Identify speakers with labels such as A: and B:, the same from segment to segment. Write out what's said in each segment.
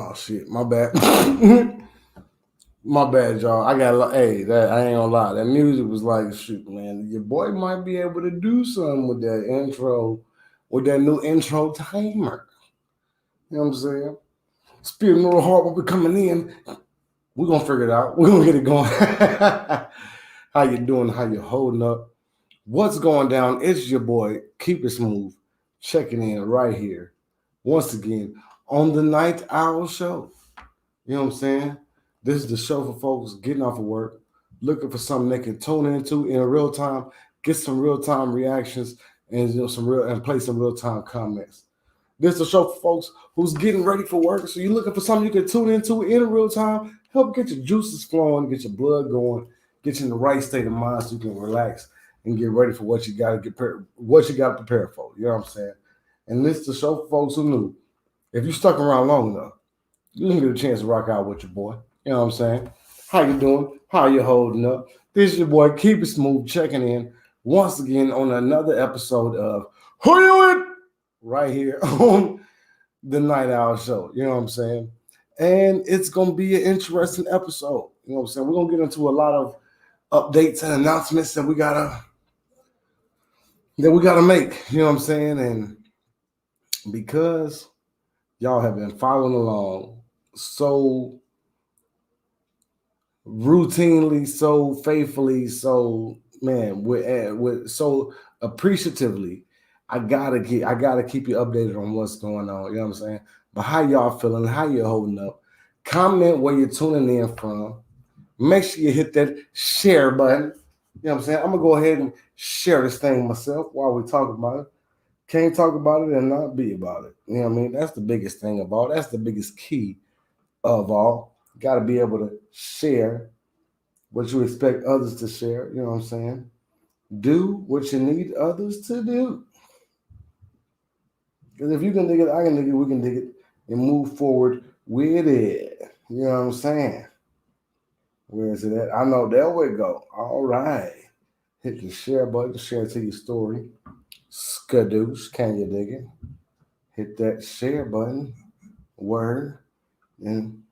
A: Oh shit, my bad. My bad, y'all. I ain't gonna lie. That music was like, shoot, man, your boy might be able to do something with that intro, with that new intro timer. You know what I'm saying? Spirit Neural Heart will be coming in. We're gonna figure it out. We're gonna get it going. How you doing? How you holding up? What's going down? It's your boy, Keep It Smooth, checking in right here. Once again, on the Night Owl Show. You know what I'm saying? This is the show for folks getting off of work, looking for something they can tune into in real time, get some real time reactions, and play some real time comments. This is the show for folks who's getting ready for work. So you're looking for something you can tune into in real time, help get your juices flowing, get your blood going, get you in the right state of mind so you can relax and get ready for what you got to prepare for. You know what I'm saying? And this is the show for folks who knew. If you stuck around long enough, you didn't get a chance to rock out with your boy. You know what I'm saying? How you doing? How you holding up? This is your boy, Keep It Smooth, checking in once again on another episode of Who You With? Right here on the Night Owl Show. You know what I'm saying? And it's going to be an interesting episode. You know what I'm saying? We're going to get into a lot of updates and announcements that we gotta make. You know what I'm saying? And because y'all have been following along so routinely, so faithfully, so with so appreciatively, I gotta keep you updated on what's going on. You know what I'm saying? But how y'all feeling? How you holding up? Comment where you're tuning in from. Make sure you hit that share button. You know what I'm saying? I'm gonna go ahead and share this thing myself while we talk about it. Can't talk about it and not be about it. You know what I mean? That's the biggest thing of all. That's the biggest key of all. Got to be able to share what you expect others to share. You know what I'm saying? Do what you need others to do. Because if you can dig it, I can dig it, we can dig it, and move forward with it. You know what I'm saying? Where is it at? I know. There we go. All right. Hit the share button, share it to your story. Skadoosh, can you dig it? Hit that share button. Word. And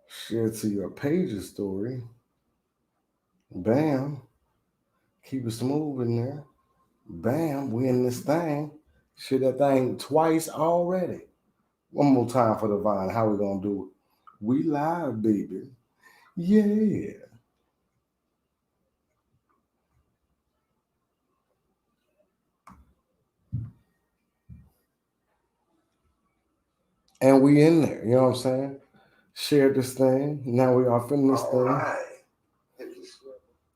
A: share to your page's story. Bam. Keep it smooth in there. Bam. We in this thing. Share that thing twice already. One more time for the Vine. How we gonna do it? We live, baby. Yeah. And we in there. You know what I'm saying? Share this thing. Now we are finna this thing. Right.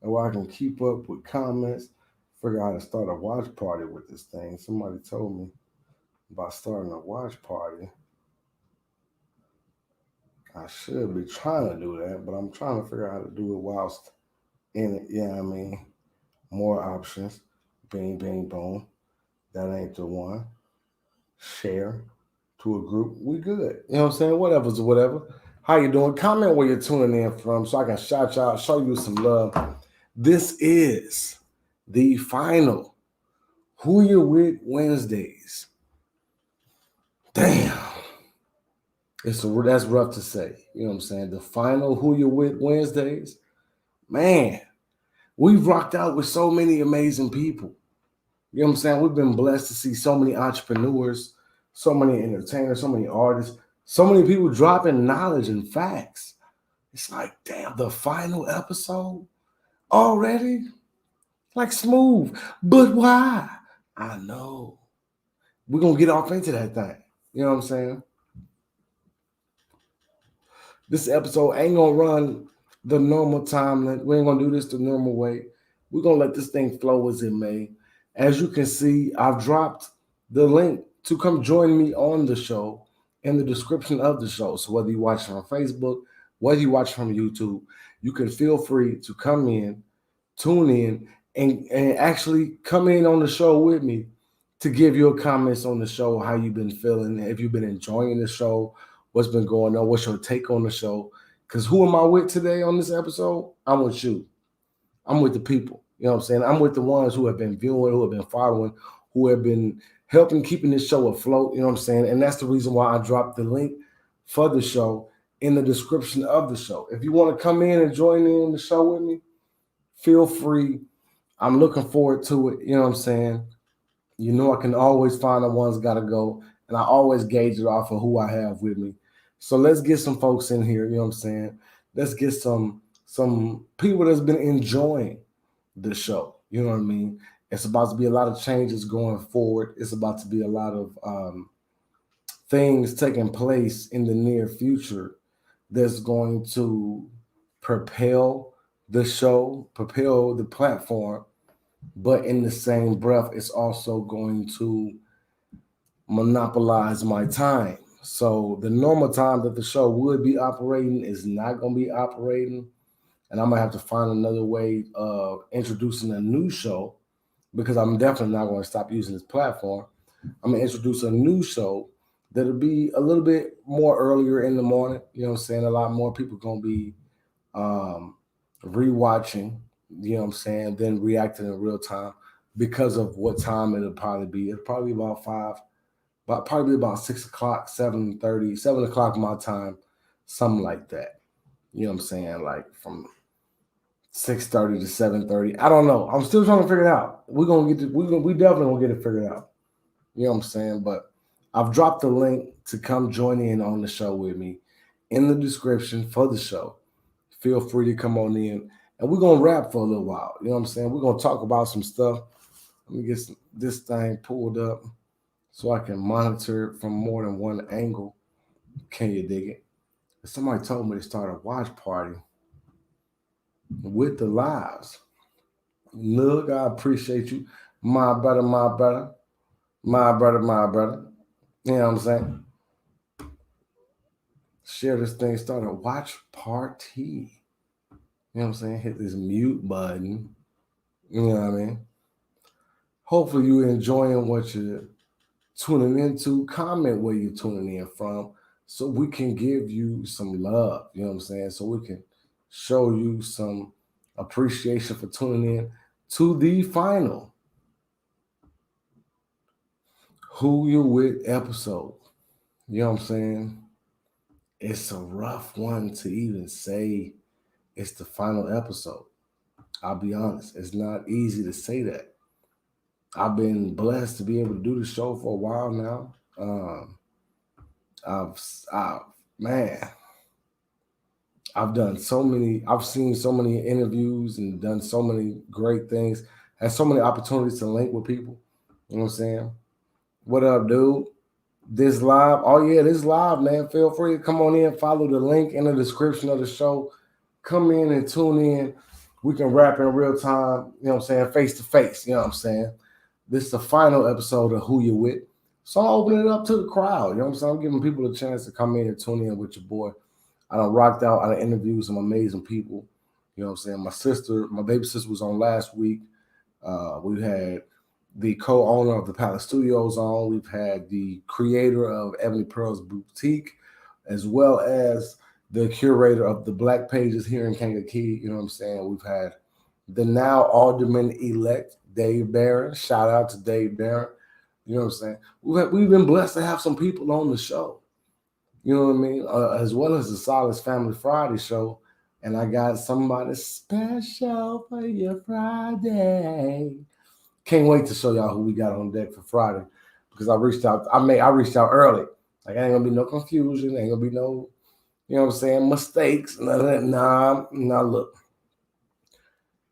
A: And where I can keep up with comments. Figure out how to start a watch party with this thing. Somebody told me about starting a watch party. I should be trying to do that, but I'm trying to figure out how to do it whilst in it. Yeah, I mean, more options. Bing, bing, boom. That ain't the one. Share to a group. We good. You know what I'm saying? Whatever's whatever. How you doing? Comment where you're tuning in from so I can shout you out, show you some love. This is the final Who You With Wednesdays. Damn. That's rough to say. You know what I'm saying? The final Who You With Wednesdays. Man, we've rocked out with so many amazing people. You know what I'm saying? We've been blessed to see so many entrepreneurs, so many entertainers, so many artists, so many people dropping knowledge and facts. It's like, damn, the final episode already? Like smooth. But why? I know. We're going to get off into that thing. You know what I'm saying? This episode ain't going to run the normal time. We ain't going to do this the normal way. We're going to let this thing flow as it may. As you can see, I've dropped the link to come join me on the show in the description of the show. So whether you watch from Facebook, whether you watch from YouTube, you can feel free to come in, tune in, and actually come in on the show with me to give your comments on the show, how you've been feeling, if you've been enjoying the show, what's been going on, what's your take on the show. Because who am I with today on this episode? I'm with you. I'm with the people. You know what I'm saying? I'm with the ones who have been viewing, who have been following, who have been helping keeping this show afloat. You know what I'm saying? And that's the reason why I dropped the link for the show in the description of the show. If you want to come in and join in the show with me, feel free. I'm looking forward to it. You know what I'm saying? You know, I can always find the ones got to go, and I always gauge it off of who I have with me. So let's get some folks in here. You know what I'm saying? Let's get some people that's been enjoying the show. You know what I mean? It's about to be a lot of changes going forward. It's about to be a lot of things taking place in the near future that's going to propel the show, propel the platform, but in the same breath, it's also going to monopolize my time. So the normal time that the show would be operating is not going to be operating. And I'm going to have to find another way of introducing a new show, because I'm definitely not going to stop using this platform. I'm going to introduce a new show that'll be a little bit more earlier in the morning. You know what I'm saying? A lot more people going to be rewatching, you know what I'm saying, then reacting in real time because of what time it'll probably be. It'll probably be about 6 o'clock, 7:30, 7 o'clock my time, something like that. You know what I'm saying? Like from 6:30 to 7:30. I don't know. I'm still trying to figure it out. We definitely gonna get it figured out. You know what I'm saying? But I've dropped the link to come join in on the show with me in the description for the show. Feel free to come on in, and we're gonna rap for a little while. You know what I'm saying? We're gonna talk about some stuff. Let me get this thing pulled up so I can monitor it from more than one angle. Can you dig it? Somebody told me to start a watch party with the lives. Look, I appreciate you, my brother, my brother, my brother, my brother. You know what I'm saying? Share this thing, start a watch party. You know what I'm saying? Hit this mute button. You know what I mean? Hopefully you're enjoying what you're tuning into. Comment where you're tuning in from so we can give you some love. You know what I'm saying? So we can show you some appreciation for tuning in to the final Who You With episode. You know what I'm saying? It's a rough one to even say it's the final episode. I'll be honest. It's not easy to say that. I've been blessed to be able to do the show for a while now. I've done so many, I've seen so many interviews and done so many great things, had so many opportunities to link with people. You know what I'm saying? What up, dude? This live. Oh, yeah, this live, man. Feel free to come on in, follow the link in the description of the show. Come in and tune in. We can rap in real time, you know what I'm saying, face to face, you know what I'm saying? This is the final episode of Who You With. So I'm opening it up to the crowd, you know what I'm saying? I'm giving people a chance to come in and tune in with your boy. I done rocked out. I done interviewed some amazing people. You know what I'm saying? My baby sister was on last week. We had the co-owner of the Palace Studios on. We've had the creator of Ebony Pearl's Boutique, as well as the curator of the Black Pages here in Kankakee. You know what I'm saying? We've had the now Alderman-elect Dave Barron. Shout out to Dave Barron. You know what I'm saying? We've been blessed to have some people on the show. You know what I mean? As well as the Solace Family Friday show. And I got somebody special for your Friday. Can't wait to show y'all who we got on deck for Friday, because I reached out early. Like, ain't gonna be no confusion, ain't gonna be no, you know what I'm saying, mistakes. None of that. Nah, look.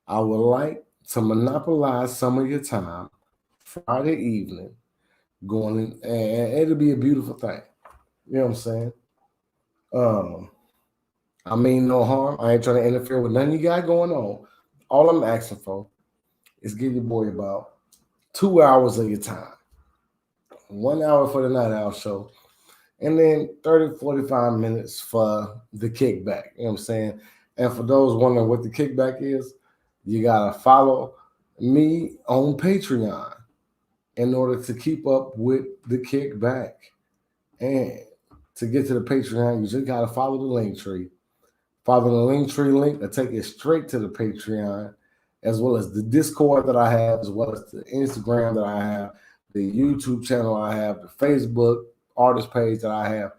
A: I would like to monopolize some of your time Friday evening going in, and it'll be a beautiful thing. You know what I'm saying? I mean no harm. I ain't trying to interfere with nothing you got going on. All I'm asking for is give your boy about 2 hours of your time. 1 hour for the Night Owl show, and then 30, 45 minutes for the kickback. You know what I'm saying? And for those wondering what the kickback is, you got to follow me on Patreon in order to keep up with the kickback. And to get to the Patreon, you just got to follow the link tree. Follow the link tree link to take you straight to the Patreon, as well as the Discord that I have, as well as the Instagram that I have. the YouTube channel I have, the Facebook artist page that I have.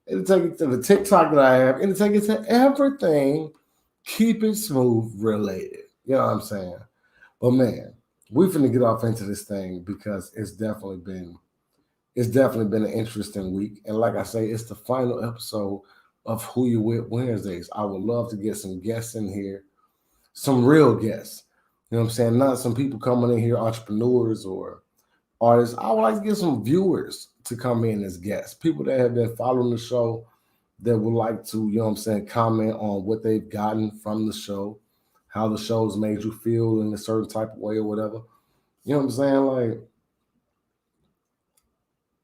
A: It'll take it to the TikTok that I have. It'll take it to everything. Keep it smooth related. You know what I'm saying? But man, we finna get off into this thing because it's definitely been an interesting week. And like I say, it's the final episode of Who You With Wednesdays. I would love to get some guests in here, some real guests. You know what I'm saying? Not some people coming in here, entrepreneurs or artists. I would like to get some viewers to come in as guests, people that have been following the show that would like to, you know what I'm saying, comment on what they've gotten from the show, how the show's made you feel in a certain type of way or whatever. You know what I'm saying? Like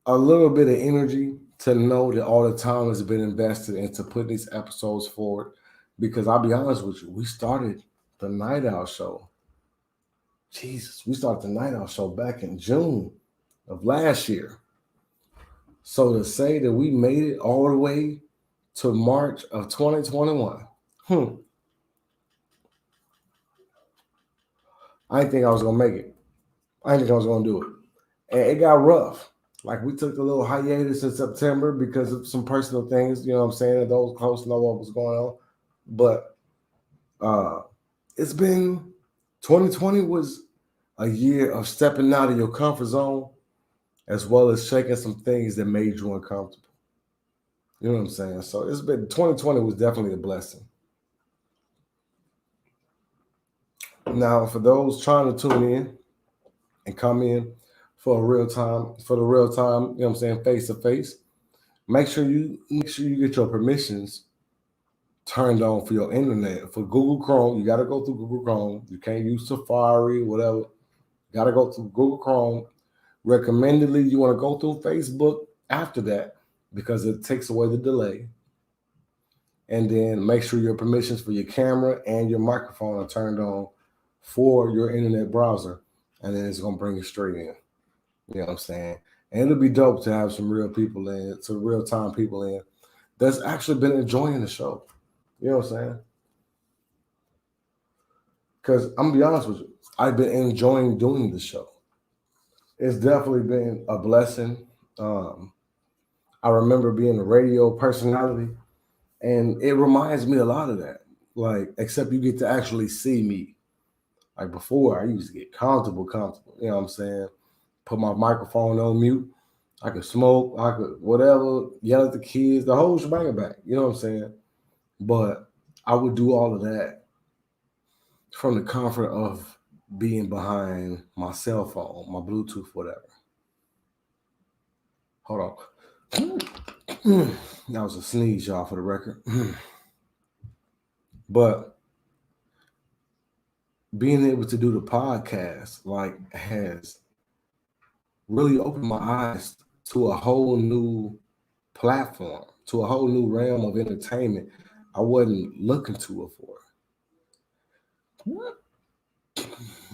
A: a little bit of energy to know that all the time has been invested into putting these episodes forward. Because I'll be honest with you, we started the Night Owl Show. Jesus, we started the Night Owl Show back in June of last year. So to say that we made it all the way to March of 2021, I didn't think I was going to make it. I didn't think I was going to do it. And it got rough. Like we took a little hiatus in September because of some personal things, you know what I'm saying? Those close know what was going on. But it's been 2020 was a year of stepping out of your comfort zone as well as shaking some things that made you uncomfortable. You know what I'm saying? So it's been 2020 was definitely a blessing. Now, for those trying to tune in and come in for the real time, you know what I'm saying, face to face, make sure you get your permissions turned on for your internet. For Google Chrome, you got to go through Google Chrome. You can't use Safari, whatever. You got to go through Google Chrome. Recommendedly, you want to go through Facebook after that because it takes away the delay. And then make sure your permissions for your camera and your microphone are turned on for your internet browser. And then it's going to bring you straight in. You know what I'm saying? And it'll be dope to have some real people in, some real time people in that's actually been enjoying the show. You know what I'm saying? Because I'm going to be honest with you, I've been enjoying doing the show. It's definitely been a blessing. I remember being a radio personality, and it reminds me a lot of that. Like, except you get to actually see me. Like before, I used to get comfortable. You know what I'm saying? Put my microphone on mute. I could smoke. I could whatever, yell at the kids, the whole shebang back. You know what I'm saying? But I would do all of that from the comfort of being behind my cell phone, my Bluetooth, whatever. Hold on. That was a sneeze, y'all, for the record. But being able to do the podcast like has really opened my eyes to a whole new platform, to a whole new realm of entertainment I wasn't looking to it for.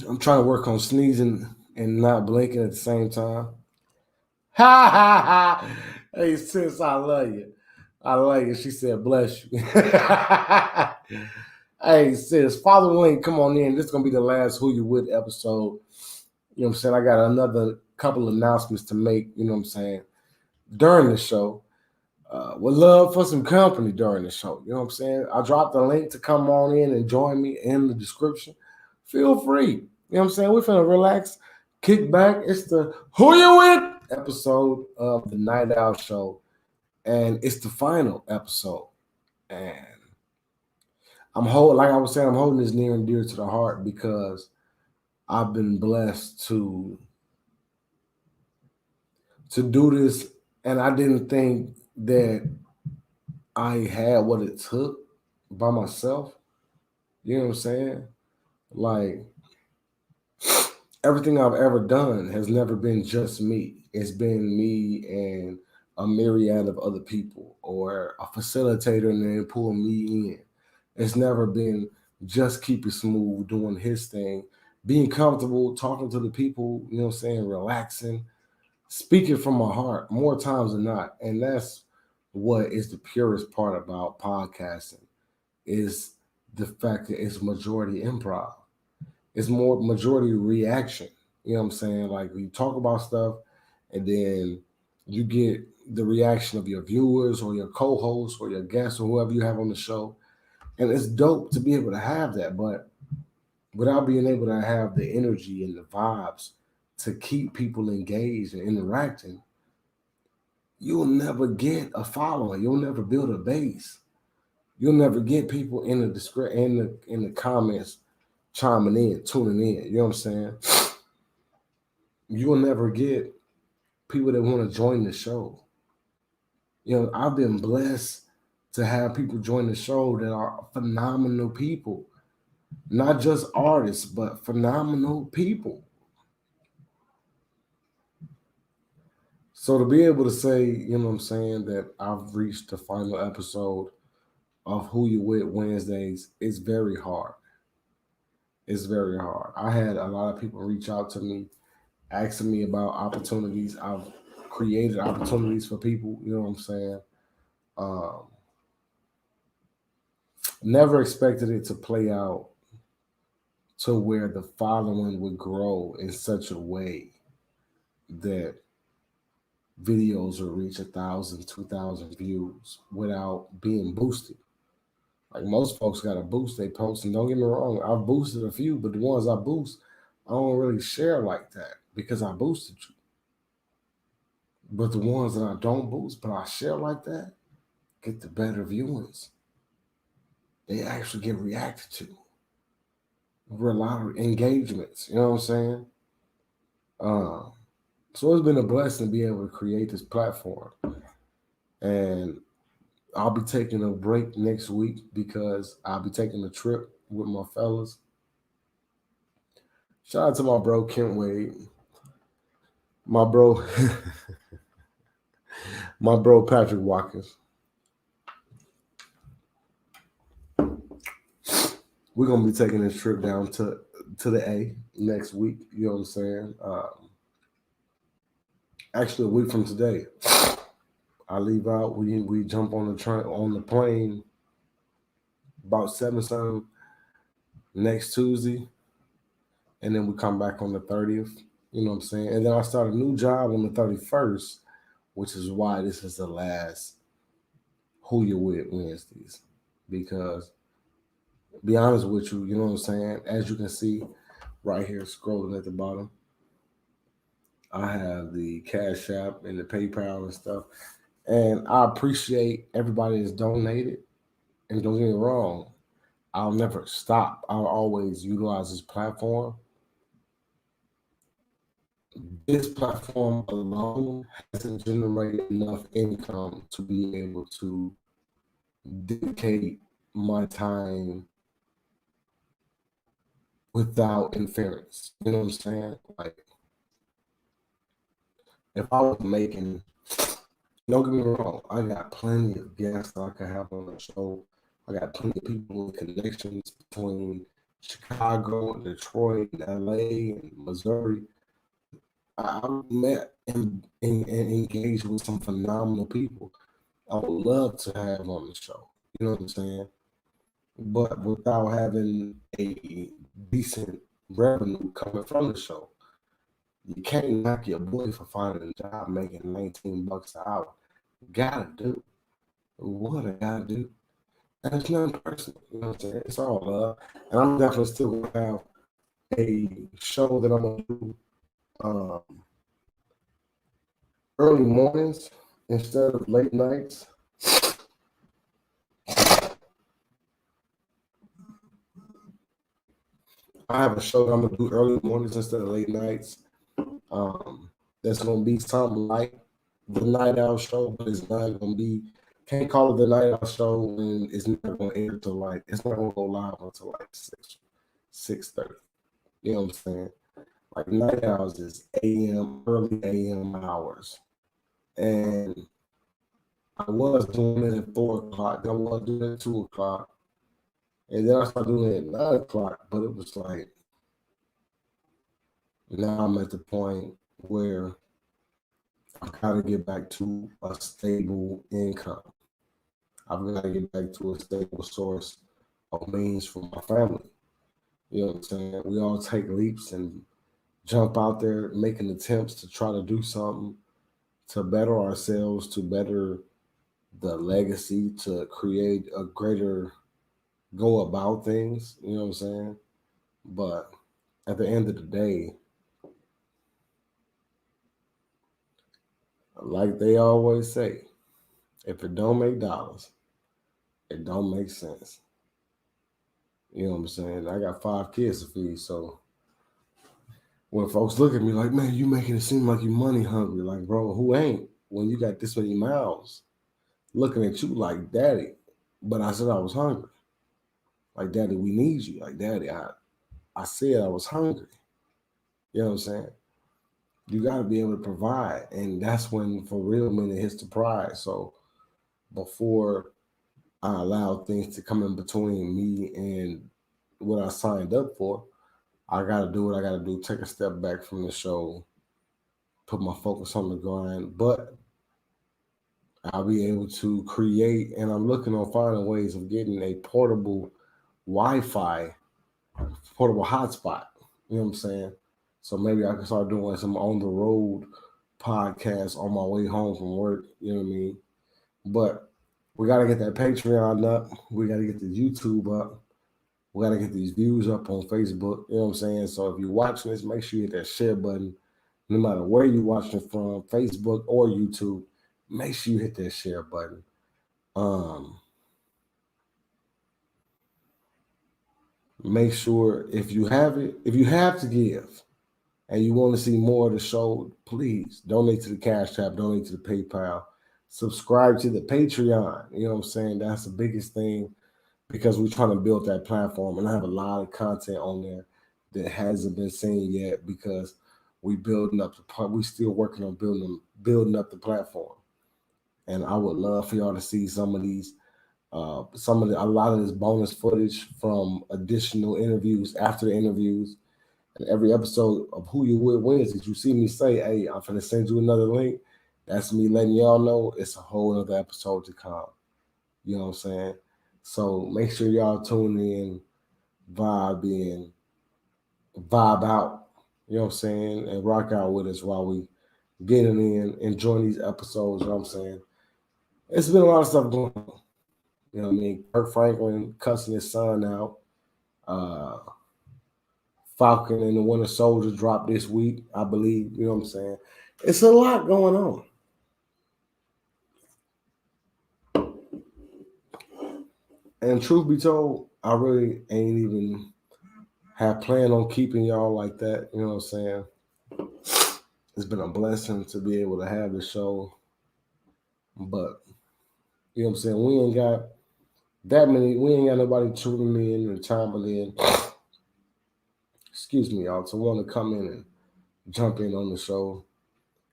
A: I'm trying to work on sneezing and not blinking at the same time. Ha ha ha! Hey sis, I love you. I love you. She said, "Bless you." Hey sis, follow the link. Come on in. This is gonna be the last Who You With episode. You know what I'm saying? I got another couple announcements to make. You know what I'm saying? During the show, would love for some company during the show. You know what I'm saying? I dropped the link to come on in and join me in the description. Feel free. You know what I'm saying? We're finna relax, kick back. It's the Who You With episode of the Night Owl Show, and it's the final episode. And I'm holding this near and dear to the heart because I've been blessed to do this, and I didn't think that I had what it took by myself. You know what I'm saying? Like, everything I've ever done has never been just me. It's been me and a myriad of other people, or a facilitator and then pulling me in. It's never been just keep it smooth, doing his thing, being comfortable, talking to the people, you know what I'm saying, relaxing, speaking from my heart more times than not. And that's what is the purest part about podcasting, is the fact that it's majority improv. It's more majority reaction. You know what I'm saying? Like you talk about stuff and then you get the reaction of your viewers or your co-hosts or your guests or whoever you have on the show. And it's dope to be able to have that, but without being able to have the energy and the vibes to keep people engaged and interacting, you'll never get a following. You'll never build a base. You'll never get people in the comments chiming in, tuning in. You know what I'm saying? You'll never get people that want to join the show. You know, I've been blessed to have people join the show that are phenomenal people, not just artists, but phenomenal people. So to be able to say, you know what I'm saying, that I've reached the final episode of Who You With Wednesdays, it's very hard. It's very hard. I had a lot of people reach out to me asking me about opportunities. I've created opportunities for people, you know what I'm saying? Um, Never expected it to play out to where the following would grow in such a way that videos will reach 1,000, 2,000 views without being boosted. Like most folks got to boost their posts, and don't get me wrong, I've boosted a few, but the ones I boost, I don't really share like that because I boosted you. But the ones that I don't boost, but I share like that, get the better viewings. They actually get reacted to. Over a lot of engagements, you know what I'm saying? So it's been a blessing to be able to create this platform. And I'll be taking a break next week because I'll be taking a trip with my fellas. Shout out to my bro Kent Wade. My bro my bro Patrick Watkins. We're gonna be taking this trip down to the A next week. You know what I'm saying? Actually, a week from today, I leave out. We jump on the train on the plane about 7 next Tuesday, and then we come back on the 30th. You know what I'm saying? And then I start a new job on the 31st, which is why this is the last Who You With Wednesdays. Because be honest with you, you know what I'm saying? As you can see right here, scrolling at the bottom, I have the Cash App and the PayPal and stuff. And I appreciate everybody that's donated. And don't get me wrong, I'll never stop. I'll always utilize this platform. This platform alone hasn't generated enough income to be able to dedicate my time without interference. You know what I'm saying? Like, if I was making, don't get me wrong, I got plenty of guests that I could have on the show. I got plenty of people with connections between Chicago, Detroit, LA, and Missouri. I met and engaged with some phenomenal people I would love to have on the show. You know what I'm saying? But without having a decent revenue coming from the show, you can't knock your boy for finding a job making $19 an hour. You gotta do what I gotta do. And it's nothing personal. You know what I'm saying? It's all love. And I'm definitely still gonna have a show that I'm gonna do early mornings instead of late nights. I have a show that I'm gonna do early mornings instead of late nights. That's gonna be something like the Night Owl show, but it's not gonna be. Can't call it the Night Owl show when it's not gonna air till like it's not gonna go live until like 6:30. You know what I'm saying? Like Night Owls is AM, early AM hours, and I was doing it at 4 o'clock. Then I was doing it at 2 o'clock, and then I started doing it at 9 o'clock. But it was like now I'm at the point where I gotta get back to a stable income. I've got to get back to a stable source of means for my family. You know what I'm saying? We all take leaps and jump out there making attempts to try to do something to better ourselves, to better the legacy, to create a greater go about things. You know what I'm saying? But at the end of the day, like they always say, if it don't make dollars, it don't make sense. You know what I'm saying? I got 5 kids to feed, so when folks look at me like, man, you making it seem like you money hungry, like, bro, who ain't? When you got this many mouths looking at you like, daddy. But I said I was hungry. Like, daddy, we need you. Like, daddy, I said I was hungry. You know what I'm saying? You got to be able to provide. And that's when, for real, man, it hits the pride. So before I allow things to come in between me and what I signed up for, I got to do what I got to do, take a step back from the show, put my focus on the grind. But I'll be able to create, and I'm looking on finding ways of getting a portable Wi-Fi, portable hotspot. You know what I'm saying? So maybe I can start doing some on the road podcasts on my way home from work. You know what I mean? But we got to get that Patreon up. We got to get the YouTube up. We got to get these views up on Facebook. You know what I'm saying? So if you're watching this, make sure you hit that share button. No matter where you're watching from, Facebook or YouTube, make sure you hit that share button. Make sure if you have to give and you want to see more of the show, please donate to the Cash App, donate to the PayPal, subscribe to the Patreon. You know what I'm saying? That's the biggest thing because we're trying to build that platform. And I have a lot of content on there that hasn't been seen yet because we still working on building up the platform. And I would love for y'all to see some of these a lot of this bonus footage from additional interviews after the interviews and every episode of Who You With Wednesdays. You see me say, hey, I'm finna send you another link. That's me letting y'all know it's a whole other episode to come. You know what I'm saying? So make sure y'all tune in, vibe out, you know what I'm saying, and rock out with us while we getting in, enjoying these episodes, you know what I'm saying? It's been a lot of stuff going on. You know what I mean? Kirk Franklin cussing his son out. Falcon and the Winter Soldier dropped this week, I believe. You know what I'm saying? It's a lot going on. And truth be told, I really ain't even have planned on keeping y'all like that. You know what I'm saying? It's been a blessing to be able to have the show. But, you know what I'm saying? We ain't got nobody tuning in and chiming in. Excuse me, y'all, to want to come in and jump in on the show.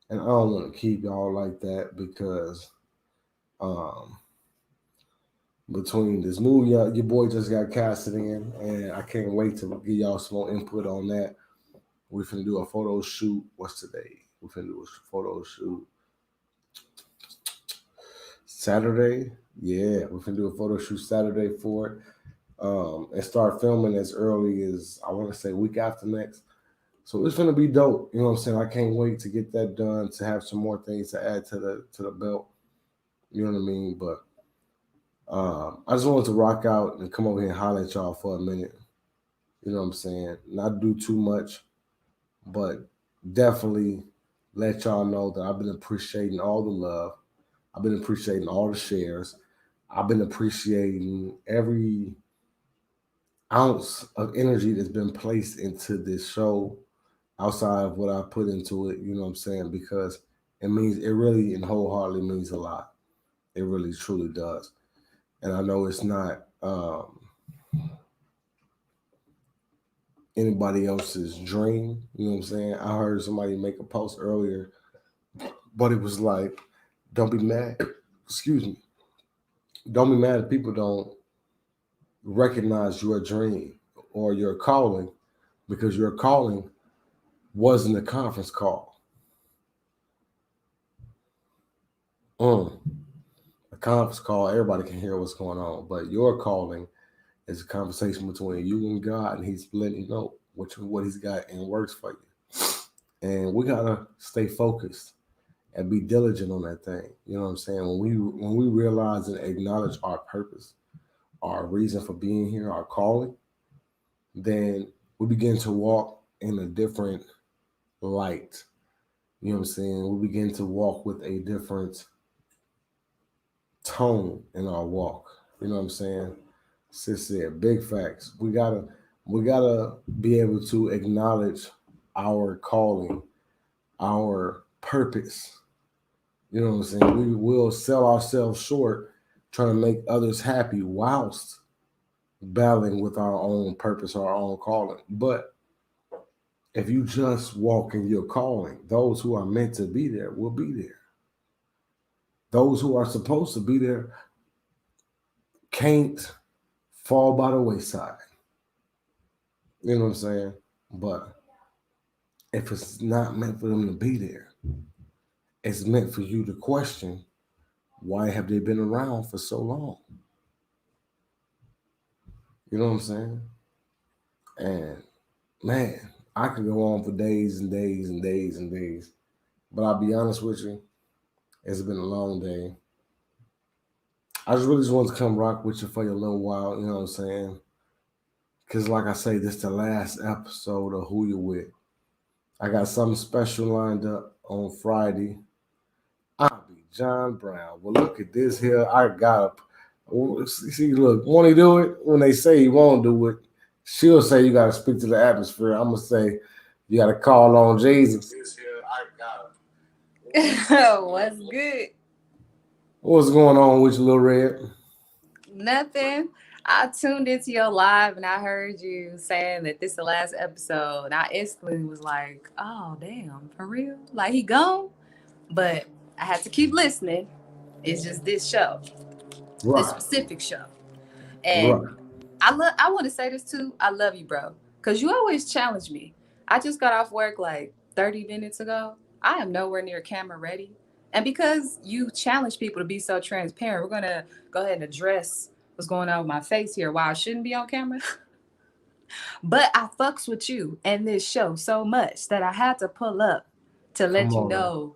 A: And I don't want to keep y'all like that because between this movie your boy just got casted in, and I can't wait to give y'all some more input on that. We're finna do a photo shoot. What's today? We're finna do a photo shoot Saturday. Yeah, we're finna do a photo shoot Saturday for it. And start filming as early as I want to say week after next. So it's gonna be dope. You know what I'm saying? I can't wait to get that done, to have some more things to add to the belt. You know what I mean? But I just wanted to rock out and come over here and holler at y'all for a minute. You know what I'm saying? Not do too much, but definitely let y'all know that I've been appreciating all the love. I've been appreciating all the shares. I've been appreciating every ounce of energy that's been placed into this show outside of what I put into it, you know what I'm saying? Because it really and wholeheartedly means a lot. It really truly does. And I know it's not anybody else's dream, you know what I'm saying? I heard somebody make a post earlier, but it was like, don't be mad. Excuse me. Don't be mad if people don't recognize your dream or your calling, because your calling wasn't a conference call. A conference call, everybody can hear what's going on, but your calling is a conversation between you and God, and He's letting you know what He's got and works for you. and we gotta stay focused and be diligent on that thing. You know what I'm saying? When we realize and acknowledge our purpose, our reason for being here, our calling, then we begin to walk in a different light. You know what I'm saying? We begin to walk with a different tone in our walk. You know what I'm saying? Sis said, big facts. We gotta be able to acknowledge our calling, our purpose. You know what I'm saying? We will sell ourselves short trying to make others happy whilst battling with our own purpose, our own calling. But if you just walk in your calling, those who are meant to be there will be there. Those who are supposed to be there can't fall by the wayside. You know what I'm saying? But if it's not meant for them to be there, it's meant for you to question why have they been around for so long? You know what I'm saying? And man, I could go on for days and days and days and days. But I'll be honest with you, it's been a long day. I just want to come rock with you for a little while, you know what I'm saying? Because like I say, this is the last episode of Who You With. I got something special lined up on Friday. I'll be John Brown. Well, look at this here. I got see, look, won't he do it? When they say he won't do it, she'll say you got to speak to the atmosphere. I'm going to say you got to call on Jesus. This here, I
B: got What's good?
A: What's going on with you, Little Red?
B: Nothing. I tuned into your live and I heard you saying that this is the last episode. And I instantly was like, oh, damn, for real? Like, he gone? But I had to keep listening. It's just this show, this
A: Right,
B: specific show. And
A: right.
B: I want to say this too. I love you, bro. Because you always challenge me. I just got off work like 30 minutes ago. I am nowhere near camera ready. And because you challenge people to be so transparent, we're going to go ahead and address what's going on with my face here, why I shouldn't be on camera. But I fucks with you and this show so much that I had to pull up to
A: Come
B: let you
A: on now.
B: know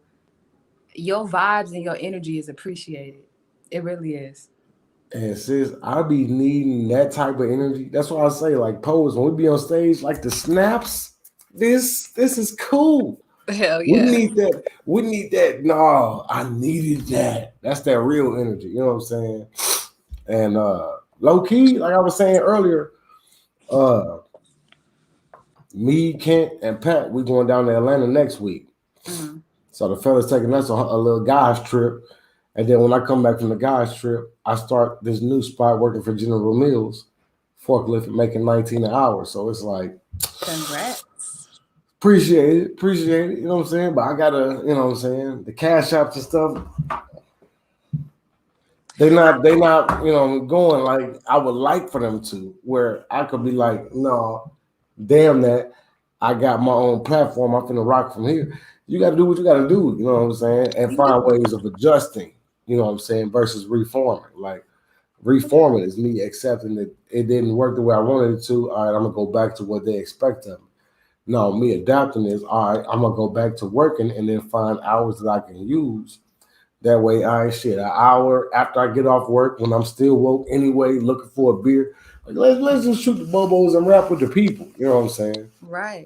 B: your vibes and your energy is appreciated. It really is.
A: And sis, I be needing that type of energy. That's why I say, like, pose when we be on stage, like the snaps. This is cool.
B: Hell
A: We
B: yeah.
A: need that. We need that. No, I needed that. That's that real energy. You know what I'm saying? And low key, like I was saying earlier, uh, me, Kent, and Pat, we going down to Atlanta next week.
B: Mm-hmm.
A: So the fella's taking us on a little guys trip. And then when I come back from the guys trip, I start this new spot working for General Mills, forklift making 19 an hour. So it's like,
B: Congrats.
A: appreciate it, you know what I'm saying? But I gotta, you know what I'm saying, the cash apps and stuff, they not, going like I would like for them to, where I could be like, no, damn that. I got my own platform. I'm finna rock from here. You gotta do what you gotta do, you know what I'm saying? And
B: You do.
A: find ways of adjusting, you know what I'm saying, versus reforming. Like reforming is me accepting that it didn't work the way I wanted it to. All right, I'm gonna go back to what they expect of me. No, me adapting is all right, I'm gonna go back to working and then find hours that I can use. That way, all right, shit, an hour after I get off work when I'm still woke anyway, looking for a beer. Like let's just shoot the bubbles and rap with the people. You know what I'm saying?
B: Right.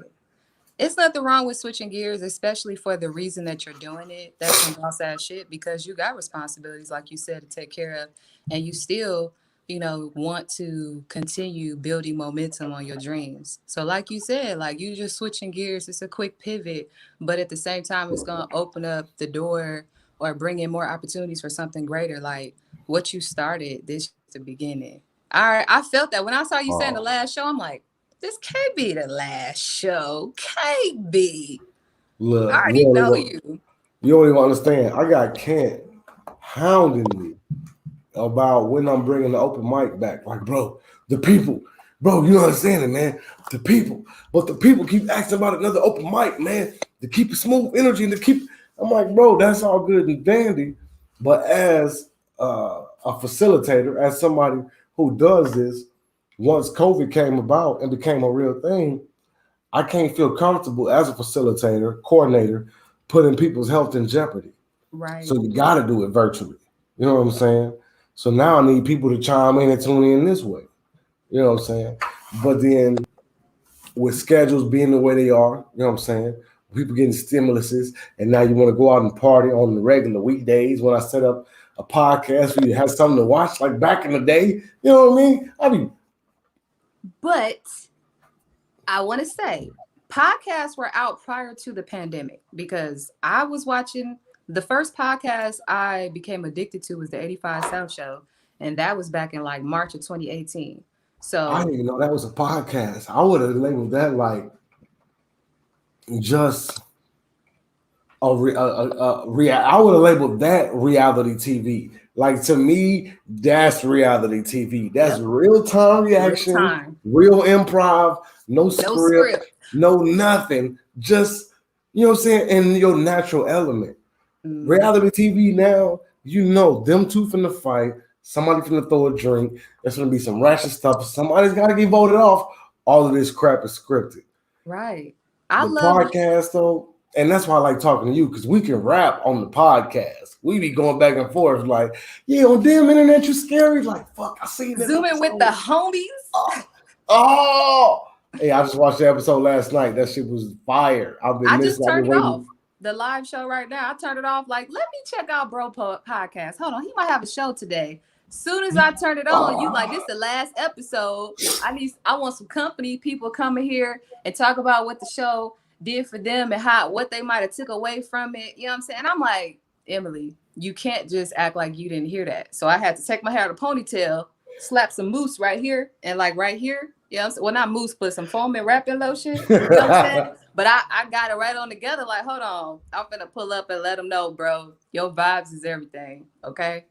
B: It's nothing wrong with switching gears, especially for the reason that you're doing it. That's some boss ass shit because you got responsibilities, like you said, to take care of, and you still, want to continue building momentum on your dreams. So, like you said, like you just switching gears, it's a quick pivot, but at the same time, it's gonna open up the door or bring in more opportunities for something greater. Like what you started, this is the beginning. All right, I felt that when I saw you saying the
A: Oh,
B: last show. I'm like, this can't be the last show. Can't be. I
A: look,
B: already know you.
A: you don't even understand. I got Kent hounding me about when I'm bringing the open mic back. Like, bro, the people, bro, you don't understand it, man. The people, but the people keep asking about another open mic, man. To keep a smooth energy and to keep. I'm like, bro, that's all good and dandy, but as a facilitator, as somebody who does this, once COVID came about and became a real thing, I can't feel comfortable as a facilitator, coordinator, putting people's health in jeopardy.
B: Right.
A: So you got to do it virtually. You know what I'm saying? So now I need people to chime in and tune in this way. You know what I'm saying? But then with schedules being the way they are, you know what I'm saying? People getting stimuluses, and now you want to go out and party on the regular weekdays. When I set up a podcast for you to have something to watch, like back in the day, you know what I mean?
B: But I want to say podcasts were out prior to the pandemic because I was watching the first podcast I became addicted to was the 85 South Show. And that was back in like March of 2018.
A: I
B: So
A: didn't even know that was a podcast. I would have labeled that like just I would have labeled that reality TV. Like to me, that's reality TV. That's
B: yep,
A: real time
B: real
A: reaction,
B: time.
A: real improv, no
B: No
A: script,
B: script.
A: no nothing. Just you know what I'm saying, in your natural element.
B: Mm,
A: Reality TV now, you know, them two finna fight. Somebody finna throw a drink. There's gonna be some ratchet stuff. Somebody's gotta get voted off. All of this crap is scripted.
B: right. I
A: The
B: love
A: podcast though, and that's why I like talking to you because we can rap on the podcast. We be going back and forth like, yeah, on damn internet, you scary. Like, fuck, I see that
B: zooming with the
A: episode.
B: homies.
A: Oh, hey, I just watched the episode last night. That shit was fire. I've been
B: I
A: missing.
B: just
A: I've been
B: turned it off.
A: waiting.
B: The live show right now. I turned it off. Like, let me check out podcast. Hold on, he might have a show today. Soon as I turn it on, you like this the last episode. I want some company. People coming here and talk about what the show did for them and what they might have took away from it. You know what I'm saying? And I'm like, Emily, you can't just act like you didn't hear that. So I had to take my hair out of a ponytail, slap some mousse right here and like right here. You know what I'm saying? Well, not mousse, but some foam and wrapping lotion. You know what I'm saying? But I got it right on together. Like, hold on. I'm finna pull up and let them know, bro. Your vibes is everything. Okay?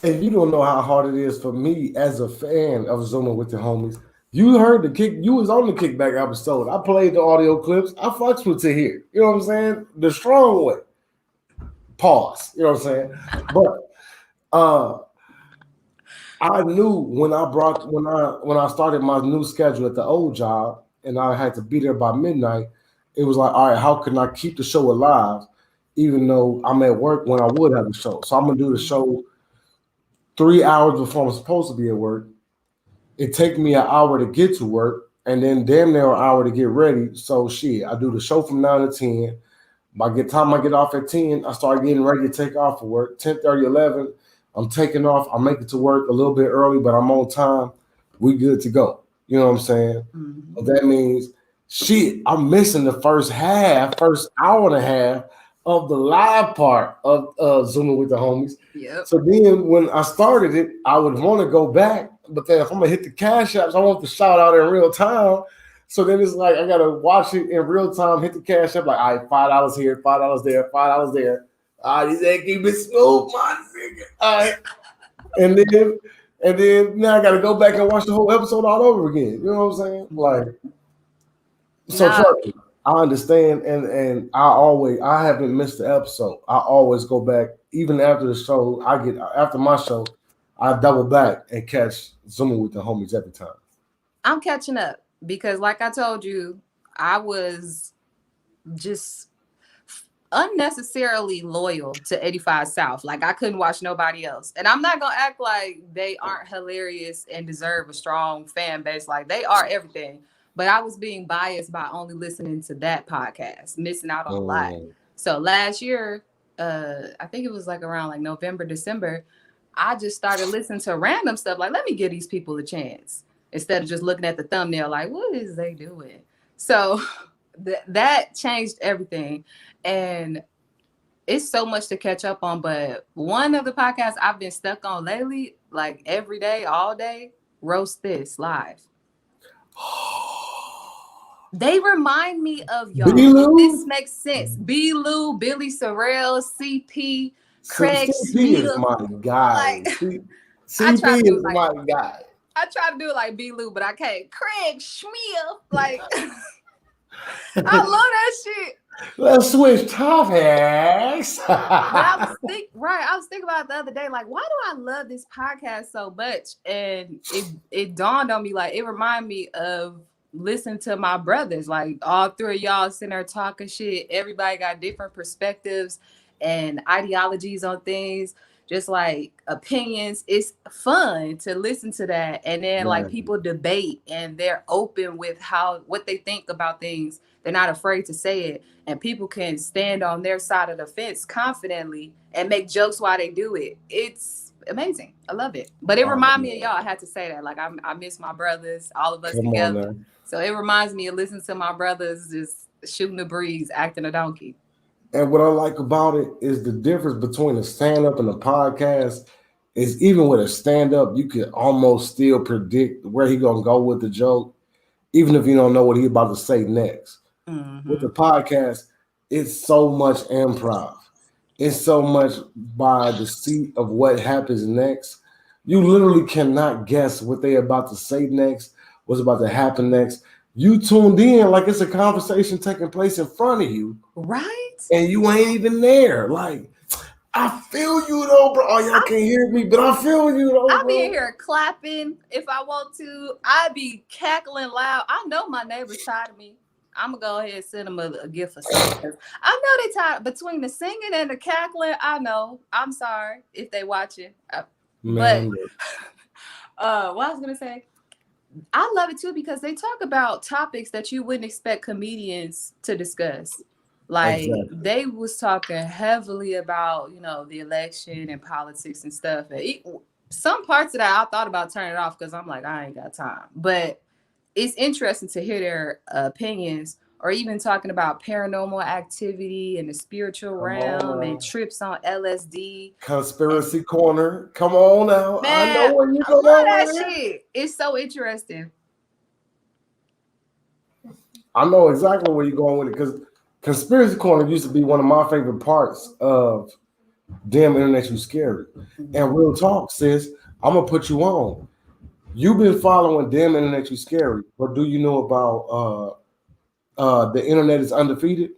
A: And you don't know how hard it is for me as a fan of Zooming with the homies. You heard the kick. You was on the kickback episode. I played the audio clips. I fucks with to hear. You know what I'm saying? The strong way. Pause. You know what I'm saying? But I knew when I started my new schedule at the old job, and I had to be there by midnight. It was like, all right, how can I keep the show alive, even though I'm at work when I would have a show? So I'm gonna do the show 3 hours before I'm supposed to be at work. It take me an hour to get to work, and then damn near an hour to get ready. So shit, I do the show from 9 to 10. By the time I get off at 10, I start getting ready to take off for work. 10:30, 11, I'm taking off. I make it to work a little bit early, but I'm on time. We good to go. You know what I'm saying?
B: Mm-hmm.
A: But that means shit, I'm missing the first hour and a half of the live part of Zooming with the homies.
B: Yep.
A: So then when I started it, I would want to go back, but then if I'm gonna hit the cash apps, I want the shout out in real time. So then it's like I gotta watch it in real time, hit the cash app, like, all right, $5 here, $5 there, $5 there. All right, he said keep it smooth, my nigga. All right. And then now I gotta go back and watch the whole episode all over again. You know what I'm saying? Like, so
B: Nah,
A: trust me, I understand, and I haven't missed the episode. I always go back, even after the show. After my show, I double back and catch Zooming with the homies every time.
B: I'm catching up because, like I told you, I was just unnecessarily loyal to 85 South. Like I couldn't watch nobody else. And I'm not gonna act like they aren't hilarious and deserve a strong fan base. Like they are everything. But I was being biased by only listening to that podcast, missing out on a lot. So last year, I think it was like around like November, December, I just started listening to random stuff. Like, let me give these people a chance instead of just looking at the thumbnail. Like, what is they doing? So that changed everything. And it's so much to catch up on. But one of the podcasts I've been stuck on lately, like every day, all day, Roast This Live. They remind me of y'all. This makes sense. B. Lou, Billy Sorrell, CP, Craig
A: CP is
B: Smith.
A: my guy.
B: Like,
A: CP is my guy.
B: I try to do it like B. Lou, but I can't. Craig Smith. Like, I love that shit.
A: Let's switch topics.
B: But I was thinking about it the other day, like, why do I love this podcast so much? And it dawned on me, like, it reminded me of listen to my brothers. Like all three of y'all sitting there talking shit. Everybody got different perspectives and ideologies on things, just like opinions. It's fun to listen to that. And then like
A: Man,
B: people debate and they're open with what they think about things. They're not afraid to say it. And people can stand on their side of the fence confidently and make jokes while they do it. It's amazing. I love it. But it
A: oh
B: reminds me of
A: man,
B: y'all. I had to say that. Like I miss my brothers, all of us
A: come on
B: together.
A: now.
B: So it reminds me of listening to my brothers just shooting the breeze, acting a donkey.
A: And what I like about it is the difference between a stand up and a podcast is even with a stand up, you can almost still predict where he gonna go with the joke, even if you don't know what he about to say next. With
B: Mm-hmm.
A: the podcast, it's so much improv. It's so much by the seat of what happens next. You literally cannot guess what they about to say next, what's about to happen next. You tuned in like it's a conversation taking place in front of you,
B: Right?
A: and you ain't even there. Like, I feel you though, bro. Oh, y'all
B: I
A: can't hear me, but I feel you though,
B: I be in
A: bro.
B: here clapping if I want to. I be cackling loud. I know my neighbors tired of me. I'm gonna go ahead and send them a gift or something. 'Cause I know they tired between the singing and the cackling. I know. I'm sorry if they watching. But
A: Man,
B: what I was gonna say, I love it too because they talk about topics that you wouldn't expect comedians to discuss. Like
A: exactly.
B: they was talking heavily about, the election and politics and stuff. And some parts of that I thought about turning it off because I'm like, I ain't got time. But it's interesting to hear their opinions, or even talking about paranormal activity and the spiritual
A: Come on
B: realm and
A: now.
B: trips on LSD. And
A: Conspiracy corner. Come on now. I know
B: man,
A: where you
B: I love
A: going
B: that
A: with it.
B: shit. It's so interesting.
A: I know exactly where you're going with it because conspiracy corner used to be one of my favorite parts of damn internet you scary. And real talk, sis, I'm gonna put you on. You've been following damn internet you scary, but do you know about the internet is undefeated?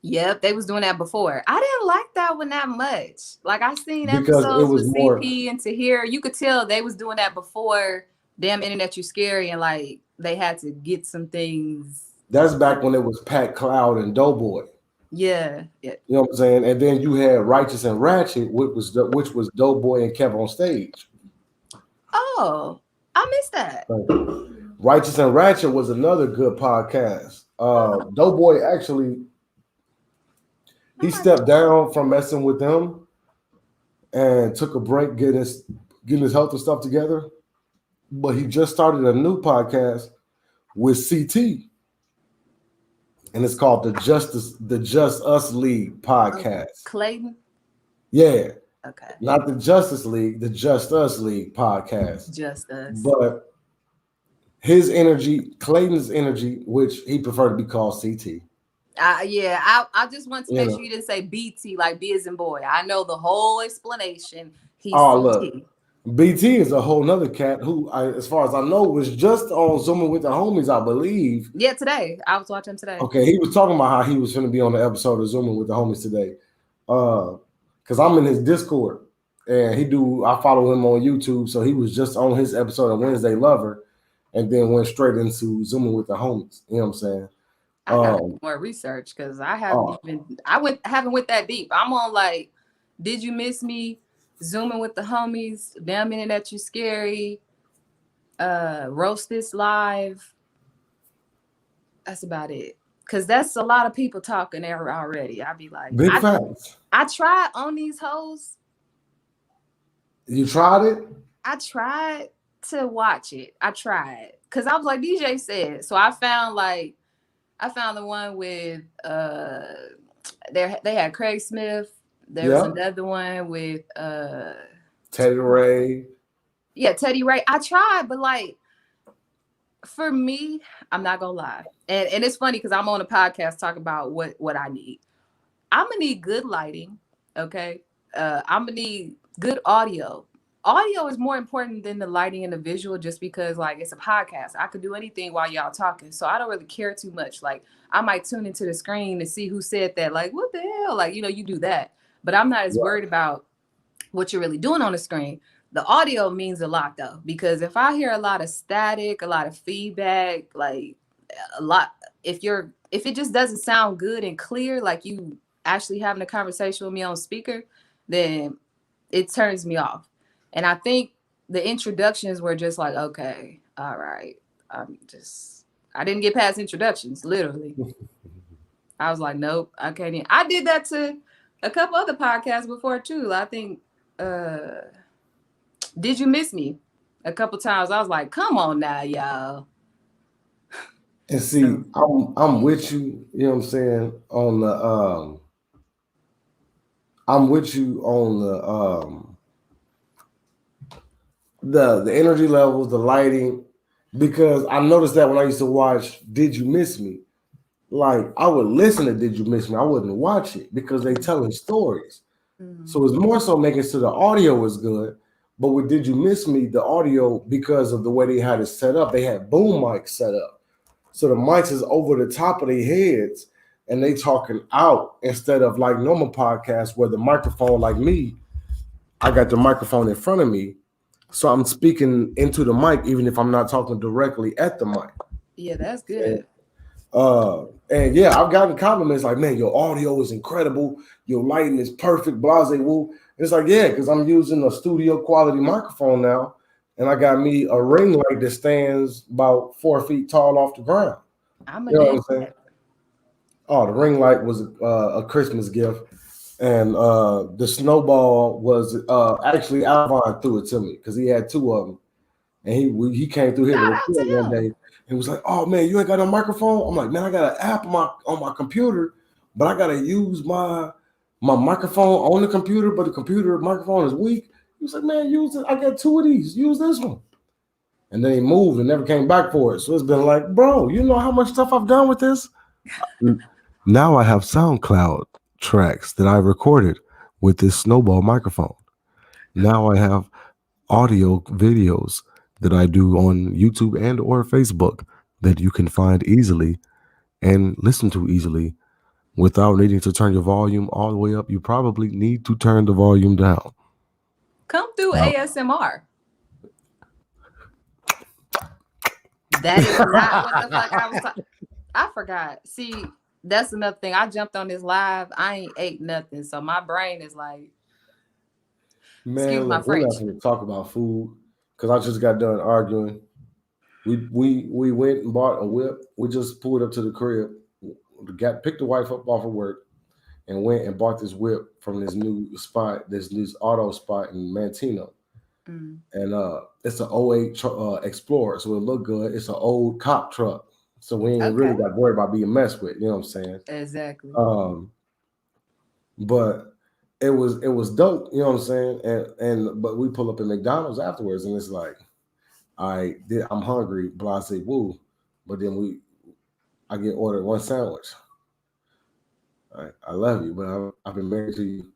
B: Yep, they was doing that before. I didn't like that one that much. Like I seen
A: Because it
B: episodes
A: was
B: with
A: more
B: CP and Tahir. You could tell they was doing that before Damn Internet You Scary, and like they had to get some things.
A: that's back when it was Pat Cloud and Doughboy.
B: Yeah, yeah.
A: You know what I'm saying? And then you had Righteous and Ratchet, which was Doughboy and Kev on stage.
B: Oh, I missed that.
A: So, Righteous and Ratchet was another good podcast.
B: Oh,
A: Doughboy actually
B: I
A: he
B: might
A: stepped down from messing with them and took a break getting his health and stuff together. But he just started a new podcast with CT, and it's called the Just Us League
B: okay.
A: podcast.
B: Clayton.
A: Yeah,
B: Okay,
A: not the Justice League, the Just Us League podcast.
B: just us.
A: But his energy, Clayton's energy, which he preferred to be called CT.
B: Yeah, I just want to
A: You
B: make sure
A: know,
B: you didn't say BT like B as in boy. I know the whole explanation. He's
A: oh look,
B: CT.
A: BT is a whole nother cat who, as far as I know, was just on Zooming with the homies, I believe.
B: Yeah, today I was watching today.
A: Okay, he was talking about how he was going to be on the episode of Zooming with the homies today. Because I'm in his Discord, and I follow him on YouTube, so he was just on his episode of Wednesday Lover, and then went straight into Zooming with the homies. You know what I'm saying?
B: I gotta do
A: Um,
B: more research because
A: oh,
B: I haven't went that deep. I'm on like, did you miss me? Zooming with the homies, damn minute that you scary, roast this live. That's about it. Cause that's a lot of people talking there already. I'd be like,
A: big facts.
B: I tried on these hoes.
A: You tried it?
B: I tried to watch it. I tried. Cause I was like, DJ said. So I found the one with they had Craig Smith. There was
A: Yeah.
B: another one with
A: Teddy Ray.
B: yeah, Teddy Ray. I tried, but like for me, I'm not gonna lie. And it's funny because I'm on a podcast talking about what I need. I'm gonna need good lighting, okay? I'm gonna need good audio. Audio is more important than the lighting and the visual just because like it's a podcast. I could do anything while y'all talking. So I don't really care too much. Like I might tune into the screen to see who said that. Like, what the hell? Like, you do that. But I'm not as
A: Right.
B: worried about what you're really doing on the screen. The audio means a lot though, because if I hear a lot of static, a lot of feedback, like a lot, if it just doesn't sound good and clear, like you actually having a conversation with me on speaker, then it turns me off. And I think the introductions were just like, okay, all right, I didn't get past introductions, literally. I was like, nope, I can't even. I did that to a couple other podcasts before too. I think, did you miss me? A couple times. I was like, come on now, y'all.
A: And
B: So
A: see, I'm with you, you know what I'm saying, on I'm with you on the energy levels, the lighting, because I noticed that when I used to watch Did You Miss Me? Like I would listen to Did You Miss Me? I wouldn't watch it because they telling stories.
B: mm,
A: So it's more so making sure the audio was good. But with Did You Miss Me, the audio, because of the way they had it set up, they had boom mics set up. So the mics is over the top of their heads and they talking out instead of like normal podcasts where the microphone, like me, I got the microphone in front of me. So I'm speaking into the mic, even if I'm not talking directly at the mic.
B: yeah, that's good.
A: And yeah, I've gotten compliments like, man, your audio is incredible, your lighting is perfect, blase woo. It's like, yeah, because I'm using a studio quality microphone now, and I got me a ring light that stands about 4 feet tall off the ground.
B: I'm a
A: You know what
B: dig
A: I'm saying?
B: that.
A: Oh, the ring light was a Christmas gift, and the snowball was actually Alvin threw it to me because he had two of them, and he came through here to
B: Shout out
A: record one
B: to
A: day.
B: him.
A: And was like, "Oh man, you ain't got a microphone?" I'm like, "Man, I got an app on my computer, but I gotta use my microphone on the computer, but the computer microphone is weak." He was like, "Man, use it. I got two of these. Use this one." And then he moved and never came back for it. So it's been like, bro, you know how much stuff I've done with this? Now I have SoundCloud tracks that I recorded with this snowball microphone. Now I have audio videos that I do on YouTube and or Facebook that you can find easily and listen to easily without needing to turn your volume all the way up. You probably need to turn the volume down.
B: Come through
A: Now,
B: ASMR. That is not what the fuck I was talking. I forgot. See, that's another thing. I jumped on this live. I ain't ate nothing, so my brain is like,
A: man,
B: excuse my
A: look, we're not
B: French.
A: going to talk about food because I just got done arguing. We went and bought a whip. We just pulled up to the crib, got picked the wife up off of work, and went and bought this whip from this new spot, this auto spot in Mantino.
B: Mm,
A: And it's an '08 Explorer, so it looked good. It's an old cop truck, so we ain't really
B: okay,
A: got worried about being messed with. You know what I'm saying?
B: exactly.
A: Um, but it was dope. You know what I'm saying? And but we pull up at McDonald's afterwards, and it's like, I'm hungry. Blase woo, but then I get ordered one sandwich. I love you, but I've been married to you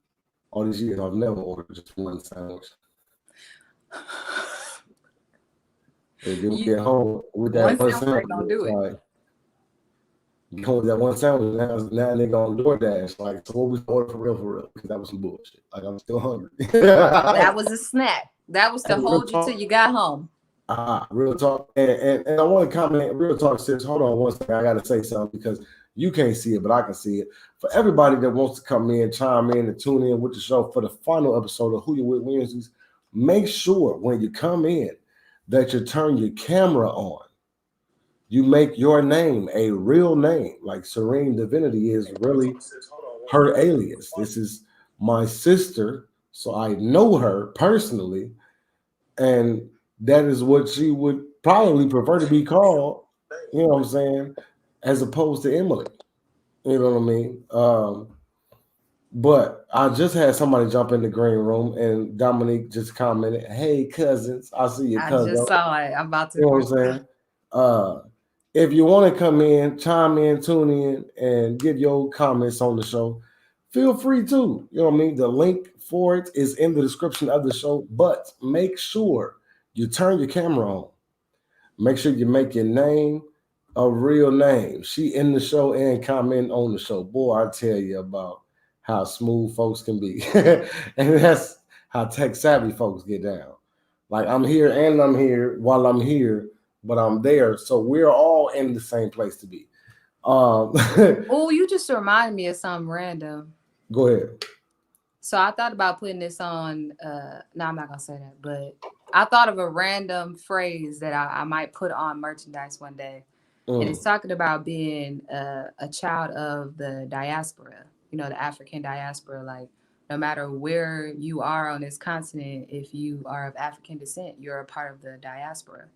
A: all these years. I've never ordered just one sandwich. And then we
B: You
A: get home with that
B: one
A: one
B: sandwich
A: sandwich.
B: ain't gonna
A: It's
B: do it.
A: like get home with that one sandwich. Now they on DoorDash. Like, so what we order for real? Because that was some bullshit. Like I'm still hungry.
B: That was a snack. That was
A: Hey,
B: to
A: real
B: hold you till
A: talk.
B: you got home.
A: Real talk. And I want to comment, real talk, sis. Hold on one second. I gotta say something because you can't see it, but I can see it. For everybody that wants to come in, chime in, and tune in with the show for the final episode of Who You With Wednesdays, make sure when you come in that you turn your camera on. You make your name a real name, like Serene Divinity is really her alias. This is my sister, so I know her personally, and that is what she would probably prefer to be called. You know what I'm saying, as opposed to Emily. You know what I mean? But I just had somebody jump in the green room, and Dominique just commented, "Hey cousins, I see your
B: I
A: cousin."
B: just saw it. I'm about to
A: You know what I'm
B: respond.
A: saying? Uh, if you want to come in, chime in, tune in, and give your comments on the show, feel free to. You know what I mean? The link for it is in the description of the show, but make sure you turn your camera on. Make sure you make your name a real name. She in the show and comment on the show. Boy, I tell you about how smooth folks can be. And that's how tech savvy folks get down. Like I'm here and I'm here while I'm here, but I'm there. So we're all in the same place to be. Um,
B: Oh, you just reminded me of something random.
A: go ahead.
B: So I thought about putting this on. No, I'm not gonna say that, but I thought of a random phrase that I might put on merchandise one day, and it's
A: Mm,
B: talking about being a child of the diaspora. You know, the African diaspora. Like, no matter where you are on this continent, if you are of African descent, you're a part of the diaspora.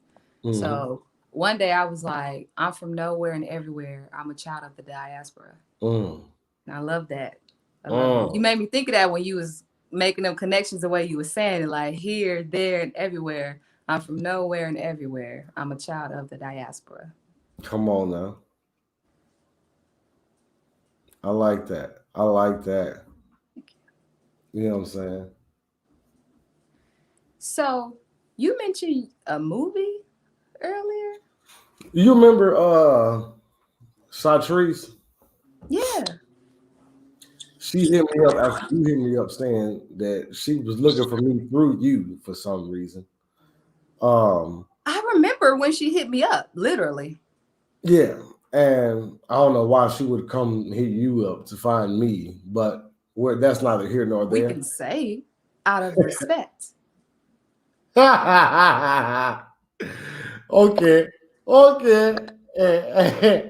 A: mm-hmm,
B: So one day I was like, I'm from nowhere and everywhere. I'm a child of the diaspora.
A: mm,
B: And I love that. I love that. You
A: mm.
B: made me think of that when you was making them connections the way you were saying it, like here, there, and everywhere. I'm from nowhere and everywhere. I'm a child of the diaspora.
A: Come on now. I like that. I like that. You know what I'm saying?
B: So you mentioned a movie earlier?
A: You remember Satrice?
B: Yeah.
A: She hit me up after you hit me up saying that she was looking for me through you for some reason. Um,
B: I remember when she hit me up, literally.
A: yeah, and I don't know why she would come hit you up to find me, but that's neither here nor
B: We
A: there.
B: can say out of respect.
A: Okay, okay,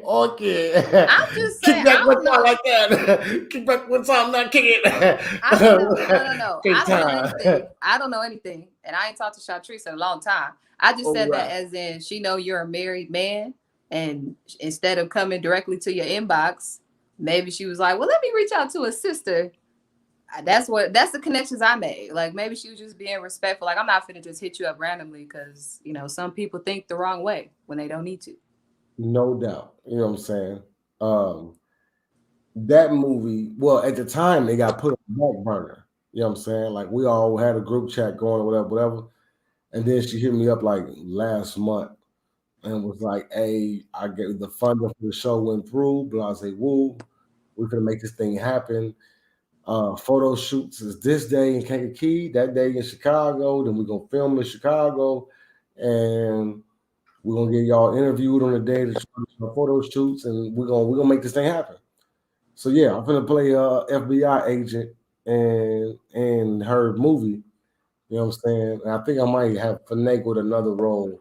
A: okay.
B: I'm just saying,
A: Kick
B: I
A: back one
B: don't
A: time
B: know.
A: like that. Kick back one time, not kick it.
B: I don't know. No, no, no. I
A: Take
B: don't know
A: time.
B: anything. I don't know anything. And I ain't talked to Chartrice in a long time. I just
A: All
B: said that
A: right.
B: as in she know you're a married man. And instead of coming directly to your inbox, maybe she was like, well, let me reach out to a sister. That's the connections I made. Like maybe she was just being respectful. Like I'm not finna just hit you up randomly because, you know, some people think the wrong way when they don't need to.
A: No doubt. You know what I'm saying? Um, that movie, well, at the time it got put on the back burner. You know what I'm saying? Like we all had a group chat going or whatever, whatever. And then she hit me up like last month and was like, "Hey, I get the funding for the show went through, but I say, woo, we're gonna make this thing happen. Photo shoots is this day in Kankakee, that day in Chicago. Then we're gonna film in Chicago, and we're gonna get y'all interviewed on the day that you photo shoots, and we're gonna make this thing happen." So yeah, I'm gonna play a FBI agent and her movie. You know what I'm saying? And I think I might have finagled another role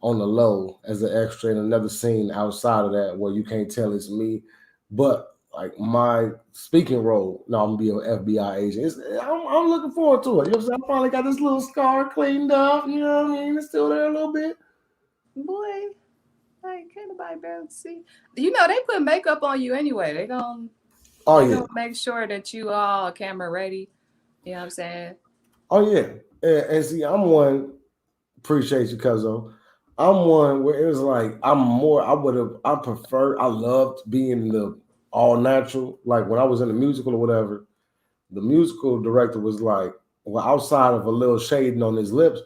A: on the low as an extra in another scene outside of that where you can't tell it's me. But like my speaking role, no, I'm gonna be an FBI agent. I'm looking forward to it. You know what I'm saying? I finally got this little scar cleaned up. You know what I mean? It's still there a little bit.
B: Boy, like can't nobody barely see. You know, they put makeup on you anyway.
A: Oh
B: They
A: yeah,
B: gonna make sure that you all camera ready. You know what I'm saying?
A: oh yeah. And see, I'm one. Appreciate you, Cuzzo. I'm one where it was like I'm more. I prefer. I loved being the all natural. Like when I was in the musical or whatever, the musical director was like, well, outside of a little shading on his lips,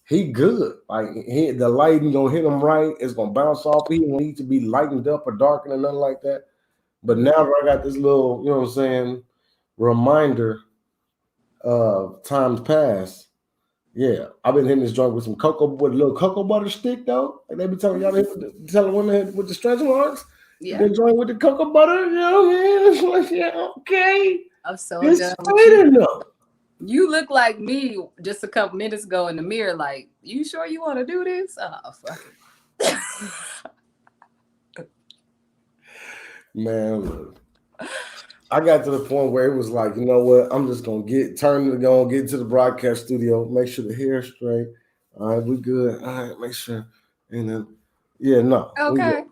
A: he good. Like the lighting gonna hit him right. It's gonna bounce off. He don't need to be lightened up or darkened or nothing like that. But now that I got this little, you know what I'm saying, reminder of times past. Yeah, I've been hitting this joint with some cocoa with a little cocoa butter stick though. Like they be telling y'all, telling women with the stretch marks, hit
B: Yeah.
A: that joint with the cocoa butter. You know what I mean? It's like, yeah, okay,
B: I'm so
A: it's
B: done with
A: sweet
B: you.
A: enough.
B: You look like me just a couple minutes ago in the mirror. Like, you sure you want to do this? Oh, fuck it.
A: Man, look, I got to the point where it was like, you know what? I'm just gonna get to the broadcast studio, make sure the hair's straight. All right, we good. All right, make sure. And then, yeah, no, we good.
B: Okay.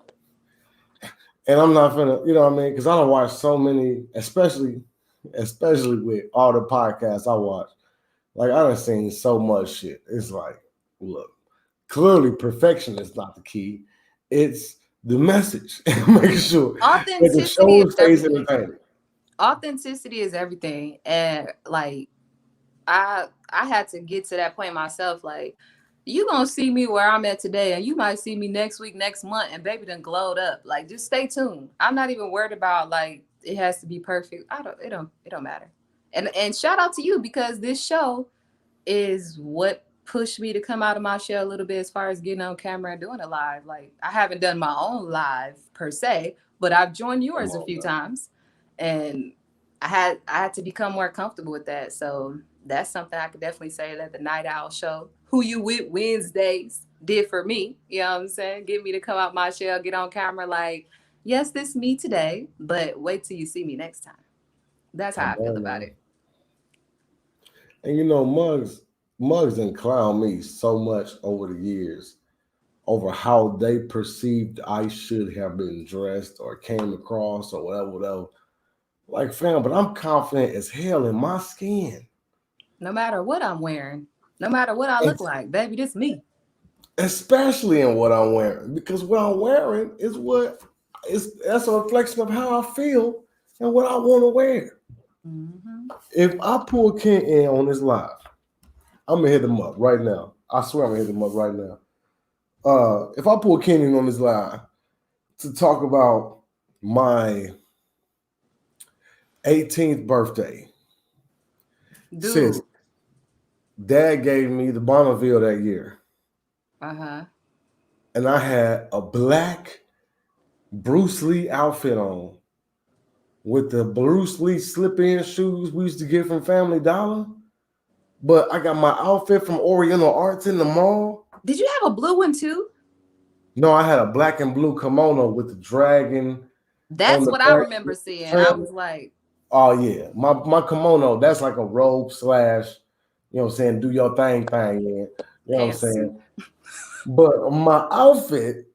A: And I'm not gonna, you know what I mean? Because I don't watch so many, especially with all the podcasts I watch. Like I done seen so much shit. It's like, look, clearly perfection is not the key. It's the message. Make sure that the
B: Authenticity
A: show
B: is
A: stays
B: everything.
A: entertaining.
B: Authenticity is everything. And like I had to get to that point myself. Like, you gonna see me where I'm at today, and you might see me next week, next month, and baby done glowed up. Like, just stay tuned. I'm not even worried about like it has to be perfect. It don't matter. And shout out to you because this show is what pushed me to come out of my shell a little bit as far as getting on camera and doing a live. Like I haven't done my own live per se, but I've joined
A: Come
B: yours a
A: on,
B: few
A: man.
B: times, and I had to become more comfortable with that. So that's something I could definitely say that the Night Owl Show, Who You With Wednesdays, did for me. You know what I'm saying? Get me to come out my shell, get on camera. Like, yes, this me today, but wait till you see me next time. That's how
A: Come
B: I feel
A: on,
B: about
A: man.
B: it.
A: And you know, Mugs and clown me so much over the years over how they perceived I should have been dressed or came across or whatever, whatever. Like, fam, but I'm confident as hell in my skin.
B: No matter what I'm wearing, no matter what I look
A: It's
B: like, baby, this me.
A: especially in what I'm wearing. Because what I'm wearing is that's a reflection of how I feel and what I want to wear.
B: Mm-hmm.
A: If I pull Ken in on this live, I'm gonna hit him up right now. I swear I'm gonna hit him up right now. If I pull Ken in on this live to talk about my 18th birthday, sis,
B: Dude.
A: dad gave me the Bonneville that year,
B: Uh-huh.
A: and I had a black Bruce Lee outfit on with the Bruce Lee slip-in shoes we used to get from Family Dollar. But I got my outfit from Oriental Arts in the mall.
B: Did you have a blue one too?
A: No, I had a black and blue kimono with the dragon on
B: That's
A: the
B: what I
A: back
B: remember seeing. I
A: trim.
B: was like,
A: Oh yeah, my kimono. That's like a robe slash, you know what I'm saying, do your thing, man. You know what I'm saying.
B: pantsuit.
A: But my outfit,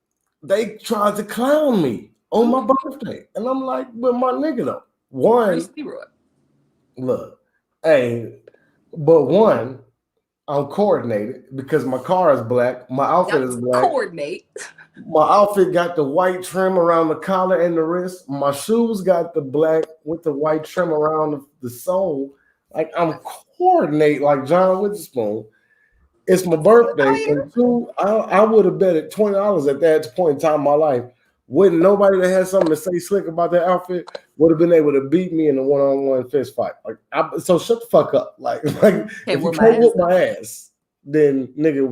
A: they tried to clown me on my
B: Okay.
A: birthday, and I'm like, but my nigga though,
B: Bruce
A: one
B: Leroy.
A: look, hey, but one, I'm coordinated because my car is black, my outfit
B: Got
A: is
B: to
A: black.
B: coordinate.
A: My outfit got the white trim around the collar and the wrist. My shoes got the black with the white trim around the sole. Like I'm coordinate like John Witherspoon. It's my
B: Oh
A: birthday,
B: yeah.
A: and two, I would have bet at $20 at that point in time in my life. Wouldn't nobody that had something to say slick about that outfit would have been able to beat me in a one-on-one fist fight. Like, so shut the fuck up. Like
B: Can't
A: if you
B: whoop my
A: can't
B: ass
A: whoop
B: though.
A: my ass, then nigga,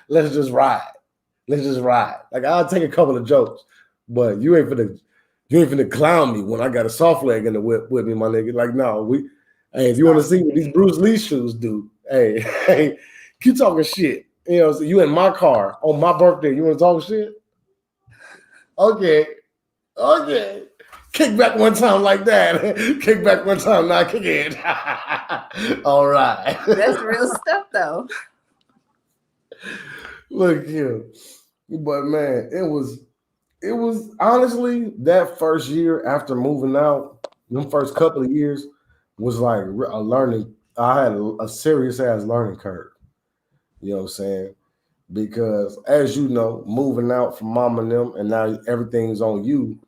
A: let's just ride. Let's just ride. Like I'll take a couple of jokes, but you ain't finna clown me when I got a soft leg in the whip with me, my nigga. Like no, hey, if you want to
B: Soft
A: see what these
B: leg.
A: Bruce Lee shoes do, hey, hey, keep talking shit. You know, so you in my car on my birthday. You want to talk shit? Okay, okay. Kick back one time like that. Kick back one time, now kick it. All right.
B: That's real stuff though.
A: Look here. But man, it was honestly that first year after moving out, them first couple of years was like a learning. I had a serious ass learning curve. You know what I'm saying? Because as you know, moving out from mom and them, and now everything's on you.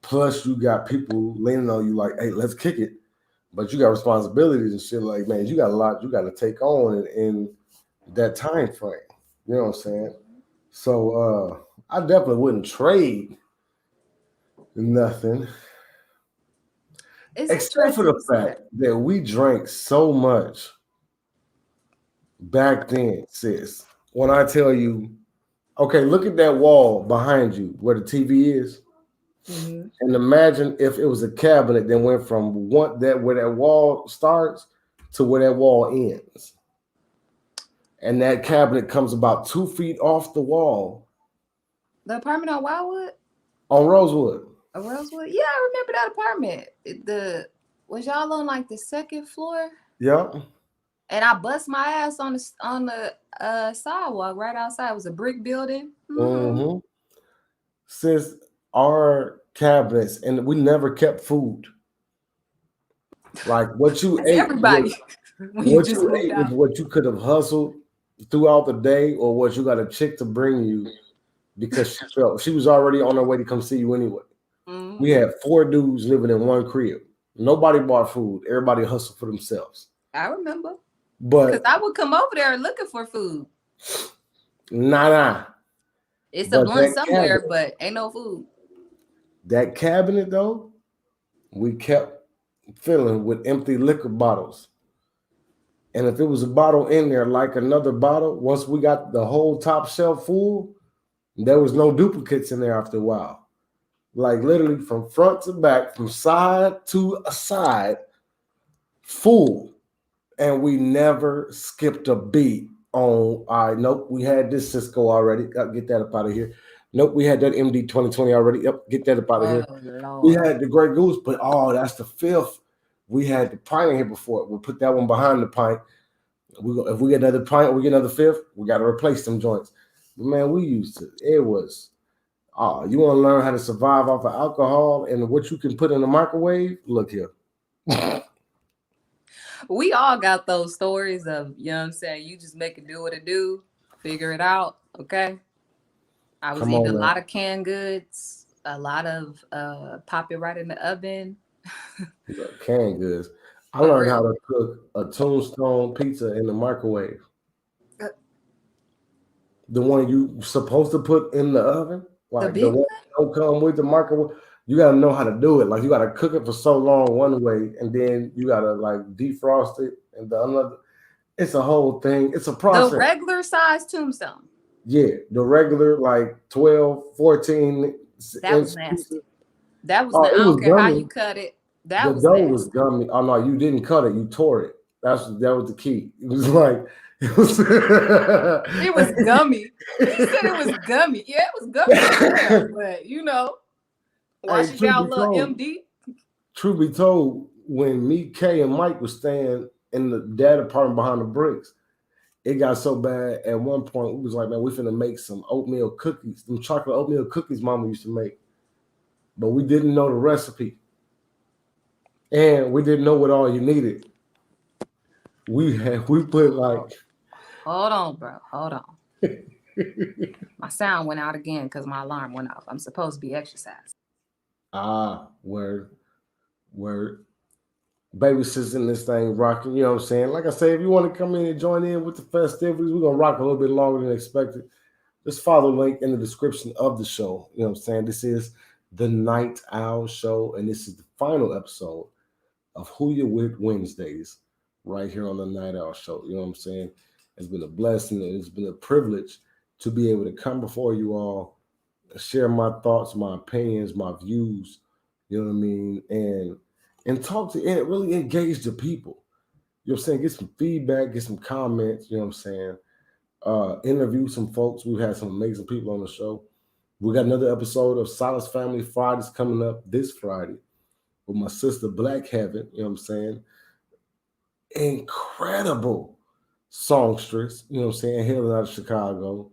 A: Plus, you got people leaning on you like, "Hey, let's kick it." But you got responsibilities and shit. Like, man, you got a lot you got to take on in that time frame. You know what I'm saying? So, I definitely wouldn't trade nothing,
B: It's
A: except for the
B: interesting you say
A: fact
B: that.
A: that we drank so much back then, sis. When I tell you, okay, look at that wall behind you where the TV is.
B: Mm-hmm.
A: And imagine if it was a cabinet that went from where that wall starts to where that wall ends. And that cabinet comes about 2 feet off the wall
B: The apartment on Wildwood?
A: on Rosewood.
B: Or Rosewood? Yeah, I remember that apartment. The was y'all on like the second floor?
A: Yep.
B: And I bust my ass on the sidewalk right outside. It was a brick building. Mm-hmm.
A: Hmm. Since our cabinets, and we never kept food. Like what you
B: That's
A: ate was
B: everybody when you
A: what
B: just
A: you
B: moved
A: ate was
B: out.
A: what you could have hustled throughout the day, or what you got a chick to bring you because she was already on her way to come see you anyway. We
B: Mm-hmm.
A: had four dudes living in one crib. Nobody bought food. Everybody hustled for themselves.
B: I remember. Because
A: But
B: I would come over there looking for food.
A: nah.
B: It's a
A: But
B: blunt somewhere, but ain't no food.
A: that cabinet though, we kept filling with empty liquor bottles. And if it was a bottle in there like another bottle, once we got the whole top shelf full, there was no duplicates in there after a while. Like literally from front to back, from side to a side, full. And we never skipped a beat on, all right, nope, we had this Cisco already. Get that up out of here. Nope, we had that MD 2020 already. Yep, get that up out of here.
B: Oh
A: We
B: Lord.
A: had the Grey Goose, but oh, that's the fifth. We had the pint in here before. We'll put that one behind the pint. If we get another pint, we get another fifth. We got to replace them joints. But man, we used to. It was. You want to learn how to survive off of alcohol and what you can put in the microwave? Look here.
B: We all got those stories of, you know what I'm saying, you just make it do what it do, figure it out, okay? I was
A: Come
B: eating
A: on
B: a
A: now.
B: lot of canned goods, a lot of pop it right in the oven.
A: Look, canned goods. I
B: For
A: learned how
B: real.
A: to cook a tombstone pizza in the microwave.
B: Uh,
A: The one you supposed to put in the oven,
B: The
A: like the
B: big
A: one that don't come with the microwave. You gotta know how to do it. Like you gotta cook it for so long one way, and then you gotta like defrost it and the another. It's a whole thing. It's a
B: the
A: process.
B: regular size tombstone.
A: Yeah, the regular like 12, 14
B: That
A: inch
B: was
A: pieces.
B: nasty. That was
A: Oh,
B: I
A: it
B: don't
A: was
B: care how
A: gummy.
B: you cut it. That
A: The
B: was
A: dough was
B: nasty.
A: gummy. Oh no, you didn't cut it. You tore it. That was the key. It was like it was.
B: It was gummy. He said it was gummy. Yeah, it was gummy as hell. But wash
A: Hey,
B: it down, little MD.
A: truth be told, when me, Kay, and Mike was staying in the dad apartment behind the bricks, it got so bad at one point we was like, man, we finna make some oatmeal cookies. Them chocolate oatmeal cookies mama used to make. But we didn't know the recipe. And we didn't know what all you needed. We put like
B: Hold on, bro. Hold on. My sound went out again because my alarm went off. I'm supposed to be exercising.
A: word, word. Babysitting this thing rocking, you know what I'm saying? Like I say, if you want to come in and join in with the festivities, we're gonna rock a little bit longer than expected. Just follow the link in the description of the show. You know what I'm saying? This is the Night Owl Show, and this is the final episode of Who You With Wednesdays, right here on the Night Owl Show. You know what I'm saying? It's been a blessing and it's been a privilege to be able to come before you all, share my thoughts, my opinions, my views. You know what I mean? And talk to and really engage the people. You know what I'm saying? Get some feedback, get some comments. You know what I'm saying? Interview some folks. We've had some amazing people on the show. We got another episode of Silence Family Fridays coming up this Friday with my sister Black Heaven. You know what I'm saying? Incredible songstress. You know what I'm saying? Hailing out of Chicago.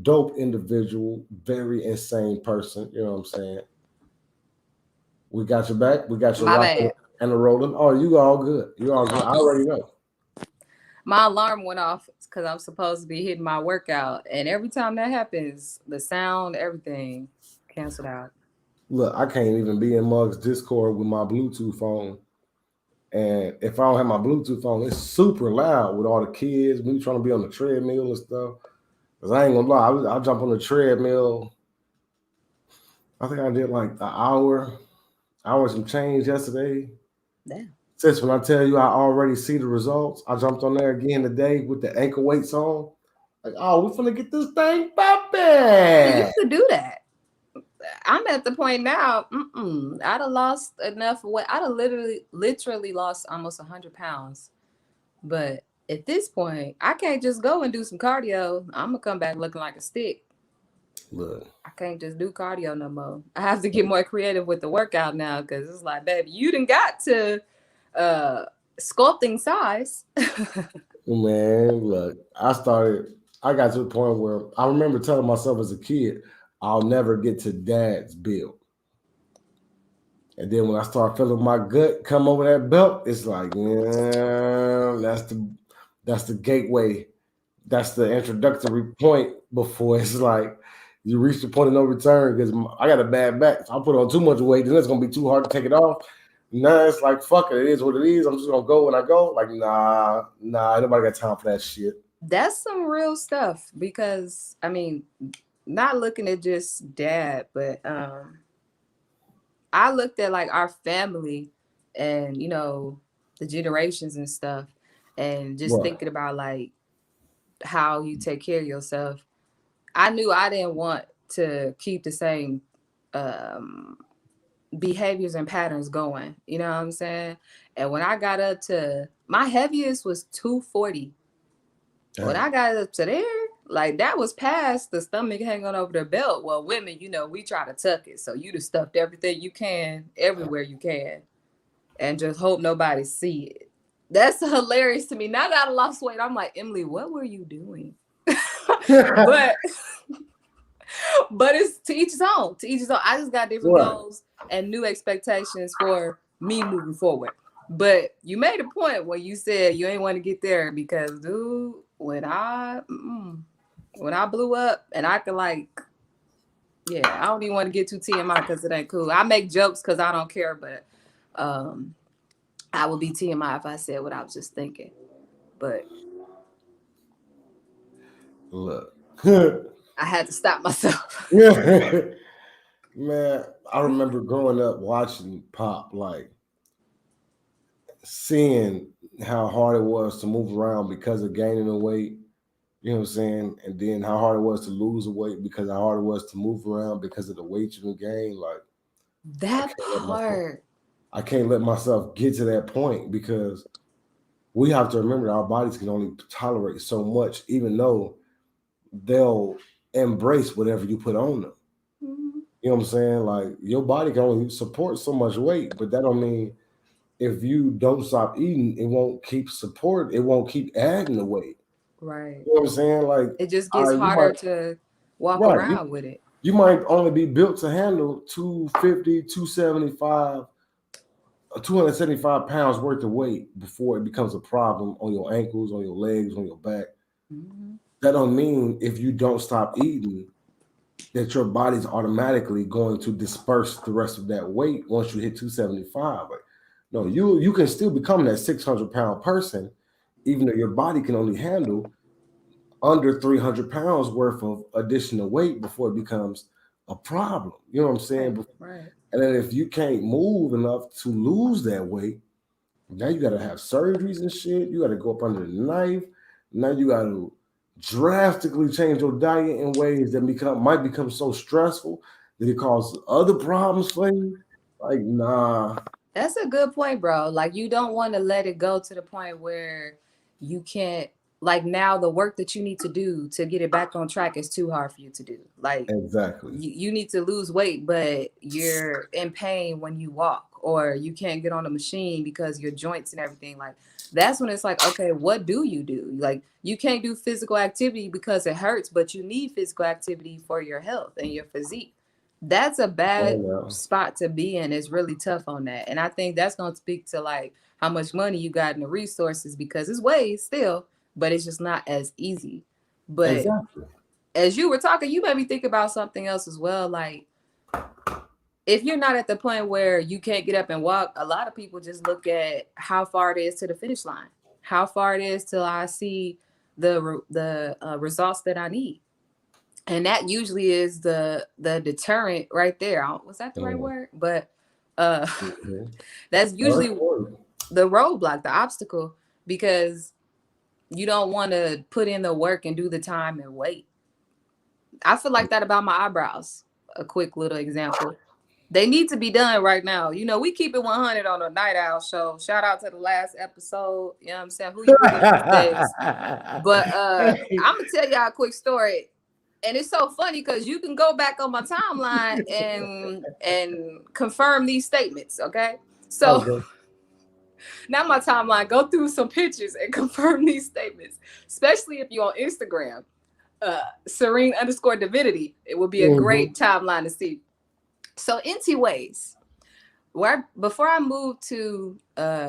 A: Dope individual, very insane person. You know what I'm saying? We got your back. We got your
B: My
A: rocking
B: bad.
A: and the rolling. Oh, you all good. You all good. I already know.
B: My alarm went off because I'm supposed to be hitting my workout. And every time that happens, the sound, everything canceled out.
A: Look, I can't even be in Mug's Discord with my Bluetooth phone. And if I don't have my Bluetooth phone, it's super loud with all the kids. Me trying to be on the treadmill and stuff. Cause I ain't gonna lie, I jump on the treadmill. I think I did like an hour some change yesterday.
B: Damn.
A: Since when I tell you I already see the results, I jumped on there again today with the ankle weights on. Like, oh, we're gonna get this thing
B: You
A: popping.
B: used to do that. I'm at the point now. I'd have lost enough weight. I'd have literally lost almost 100 pounds. But at this point, I can't just go and do some cardio. I'm gonna come back looking like a stick.
A: Look,
B: I can't just do cardio no more. I have to get more creative with the workout now because it's like, baby, you done got to uh sculpting size.
A: man, look, I got to the point where I remember telling myself as a kid, I'll never get to dad's build. And then when I start feeling my gut come over that belt, it's like, yeah, that's the gateway. That's the introductory point before it's like you reach the point of no return because I got a bad back. So I put on too much weight, then it's gonna be too hard to take it off. Now it's like fuck it, it is what it is. I'm just gonna go when I go. Like, nah, nobody got time for that shit.
B: That's some real stuff because I mean, not looking at just dad, but I looked at like our family and the generations and stuff. and just
A: Right.
B: thinking about like how you take care of yourself, I knew I didn't want to keep the same um, behaviors and patterns going. You know what I'm saying? And when I got up to my heaviest was 240. When
A: Dang.
B: I got up to there, like that was past the stomach hanging over the belt. Well, women, you know, we try to tuck it. So you just stuffed everything you can everywhere you can and just hope nobody see it. That's hilarious to me. Now that I lost weight, I'm like, Emily, what were you doing? but but it's to each his own. To each his own. I just got different
A: Right.
B: goals and new expectations for me moving forward. But you made a point when you said you ain't want to get there because, dude, when I blew up and I could like, yeah, I don't even want to get too TMI because it ain't cool. I make jokes because I don't care, but um, I would be TMI if I said what I was just thinking. But
A: Look.
B: I had to stop myself.
A: Man, I remember growing up watching Pop, like seeing how hard it was to move around because of gaining the weight. You know what I'm saying? And then how hard it was to lose the weight because how hard it was to move around because of the weight you gain. Like I
B: That
A: can't let myself
B: part.
A: I can't let myself get to that point because we have to remember that our bodies can only tolerate so much, even though they'll embrace whatever you put on them.
B: Mhm.
A: You know what I'm saying? Like your body can only support so much weight, but that don't mean if you don't stop eating, it won't keep support. It won't keep adding the weight.
B: Right.
A: You know what I'm saying? Like,
B: It just
A: all
B: gets
A: right, you
B: harder
A: might
B: to walk
A: right,
B: around with it.
A: you might only be built to handle 250, 275, 275 pounds worth of weight before it becomes a problem on your ankles, on your legs, on your back.
B: Mhm.
A: That don't mean if you don't stop eating that your body's automatically going to disperse the rest of that weight once you hit 275. Like, no, you can still become that 600-pound person, even though your body can only handle under 300 pounds worth of additional weight before it becomes a problem. You know what I'm saying?
B: Right. Right.
A: And then if you can't move enough to lose that weight, now you got to have surgeries and shit. You got to go up under the knife. Now you got to drastically change your diet in ways that might become so stressful that it causes other problems for you. Like, nah.
B: That's a good point, bro. Like you don't want to let it go to the point where you can't like now the work that you need to do to get it back on track is too hard for you to do. Like
A: Exactly.
B: you need to lose weight, but you're in pain when you walk or you can't get on a machine because your joints and everything like that's when it's like, okay, what do? Like you can't do physical activity because it hurts, but you need physical activity for your health and your physique. That's a
A: Oh
B: bad
A: no.
B: spot to be in. It's really tough on that. And I think that's going to speak to like how much money you got in the resources because it's ways still, but it's just not as easy. But
A: Exactly.
B: as you were talking, you made me think about something else as well. Like if you're not at the point where you can't get up and walk, a lot of people just look at how far it is to the finish line, how far it is till I see the results that I need, and that usually is the deterrent right there. Was that the right
A: Mm-hmm.
B: word? But uh,
A: Mm-hmm.
B: that's
A: First
B: usually
A: word.
B: the roadblock, the obstacle, because you don't want to put in the work and do the time and wait. I feel like that about my eyebrows. A quick little example. They need to be done right now. You know, we keep it 100 on the Night Owl show. Shout out to the last episode. You know what I'm saying? Who you really these days? But I'm gonna tell y'all a quick story. And it's so funny because you can go back on my timeline and confirm these statements, okay? So
A: Okay.
B: now my timeline, go through some pictures and confirm these statements, especially if you're on Instagram. Serene underscore divinity. It would be a
A: Mm-hmm.
B: great timeline to see. So NT Ways, where before I moved to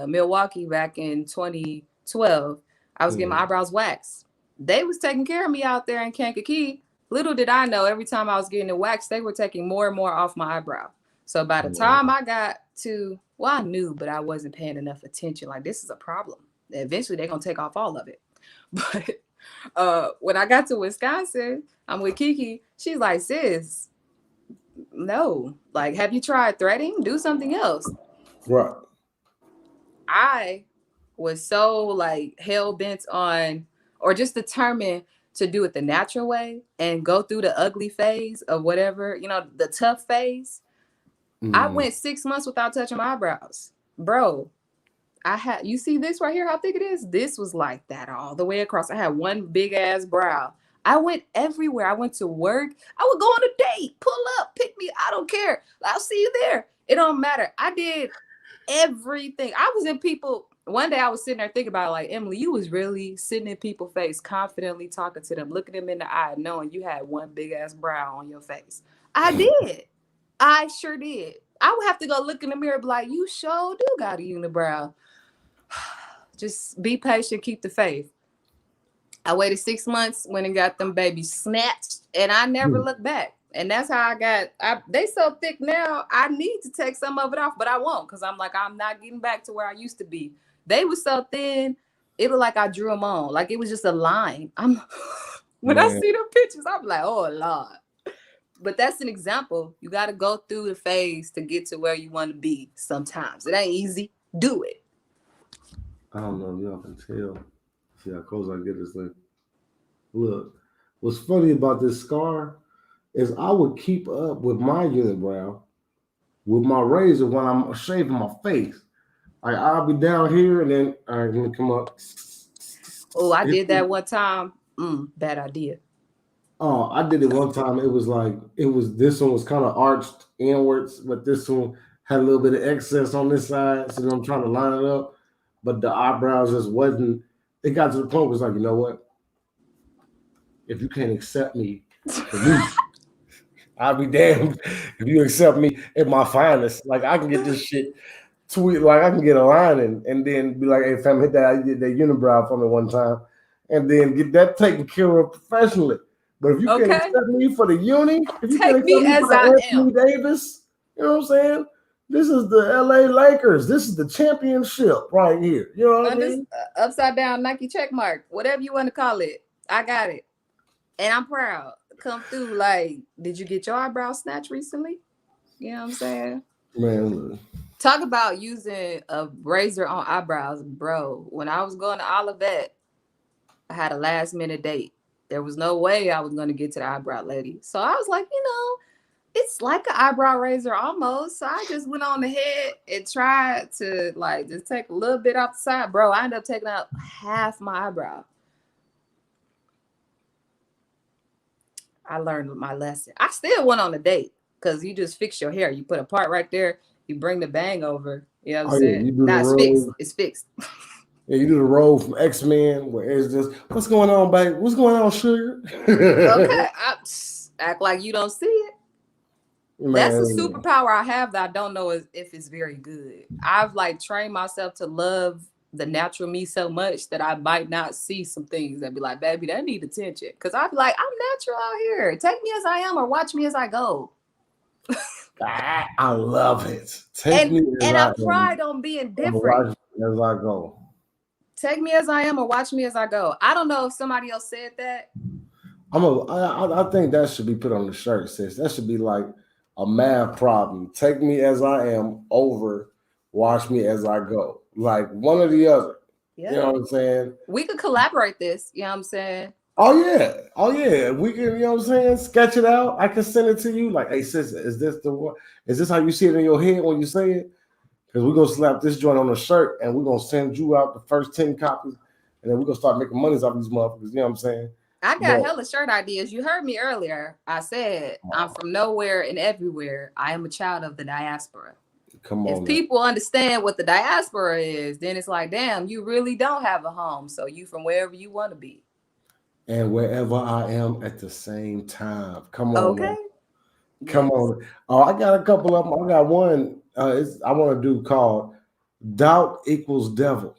B: Milwaukee back in 2012, I was getting my
A: Mm-hmm.
B: eyebrows waxed. They was taking care of me out there in Kankakee. Little did I know, every time I was getting it waxed, they were taking more and more off my eyebrow. So by the time I got to, well, I knew, but I wasn't paying enough attention. Like this is a problem. Eventually, they're gonna take off all of it. But when I got to Wisconsin, I'm with Kiki. She's like, sis, no. Like, have you tried threading? Do something else.
A: Right.
B: I was so like hell bent on or just determined to do it the natural way and go through the ugly phase of whatever, the tough phase. I
A: Mm.
B: went 6 months without touching my eyebrows. Bro, you see this right here, how thick it is? This was like that all the way across. I had one big ass brow. I went everywhere. I went to work. I would go on a date, pull up, pick me. I don't care. I'll see you there. It don't matter. I did everything. I was in people. One day I was sitting there thinking about it, like, Emily, you was really sitting in people's face, confidently talking to them, looking them in the eye, knowing you had one big ass brow on your face. I did. I sure did. I would have to go look in the mirror and be like, you sure do got a unibrow. Just be patient, keep the faith. I waited 6 months, went and got them babies snatched, and I never looked back. And that's how they so thick now, I need to take some of it off, but I won't because I'm like, I'm not getting back to where I used to be. They were so thin, it was like I drew them on. Like it was just a line. When I see them pictures, I'm like, oh, Lord. But that's an example. You got to go through the phase to get to where you want to be sometimes. It ain't easy. Do it.
A: I don't know if y'all can tell. See how close I get this thing. Look, what's funny about this scar is I would keep up with my unibrow with my razor when I'm shaving my face. Like I'll be down here and then all right, let me come up.
B: Oh, I did that one time. Bad idea.
A: Oh, I did it one time. It was like this one was kind of arched inwards, but this one had a little bit of excess on this side. So then I'm trying to line it up, but the eyebrows just wasn't. It got to the point where it was like, you know what? If you can't accept me for me, I'll be damned if you accept me at my finest. Like I can get this shit tweet, like I can get a line and then be like, hey fam, hit that unibrow for me one time, and then get that taken care of professionally. But if you can't
B: Okay.
A: accept me for the uni, if you can't
B: Take me
A: accept me
B: as
A: for the
B: I
A: Anthony
B: am.
A: Davis, you know what I'm saying? This is the LA Lakers. This is the championship right here. You know what I mean?
B: Upside down Nike check mark, whatever you want to call it. I got it. And I'm proud. Come through. Like, did you get your eyebrows snatched recently? You know what I'm saying?
A: Man,
B: Talk about using a razor on eyebrows, bro. When I was going to Olivet, I had a last minute date. There was no way I was going to get to the eyebrow lady. So I was like, it's like an eyebrow razor almost. So I just went on ahead and tried to like just take a little bit off the side. Bro, I ended up taking out half my eyebrow. I learned my lesson. I still went on a date because you just fix your hair. You put a part right there. You bring the bang over. You know what I'm saying?
A: you do the
B: Nah, it's fixed.
A: roll.
B: It's fixed.
A: Yeah, you do the role from X-Men where it's just, what's going on, babe? What's going on, sugar?
B: Okay. Act like you don't see it. That's a
A: Man,
B: superpower I have that I don't know if it's very good. I've like trained myself to love the natural me so much that I might not see some things that be like, baby, that need attention. Cause I be like, I'm natural out here. Take me as I am or watch me as I go.
A: I love it. Take me as
B: And
A: I
B: I
A: am
B: pride on being
A: or
B: different.
A: watch me as I go.
B: Take me as I am or watch me as I go. I don't know if somebody else said that.
A: I think that should be put on the shirt, sis. That should be like a math problem. Take me as I am over watch me as I go. Like one or the other.
B: Yeah.
A: You know what I'm saying?
B: We could collaborate this. You know what I'm saying?
A: Oh yeah. Oh yeah. We can, you know what I'm saying? Sketch it out. I can send it to you. Like, hey sis, is this how you see it in your head when you say it? Because we're gonna slap this joint on a shirt and we're gonna send you out the first 10 copies, and then we're gonna start making monies off these motherfuckers. You know what I'm saying?
B: I got
A: But
B: hella shirt ideas. You heard me earlier. I said I'm from nowhere and everywhere. I am a child of the diaspora.
A: come
B: If
A: on, man.
B: people understand what the diaspora is, then it's like, damn, you really don't have a home. So you from wherever you want to be.
A: And wherever I am at the same time. Come on,
B: Okay.
A: man. Come on. Oh, I got a couple of them. I got one I want to do called Doubt Equals Devil.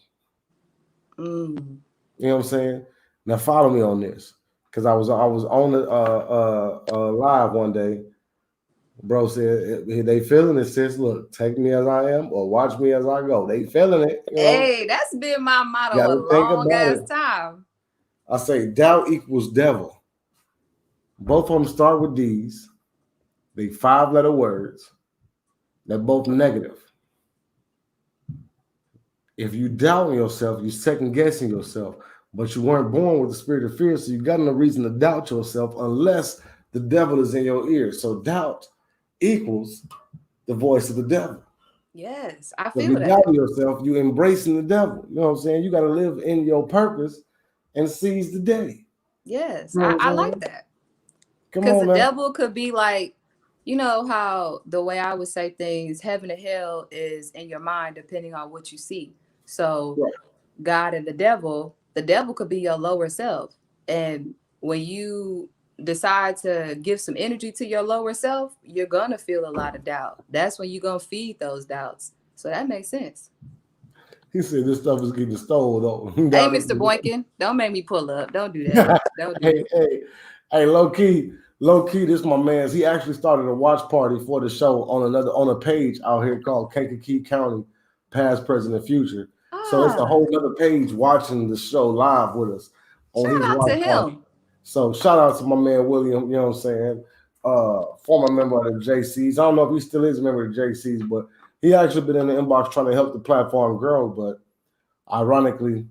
B: Mm.
A: You know what I'm saying? Now follow me on this. Because I was on live one day. Bro said they feeling it, sis. Look, take me as I am or watch me as I go. They feeling it. You know?
B: Hey, that's been my motto
A: You
B: a
A: gotta think
B: long
A: about
B: ass
A: it.
B: time.
A: I say doubt equals devil. Both of them start with D's. They 5-letter words. They're both negative. If you doubting yourself, you second guessing yourself. But you weren't born with the spirit of fear, so you got no reason to doubt yourself unless the devil is in your ear. So doubt equals the voice of the devil.
B: Yes, I
A: If
B: feel
A: you
B: that.
A: doubt yourself, you embracing the devil. You know what I'm saying? You got to live in your purpose and seize the day.
B: Yes,
A: You know what
B: I
A: I'm
B: like
A: saying?
B: that.
A: Come
B: Because
A: on
B: the
A: now.
B: devil could be like, you know, how the way I would say things, heaven and hell is in your mind depending on what you see. So,
A: Right.
B: God and the devil could be your lower self. And when you decide to give some energy to your lower self, you're going to feel a lot of doubt. That's when you're going to feed those doubts. So that makes sense.
A: He said this stuff is getting stolen though.
B: Hey, Mr. Boykin, don't make me pull up. Don't do that. Don't do
A: hey,
B: that.
A: hey, hey, low key, this my man's. He actually started a watch party for the show on a page out here called Kankakee County, past, present, and future. So it's a
B: Ah,
A: whole other page watching the show live with us on
B: shout
A: his
B: out to
A: watch party.
B: him.
A: So shout out to my man William, you know what I'm saying? Former member of the JCs. I don't know if he still is a member of the JCs, but he actually been in the inbox trying to help the platform grow. But ironically,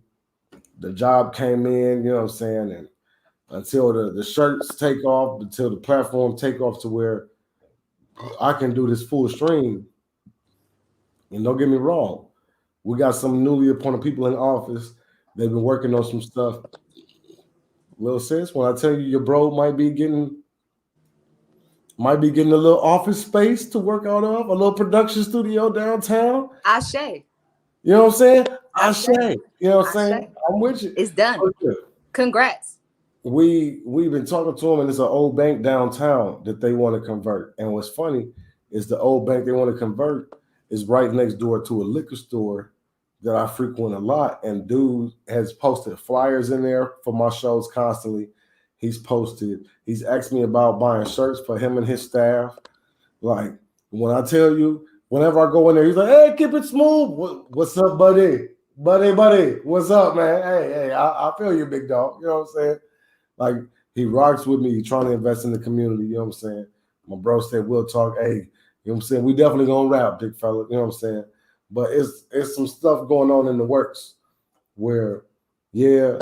A: the job came in, you know what I'm saying, and until the shirts take off, until the platform take off to where I can do this full stream. And don't get me wrong, we got some newly appointed people in office. They've been working on some stuff. Little sis, when I tell you your bro might be getting a little office space to work out of, a little production studio downtown.
B: Ashe.
A: You know what I'm saying? I
B: Ashe.
A: say, you know what I'm saying?
B: Ashe.
A: I'm with you.
B: It's done.
A: For sure.
B: Congrats.
A: We've been talking to them, and it's an old bank downtown that they want to convert. And what's funny is the old bank they want to convert is right next door to a liquor store that I frequent a lot. And dude has posted flyers in there for my shows constantly. He's asked me about buying shirts for him and his staff. Like when I tell you, whenever I go in there, he's like, "Hey, keep it smooth. What's up, buddy? Buddy, what's up, man? Hey, I feel you, big dog. You know what I'm saying? Like he rocks with me. He's trying to invest in the community. You know what I'm saying? My bro said we'll talk. Hey, you know what I'm saying? We definitely gonna rap, big fella. You know what I'm saying? But it's some stuff going on in the works where, yeah,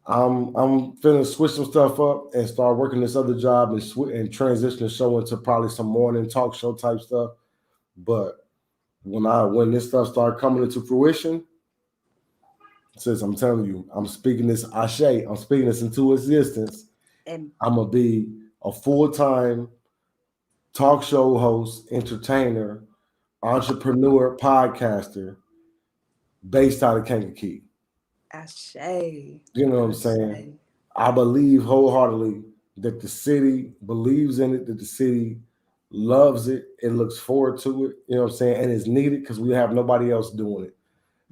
A: I'm finna switch some stuff up and start working this other job and transition the show into probably some morning talk show type stuff. But when this stuff start coming into fruition, since I'm telling you, I'm speaking this ashe, I'm speaking this into existence.
B: And
A: I'm gonna be a full-time talk show host, entertainer, entrepreneur, podcaster based out of Kankakee.
B: Ashe.
A: You know what I'm saying?
B: Ashe.
A: I believe wholeheartedly that the city believes in it, that the city loves it, it looks forward to it, you know what I'm saying, and it's needed because we have nobody else doing it.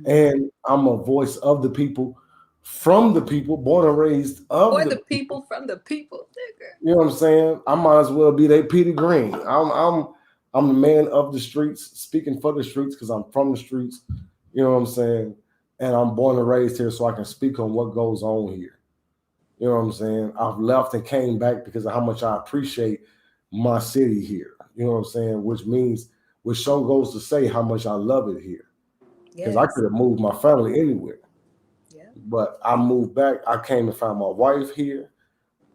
A: And I'm a voice of the people, from the people, born and raised of
B: For
A: the
B: the
A: people.
B: people, from the people, nigga.
A: You know what I'm saying? I might as well be that Peter Green. I'm the man of the streets, speaking for the streets because I'm from the streets. You know what I'm saying? And I'm born and raised here, so I can speak on what goes on here. You know what I'm saying? I've left and came back because of how much I appreciate my city here. You know what I'm saying? Which show goes to say how much I love it here. Because I
B: Yes.
A: could have moved my family anywhere,
B: Yeah.
A: but I moved back. I came and found my wife here.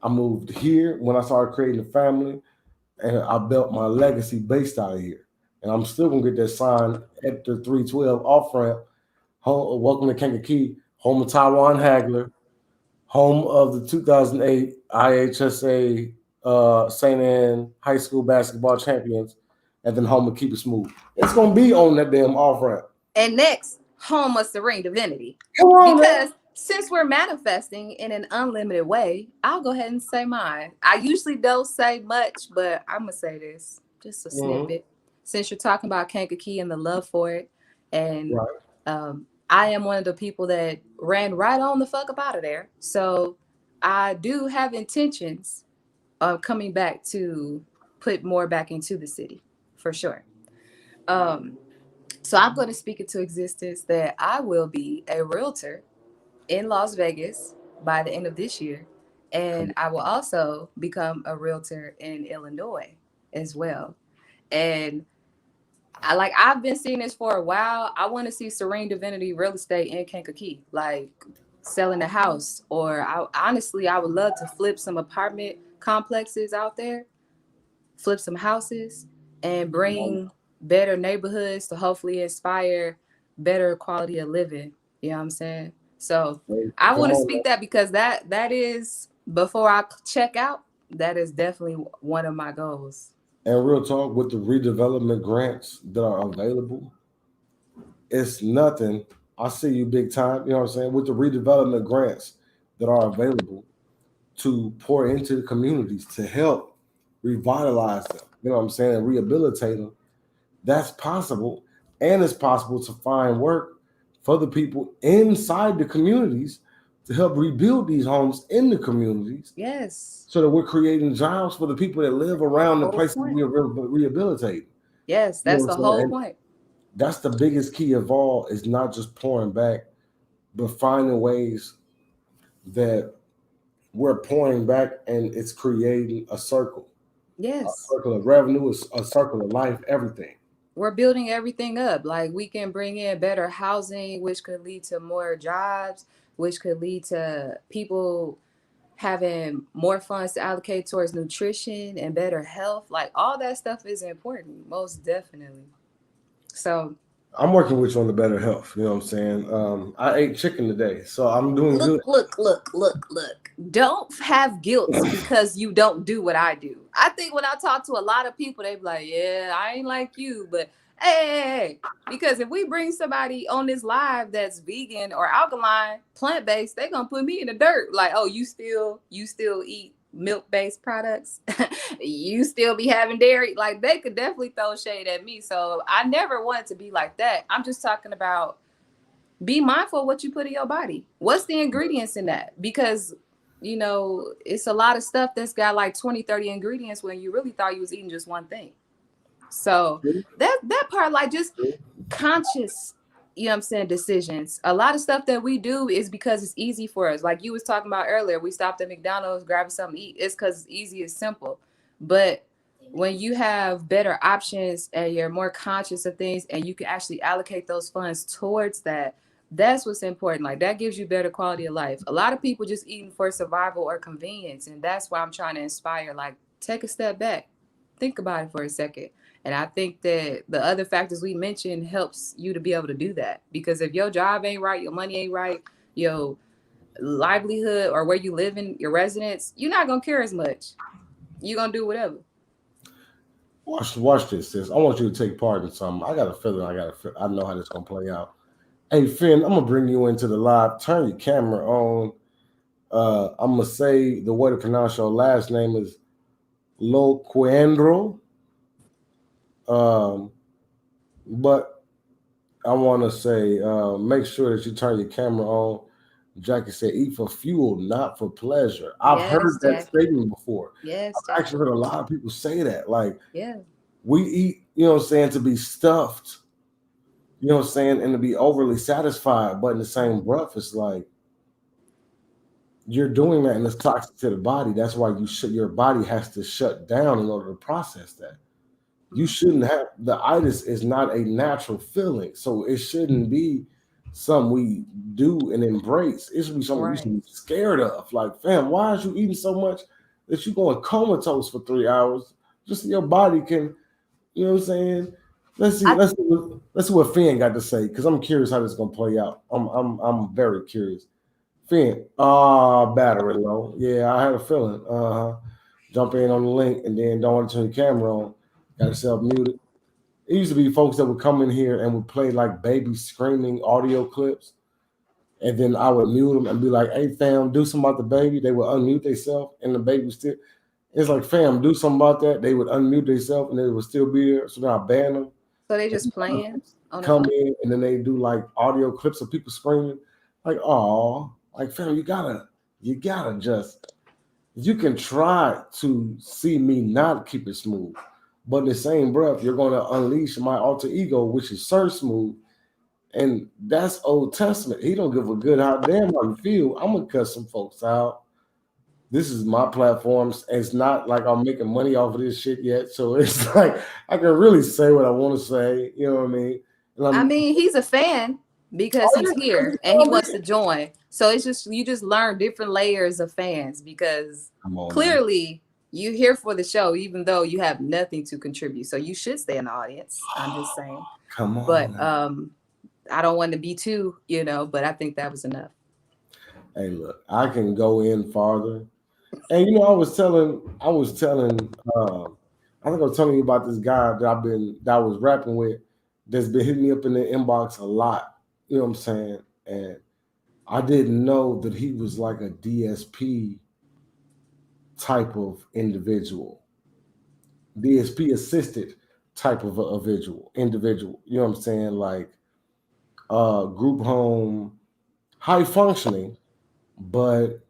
A: I moved here when I started creating a family, and I built my legacy based out of here. And I'm still gonna get that sign at the 312 off ramp. Welcome to Kankakee, home of Tyron Hagler, home of the 2008 IHSA St. Anne High School basketball champions, and then home of Keep It Smooth. It's gonna be on that damn off ramp.
B: And next, home of serene divinity.
A: Come on, man.
B: Because since we're manifesting in an unlimited way, I'll go ahead and say mine. I usually don't say much, but I'm gonna say this, just a
A: Mhm.
B: snippet. Since you're talking about Kankakee and the love for it, and
A: Right.
B: I am one of the people that ran right on the fuck up out of there. So I do have intentions of coming back to put more back into the city, for sure. Um, so I'm going to speak into existence that I will be a realtor in Las Vegas by the end of this year. And
A: Come
B: I will also become a realtor in Illinois as well. And I've been seeing this for a while. I want to see Serene Divinity Real Estate in Kankakee, like selling a house. Or I would love to flip some apartment complexes out there, flip some houses, and bring better neighborhoods to hopefully inspire better quality of living. You know what I'm saying? So I
A: Come
B: want to
A: on, man.
B: speak that because that is, before I check out, that is definitely one of my goals.
A: And real talk, with the redevelopment grants that are available, it's nothing. I see you big time. You know what I'm saying? With the redevelopment grants that are available to pour into the communities to help revitalize them. You know what I'm saying? And rehabilitate them. That's possible, and it's possible to find work for the people inside the communities to help rebuild these homes in the communities,
B: Yes.
A: so that we're creating jobs for the people that live around the
B: Whole
A: places
B: point.
A: we are rehabilitating.
B: Yes,
A: You know
B: that's
A: what
B: the
A: I'm saying?
B: whole
A: And
B: point.
A: that's the biggest key of all, is not just pouring back, but finding ways that we're pouring back and it's creating a
B: Yes.
A: circle of revenue, a circle of life, everything.
B: We're building everything up. Like we can bring in better housing, which could lead to more jobs, which could lead to people having more funds to allocate towards nutrition and better health. Like all that stuff is important, most definitely. So
A: I'm working with you on the better health. You know what I'm saying? I ate chicken today, so I'm doing
B: look,
A: good.
B: look, look, look, look. Don't have guilt because you don't do what I do. I think when I talk to a lot of people, they be like, yeah, I ain't like you, but hey. Because if we bring somebody on this live that's vegan or alkaline, plant-based, they gonna put me in the dirt. Like, oh, you still eat milk-based products? You still be having dairy? Like they could definitely throw shade at me. So I never wanted to be like that. I'm just talking about be mindful of what you put in your body. What's the ingredients in that? Because, it's a lot of stuff that's got like 20, 30 ingredients when you really thought you was eating just one thing. So that part, like just conscious, what I'm saying, decisions. A lot of stuff that we do is because it's easy for us. Like you was talking about earlier, we stopped at McDonald's, grabbing something to eat. It's because it's easy, it's simple. But when you have better options and you're more conscious of things and you can actually allocate those funds towards that, that's what's important. Like that gives you better quality of life. A lot of people just eating for survival or convenience. And that's why I'm trying to inspire, like, take a step back, think about it for a second. And I think that the other factors we mentioned helps you to be able to do that. Because if your job ain't right, your money ain't right, your livelihood or where you live in your residence, you're not gonna care as much. You're gonna do whatever.
A: Watch this, sis. I want you to take part in something. I got a feeling. I know how this gonna play out. Hey, Finn, I'm gonna bring you into the live. Turn your camera on. I'm gonna say the way to pronounce your last name is Loquendro. Um, but I want to say, make sure that you turn your camera on. Jackie said, "Eat for fuel, not for pleasure." I've
B: Yes,
A: heard that
B: Jackie.
A: statement before.
B: Yes,
A: I've actually
B: Jackie.
A: heard a lot of people say that. Like,
B: Yeah.
A: we eat, you know what I'm saying, to be stuffed, you know what I'm saying, and to be overly satisfied. But in the same breath, it's like you're doing that and it's toxic to the body. That's why your body has to shut down in order to process that. You shouldn't have, the itis is not a natural feeling. So it shouldn't be something we do and embrace. It should be something we should
B: Right.
A: be scared of. Like, fam, why is you eating so much that you going comatose for 3 hours just so your body can, you know what I'm saying? Let's see,
B: I
A: let's see what Finn got to say, because I'm curious how this is gonna play out. I'm very curious. Finn, battery low. Yeah, I had a feeling. Jump in on the link and then don't want to turn your camera on. Got yourself muted. It used to be folks that would come in here and would play like baby screaming audio clips, and then I would mute them and be like, "Hey, fam, do something about the baby." They would unmute themselves, and the baby would still. It's like, "Fam, do something about that." They would unmute themselves, and they would still be there. So then I ban them.
B: so they just
A: And other
B: playing
A: folks
B: on the
A: come
B: phone.
A: in, and then they do like audio clips of people screaming, like, "Oh, like fam, you gotta just." You can try to see me not keep it smooth, but in the same breath, you're going to unleash my alter ego, which is Sir Smooth, and that's Old Testament. He don't give a good how damn how you feel. I'm gonna cut some folks out this is my platforms. It's not like I'm making money off of this shit yet. So it's like I can really say what I want to say. You know what I mean? And
B: I
A: I'm
B: mean, he's a fan because
A: oh
B: he's
A: yeah, because
B: here
A: you
B: and he
A: know
B: wants to join. So it's just you just learn different layers of fans because
A: come on now.
B: clearly you're here for the show, even though you have nothing to contribute. So you should stay in the audience. I'm just saying.
A: Come on
B: But
A: now.
B: I don't want to be too, but I think that was enough.
A: Hey, look, I can go in farther. And I was telling, I think I was telling you about this guy that I was rapping with, that's been hitting me up in the inbox a lot. You know what I'm saying? And I didn't know that he was like a DSP type of individual, DSP assisted type of a individual. You know what I'm saying? Like group home, high functioning, but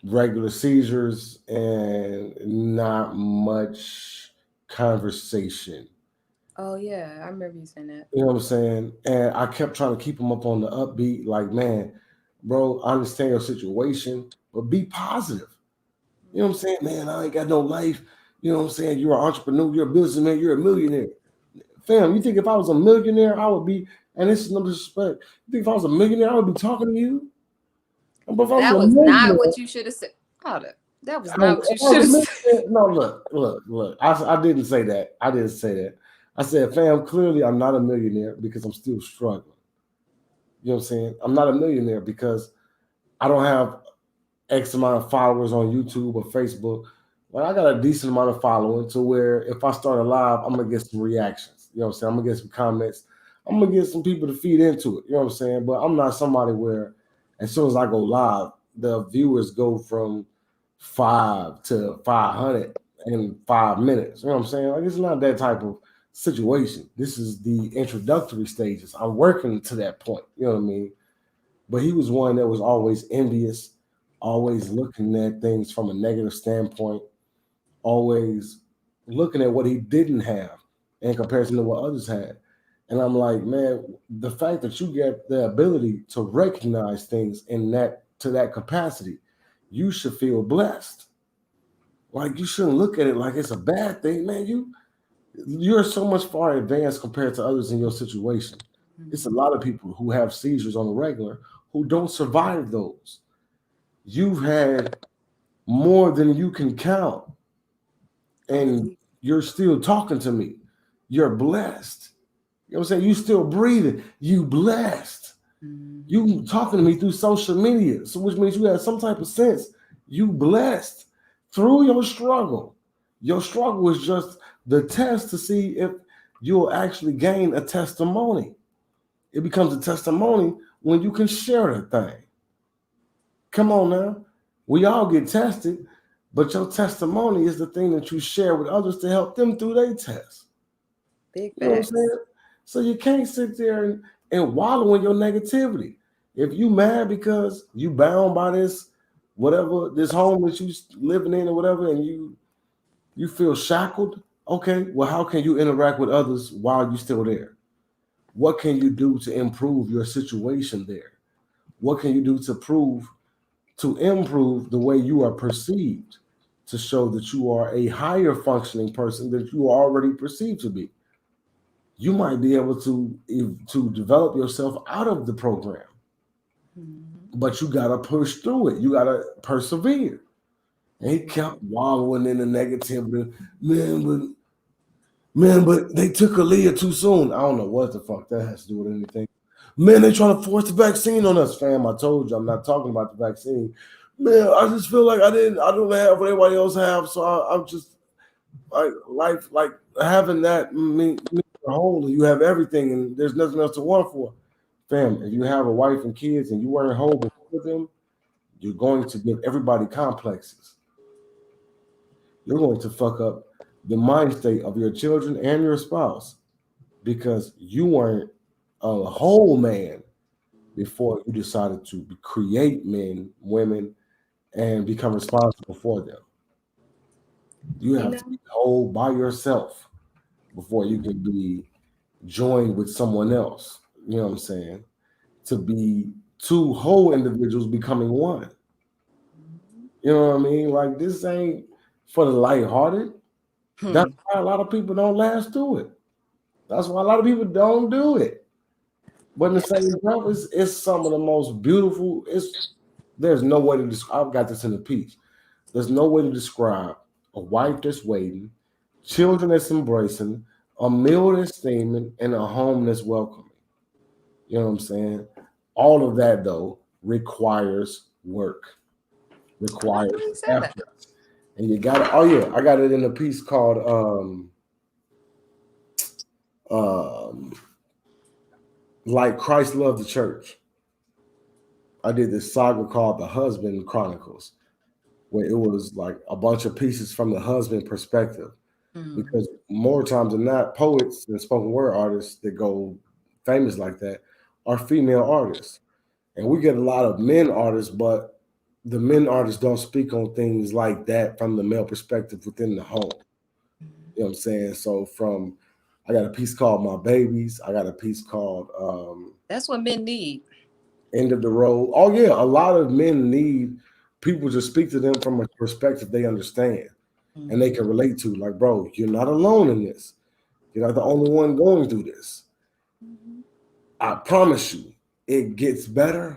A: regular seizures and not much conversation.
B: Oh yeah, I remember you saying that.
A: You know what I'm saying? And I kept trying to keep him up on the upbeat, like, man, bro, I understand your situation, but be positive. You know what I'm saying? Man, I ain't got no life. You know what I'm saying? You're an entrepreneur, you're a businessman, you're a millionaire. Fam, you think if I was a millionaire, I would be, and this is no disrespect, you think if I was a millionaire, I would be talking to you? But if I was
B: That
A: a
B: was not
A: millionaire,
B: what you should have said. Hold up. That was
A: I mean,
B: not what you
A: if I was
B: should
A: a
B: have said.
A: millionaire, no, look. I didn't say that. I didn't say that. I said, fam, clearly I'm not a millionaire because I'm still struggling. You know what I'm saying? I'm not a millionaire because I don't have X amount of followers on YouTube or Facebook. Well, I got a decent amount of following to where if I start a live, I'm gonna get some reactions. You know what I'm saying? I'm gonna get some comments. I'm gonna get some people to feed into it. You know what I'm saying? But I'm not somebody where as soon as I go live, the viewers go from 5 to 500 in 5 minutes. You know what I'm saying? Like it's not that type of situation. This is the introductory stages. I'm working to that point. You know what I mean? But he was one that was always envious, always looking at things from a negative standpoint, always looking at what he didn't have in comparison to what others had. And I'm like, man, the fact that you get the ability to recognize things in that to that capacity, you should feel blessed. Like you shouldn't look at it like it's a bad thing, man. You're so much far advanced compared to others in your situation. It's a lot of people who have seizures on the regular who don't survive those. You've had more than you can count,
B: I
A: and
B: believe.
A: you're still talking to me. You're blessed. You know what I'm saying? You still breathing. You blessed.
B: Mm-hmm.
A: You talking to me through social media, so which means you have some type of sense. You blessed through your struggle. Your struggle is just the test to see if you'll actually gain a testimony. It becomes a testimony when you can share the thing. Come on now. We all get tested, but your testimony is the thing that you share with others to help them through their test.
B: Big
A: You know what I'm
B: facts.
A: saying? So you can't sit there and wallow in your negativity. If you mad because you bound by this, whatever, this home that you living in or whatever, and you feel shackled, okay, well, how can you interact with others while you're still there? What can you do to improve your situation there? What can you do to improve the way you are perceived to show that you are a higher functioning person that you are already perceived to be? You might be able to develop yourself out of the program,
B: Mm-hmm.
A: but you gotta push through it. You gotta persevere. And he kept wallowing in the negativity. Man, but they took Aaliyah too soon. I don't know what the fuck that has to do with anything. Man, they trying to force the vaccine on us, fam. I told you I'm not talking about the vaccine. Man, I just feel like I don't have what everybody else have, so I'm just like life, like having that mean you're whole and you have everything and there's nothing else to want for. Fam, if you have a wife and kids and you weren't whole before them, you're going to give everybody complexes. You're going to fuck up the mind state of your children and your spouse because you weren't a whole man before you decided to create men, women, and become responsible for them. You
B: You
A: have to
B: know,
A: be whole by yourself before you can be joined with someone else. You know what I'm saying? To be two whole individuals becoming one. You know what I mean? Like this ain't for the lighthearted. That's
B: Hmm.
A: why a lot of people don't last through it. That's why a lot of people don't do it. But in the same breath, it's some of the most beautiful. There's no way to describe. I've got this in the piece. There's no way to describe a wife that's waiting, children that's embracing, a meal that's steaming, and a home that's welcoming. You know what I'm saying? All of that though requires work,
B: I like the
A: requires
B: way you said that.
A: effort, and you got to. Oh yeah, I got it in a piece called um, "Like Christ Loved the Church." I did this saga called "The Husband Chronicles," where it was like a bunch of pieces from the husband perspective.
B: Hmm.
A: Because more times than not, poets and spoken word artists that go famous like that are female artists. And we get a lot of men artists, but the men artists don't speak on things like that from the male perspective within the home. You know what I'm saying? So I got a piece called My Babies. I got a piece called
B: That's what men need.
A: End of the Road. Oh yeah, a lot of men need people to speak to them from a perspective they understand and they
B: Hmm.
A: can relate to. Like, bro, you're not alone in this. You're not the only one going through this. I promise you, it gets better,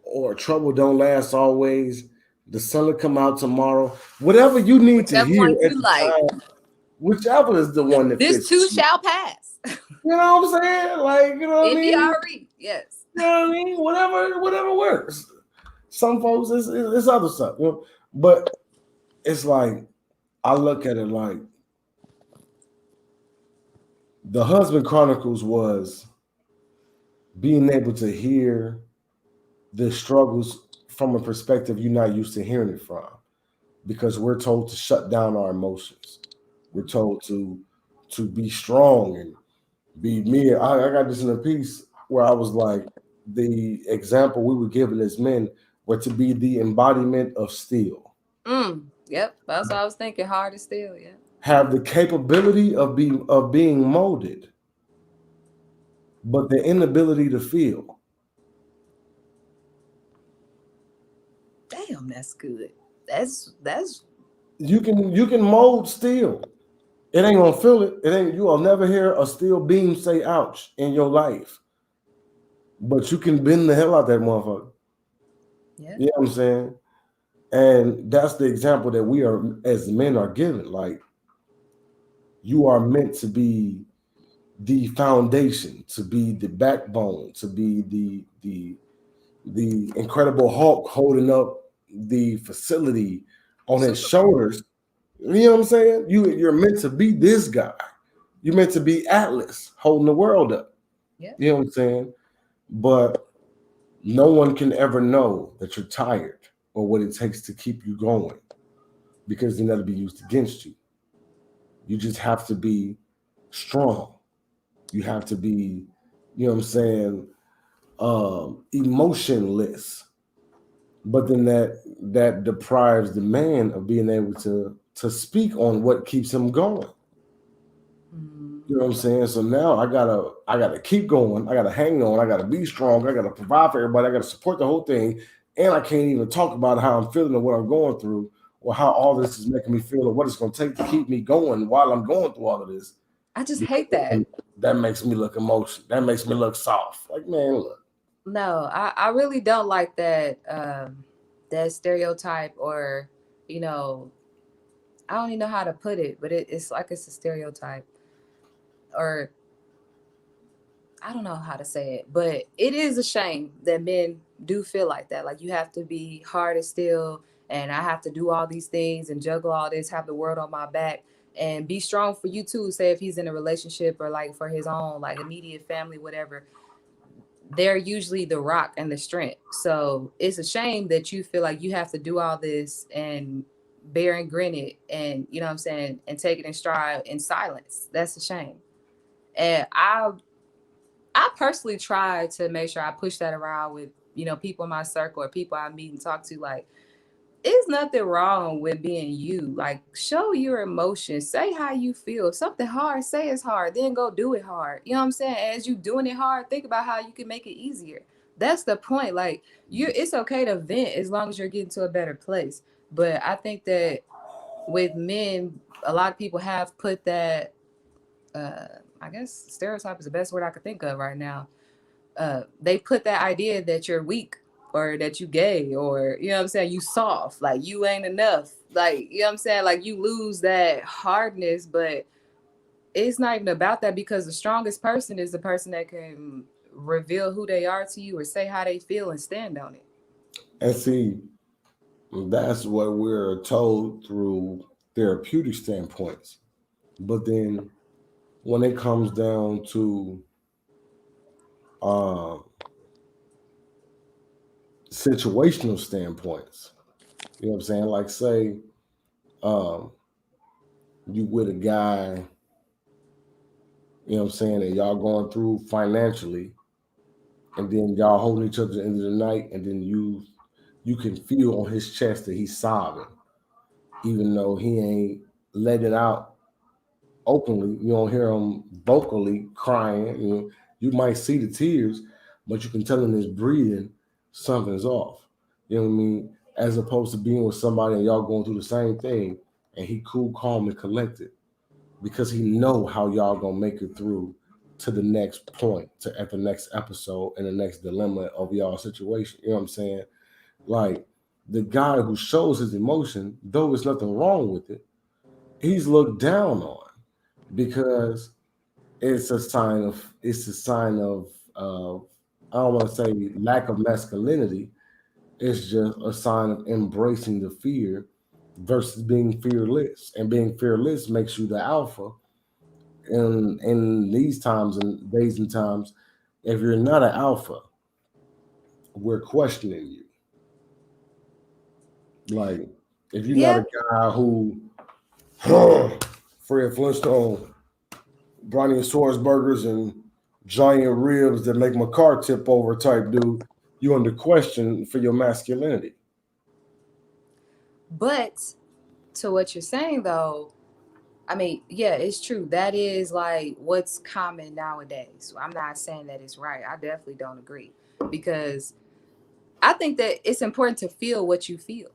A: or trouble don't last always. The sun will come out tomorrow. Whatever you need to
B: Whichever
A: hear
B: one
A: at
B: you
A: the
B: like.
A: time, whichever is the one that
B: This
A: fits
B: too
A: you.
B: shall pass.
A: You know what I'm saying? Like, you know what I mean?
B: NDRE. Yes.
A: You know what I mean? Whatever works. Some folks, it's other stuff. You know? But it's like, I look at it like the Husband Chronicles was being able to hear the struggles from a perspective you're not used to hearing it from, because we're told to shut down our emotions. We're told to be strong and be me. I got this in a piece where I was like, the example we were given as men were to be the embodiment of steel,
B: Yep. That's what I was thinking. Hard to steal. Yeah.
A: have the capability of being molded, but the inability to feel.
B: Damn, that's good. That's
A: You can mold steel. It ain't gonna feel it. It ain't. You will never hear a steel beam say "ouch" in your life, but you can bend the hell out that motherfucker.
B: yeah.
A: You know what I'm saying? And that's the example that we are as men are given. Like, you are meant to be the foundation, to be the backbone, to be the Incredible Hulk holding up the facility on his
B: Superman.
A: shoulders. You know what I'm saying? You're meant to be this guy. You're meant to be Atlas holding the world up.
B: Yeah.
A: You know what I'm saying? But no one can ever know that you're tired or what it takes to keep you going, because then that'll be used against you. You just have to be strong. You have to be, you know what I'm saying, emotionless. But then that deprives the man of being able to speak on what keeps him going. You know what I'm
B: Mm.
A: saying? So now I gotta keep going. I gotta hang on. I gotta be strong. I gotta provide for everybody. I gotta support the whole thing. And I can't even talk about how I'm feeling or what I'm going through, or how all this is making me feel, or what it's gonna take to keep me going while I'm going through all of this.
B: I just
A: Because
B: hate that.
A: that makes me look emotional. That makes me look soft. Like, man, look.
B: No, I really don't like that that stereotype, or you know, I don't even know how to put it, but it's like it's a stereotype, or I don't know how to say it, but it is a shame that men do feel like that. Like you have to be hard as steel, and I have to do all these things and juggle all this, have the world on my back, and be strong for you too. Say if he's in a relationship or like for his own like immediate family, whatever, they're usually the rock and the strength. So it's a shame that you feel like you have to do all this and bear and grin it, and you know what I'm saying, and take it in stride in silence. That's a shame. And I personally try to make sure I push that around with, people in my circle or people I meet and talk to. Like, it's nothing wrong with being you. Like, show your emotions. Say how you feel. If something hard, say it's hard. Then go do it hard. You know what I'm saying? As you doing it hard, think about how you can make it easier. That's the point. Like, it's okay to vent as long as you're getting to a better place. But I think that with men, a lot of people have put that. I guess stereotype is the best word I could think of right now. They put that idea that you're weak or that you gay or you know what I'm saying, you soft, like you ain't enough, like you know what I'm saying, like you lose that hardness. But it's not even about that, because the strongest person is the person that can reveal who they are to you or say how they feel and stand on it.
A: And see, that's what we're told through therapeutic standpoints. But then when it comes down to um, situational standpoints, you know what I'm saying? Like, say, um, you with a guy, you know what I'm saying, and y'all going through financially, and then y'all holding each other at the end of the night, and then you can feel on his chest that he's sobbing, even though he ain't let it out openly. You don't hear him vocally crying. You might see the tears, but you can tell in his breathing something's off. You know what I mean? As opposed to being with somebody and y'all going through the same thing, and he cool, calm, and collected because he know how y'all gonna make it through to the next point, to at the next episode and the next dilemma of y'all situation. You know what I'm saying? Like the guy who shows his emotion, though there's nothing wrong with it, he's looked down on because it's a sign of I don't want to say lack of masculinity. It's just a sign of embracing the fear versus being fearless. And being fearless makes you the alpha. And in these times and days and times, if you're not an alpha, we're questioning you. Like if you're not
B: Yeah.
A: a guy who Fred Flintstone, Brontosaurus burgers and giant ribs that make my car tip over type dude, you under question for your masculinity.
B: But to what you're saying though, I mean, yeah, it's true. That is like what's common nowadays. So I'm not saying that it's right. I definitely don't agree, because I think that it's important to feel what you feel.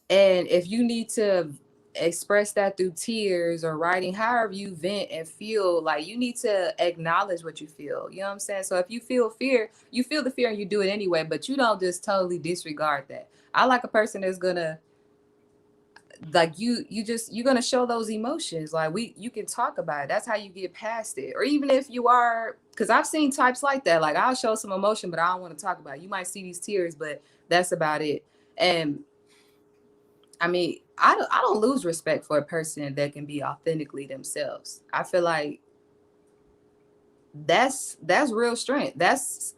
B: And if you need to express that through tears or writing, however you vent and feel, like you need to acknowledge what you feel. You know what I'm saying? So if you feel fear, you feel the fear and you do it anyway, but you don't just totally disregard that. I like a person that's gonna, like you're gonna show those emotions, like you can talk about it. That's how you get past it. Or even if you are, because I've seen types like that, like I'll show some emotion but I don't want to talk about it. You might see these tears but that's about it. And I mean, I don't lose respect for a person that can be authentically themselves. I feel like that's real strength. That's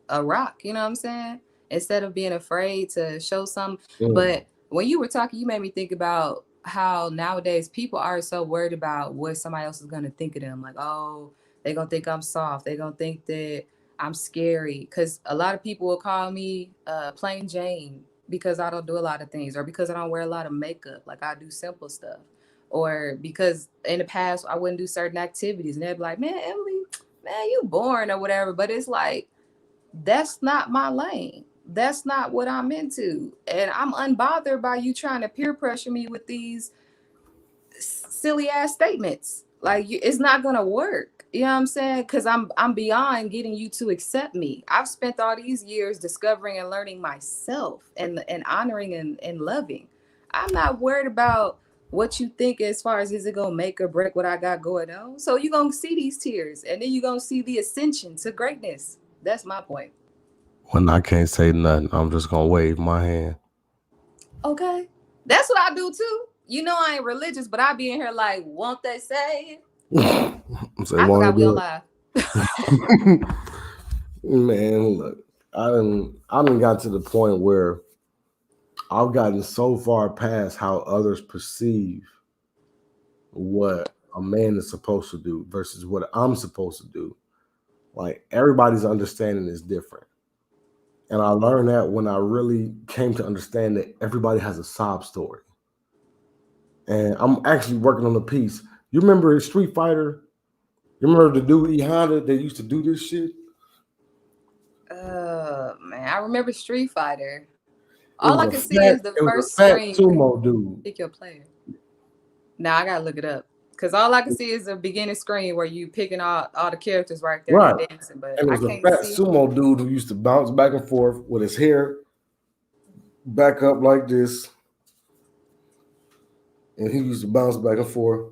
B: a rock, you know what I'm saying? Instead of being afraid to show some.
A: Mm.
B: But when you were talking, you made me think about how nowadays people are so worried about what somebody else is gonna think of them. Like, oh, they're gonna think I'm soft. They're gonna think that I'm scary. Cause a lot of people will call me plain Jane because I don't do a lot of things, or because I don't wear a lot of makeup. Like I do simple stuff. Or because in the past I wouldn't do certain activities and they'd be like, man, Emily, man, you boring or whatever. But it's like that's not my lane. That's not what I'm into. And I'm unbothered by you trying to peer pressure me with these silly ass statements. Like it's not gonna work. You know what I'm saying? Because I'm beyond getting you to accept me. I've spent all these years discovering and learning myself and honoring and loving. I'm not worried about what you think as far as is it gonna make or break what I got going on. So you're gonna see these tears and then you're gonna see the ascension to greatness. That's my point.
A: When I can't say nothing, I'm just gonna wave my hand.
B: Okay. That's what I do too. You know I ain't religious, but I be in here like, won't they say?
A: Say,
B: I
A: want
B: forgot
A: to
B: we on
A: do
B: live.
A: it? Man, look, I done got to the point where I've gotten so far past how others perceive what a man is supposed to do versus what I'm supposed to do. Like everybody's understanding is different. And I learned that when I really came to understand that everybody has a sob story. And I'm actually working on a piece. You remember Street Fighter? You remember the dude E Honda that used to do this shit?
B: Man, I remember Street Fighter.
A: It
B: All
A: was
B: I
A: a
B: can see
A: fat,
B: is the
A: it was a
B: first
A: fat
B: screen.
A: sumo dude.
B: Pick your player. Now I gotta look it up because all I can see is the beginning screen where you picking all the characters right there and
A: Right.
B: they dancing, but
A: And it
B: I
A: was a
B: can't
A: fat
B: see.
A: sumo dude who used to bounce back and forth with his hair back up like this. And he used to bounce back and forth.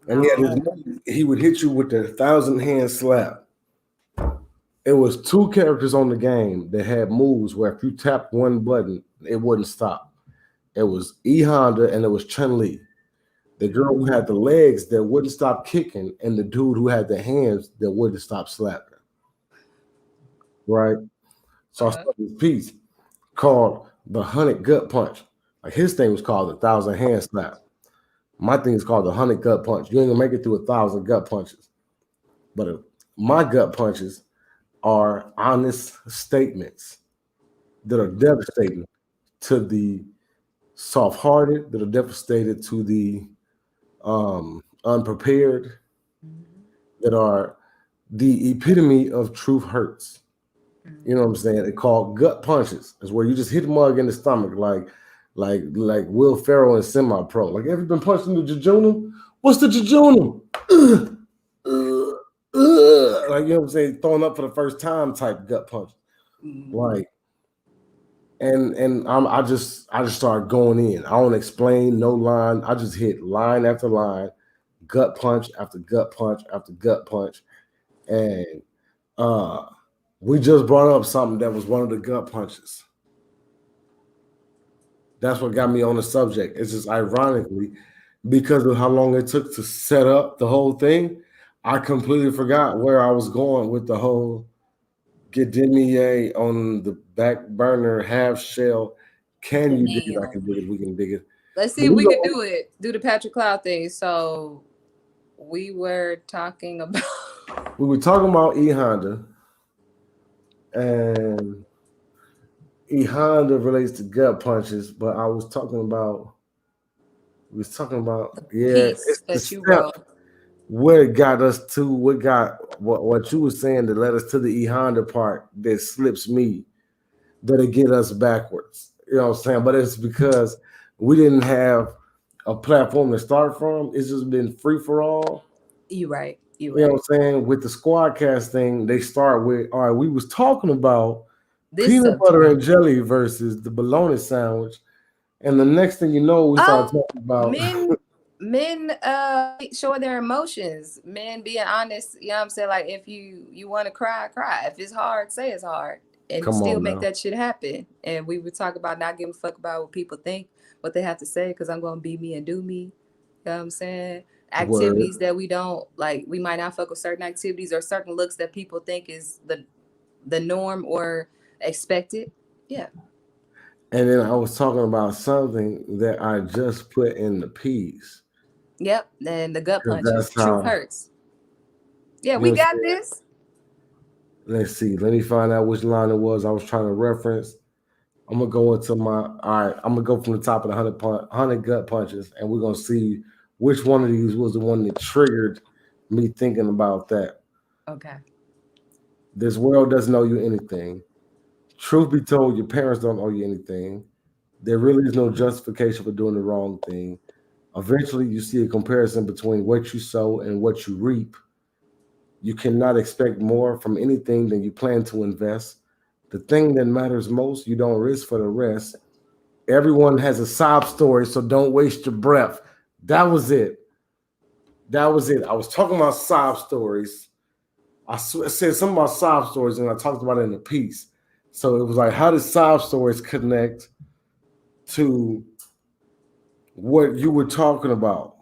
A: And he had his,
B: No.
A: he would hit you with the 1,000 hand slap. It was two characters on the game that had moves where if you tapped one button, it wouldn't stop. It was E Honda and it was Chun Li. The girl who had the legs that wouldn't stop kicking, and the dude who had the hands that wouldn't stop slapping. Right? So I
B: Uh-huh.
A: started this piece called the 100 gut punch. Like his thing was called the 1,000 hand slap. My thing is called the 100 gut punch. You ain't gonna make it through 1,000 gut punches. But my gut punches are honest statements that are devastating to the soft-hearted, that are devastated to the unprepared, that are the epitome of truth hurts. You know what I'm saying? They call gut punches. It's where you just hit the mug in the stomach, like Will Ferrell in Semi-Pro. Like, ever been punched in the jejunum? What's the jejunum? Like, you know what I'm saying? Throwing up for the first time type gut punch. Like, and I just started going in. I don't explain, no line. I just hit line after line, gut punch after gut punch after gut punch, and uh, we just brought up something that was one of the gut punches. That's what got me on the subject. It's just ironically because of how long it took to set up the whole thing. I completely forgot where I was going with the whole get Demier on the back burner half shell. Can you dig it? I
B: Damn.
A: can dig it. We can dig it.
B: Let's see
A: But
B: if
A: we
B: we could
A: go.
B: do the Patrick Cloud thing. So we were talking about
A: We were talking about E Honda, and E Honda relates to gut punches, but I was talking about. We was talking about, yeah,
B: piece
A: it's the
B: that you
A: steps
B: wrote.
A: where it got us to what you were saying that led us to the E Honda part that slips me, that'll get us backwards. You know what I'm saying? But it's because we didn't have a platform to start from. It's just been free for all.
B: You right. You
A: You know
B: right.
A: what I'm saying? With the squadcast thing, they start with, all right, we was talking about
B: This
A: peanut butter
B: subject.
A: and jelly versus the bologna sandwich. And the next thing you know, we start
B: Oh,
A: talking about
B: men showing their emotions, men being honest, you know what I'm saying? Like if you want to cry, cry. If it's hard, say it's hard and
A: come
B: still
A: on
B: make
A: now.
B: that shit happen. And we would talk about not giving a fuck about what people think, what they have to say, because I'm gonna be me and do me. You know what I'm saying?
A: Word.
B: Activities that we don't like, we might not fuck with certain activities or certain looks that people think is the norm or expected. Yeah.
A: And then I was talking about something that I just put in the piece.
B: Yep. And the gut
A: Because
B: punches.
A: that's
B: Truth
A: how,
B: hurts. Yeah,
A: you know
B: we
A: what I'm
B: got
A: saying?
B: this.
A: Let's see. Let me find out which line it was I was trying to reference. I'm gonna go into my all right. I'm gonna go from the top of the 100 gut punches, and we're gonna see which one of these was the one that triggered me thinking about that.
B: Okay.
A: This world doesn't owe you anything. Truth be told, your parents don't owe you anything. There really is no justification for doing the wrong thing. Eventually, you see a comparison between what you sow and what you reap. You cannot expect more from anything than you plan to invest. The thing that matters most, you don't risk for the rest. Everyone has a sob story, so don't waste your breath. That was it. That was it. I was talking about sob stories. Said something about sob stories, and I talked about it in the piece. So it was like, how does sob stories connect to what you were talking about?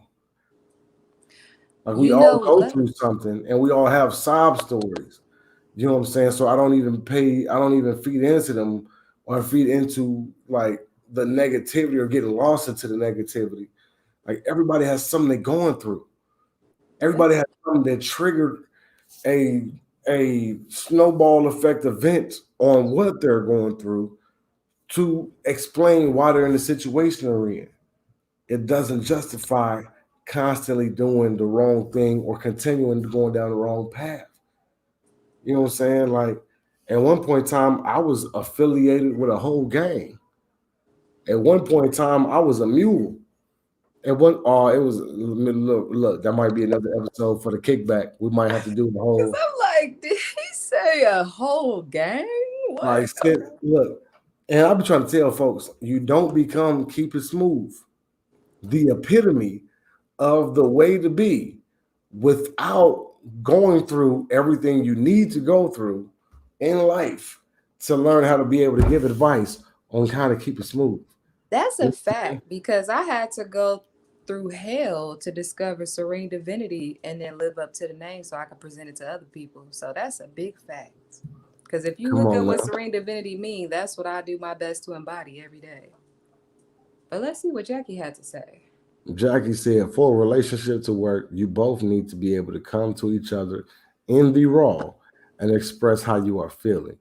A: Like, we
B: You
A: all
B: know
A: go
B: what?
A: through something, and we all have sob stories. You know what I'm saying? So I don't even feed into them or feed into like the negativity or get lost into the negativity. Like, everybody has something they're going through.
B: Yeah.
A: Everybody has something that triggered a a snowball effect event on what they're going through to explain why they're in the situation they're in. It doesn't justify constantly doing the wrong thing or continuing to going down the wrong path. You know what I'm saying? Like, at one point in time, I was affiliated with a whole gang. At one point in time, I was a mule. At one, oh, it was look. That might be another episode for the kickback. We might have to do the
B: Because
A: whole
B: I'm like, did he say a whole gang?
A: like
B: What?
A: sit. Look, and I've been trying to tell folks, you don't become keep it smooth. The epitome of the way to be without going through everything you need to go through in life to learn how to be able to give advice on how to keep it smooth.
B: That's a fact because I had to go through hell to discover serene divinity and then live up to the name so I could present it to other people. So that's a big fact. Because if you
A: Come
B: look at
A: on
B: what
A: now.
B: serene divinity means, that's what I do my best to embody every day. But let's see what Jackie had to say.
A: Jackie said, for a relationship to work, you both need to be able to come to each other in the raw and express how you are feeling.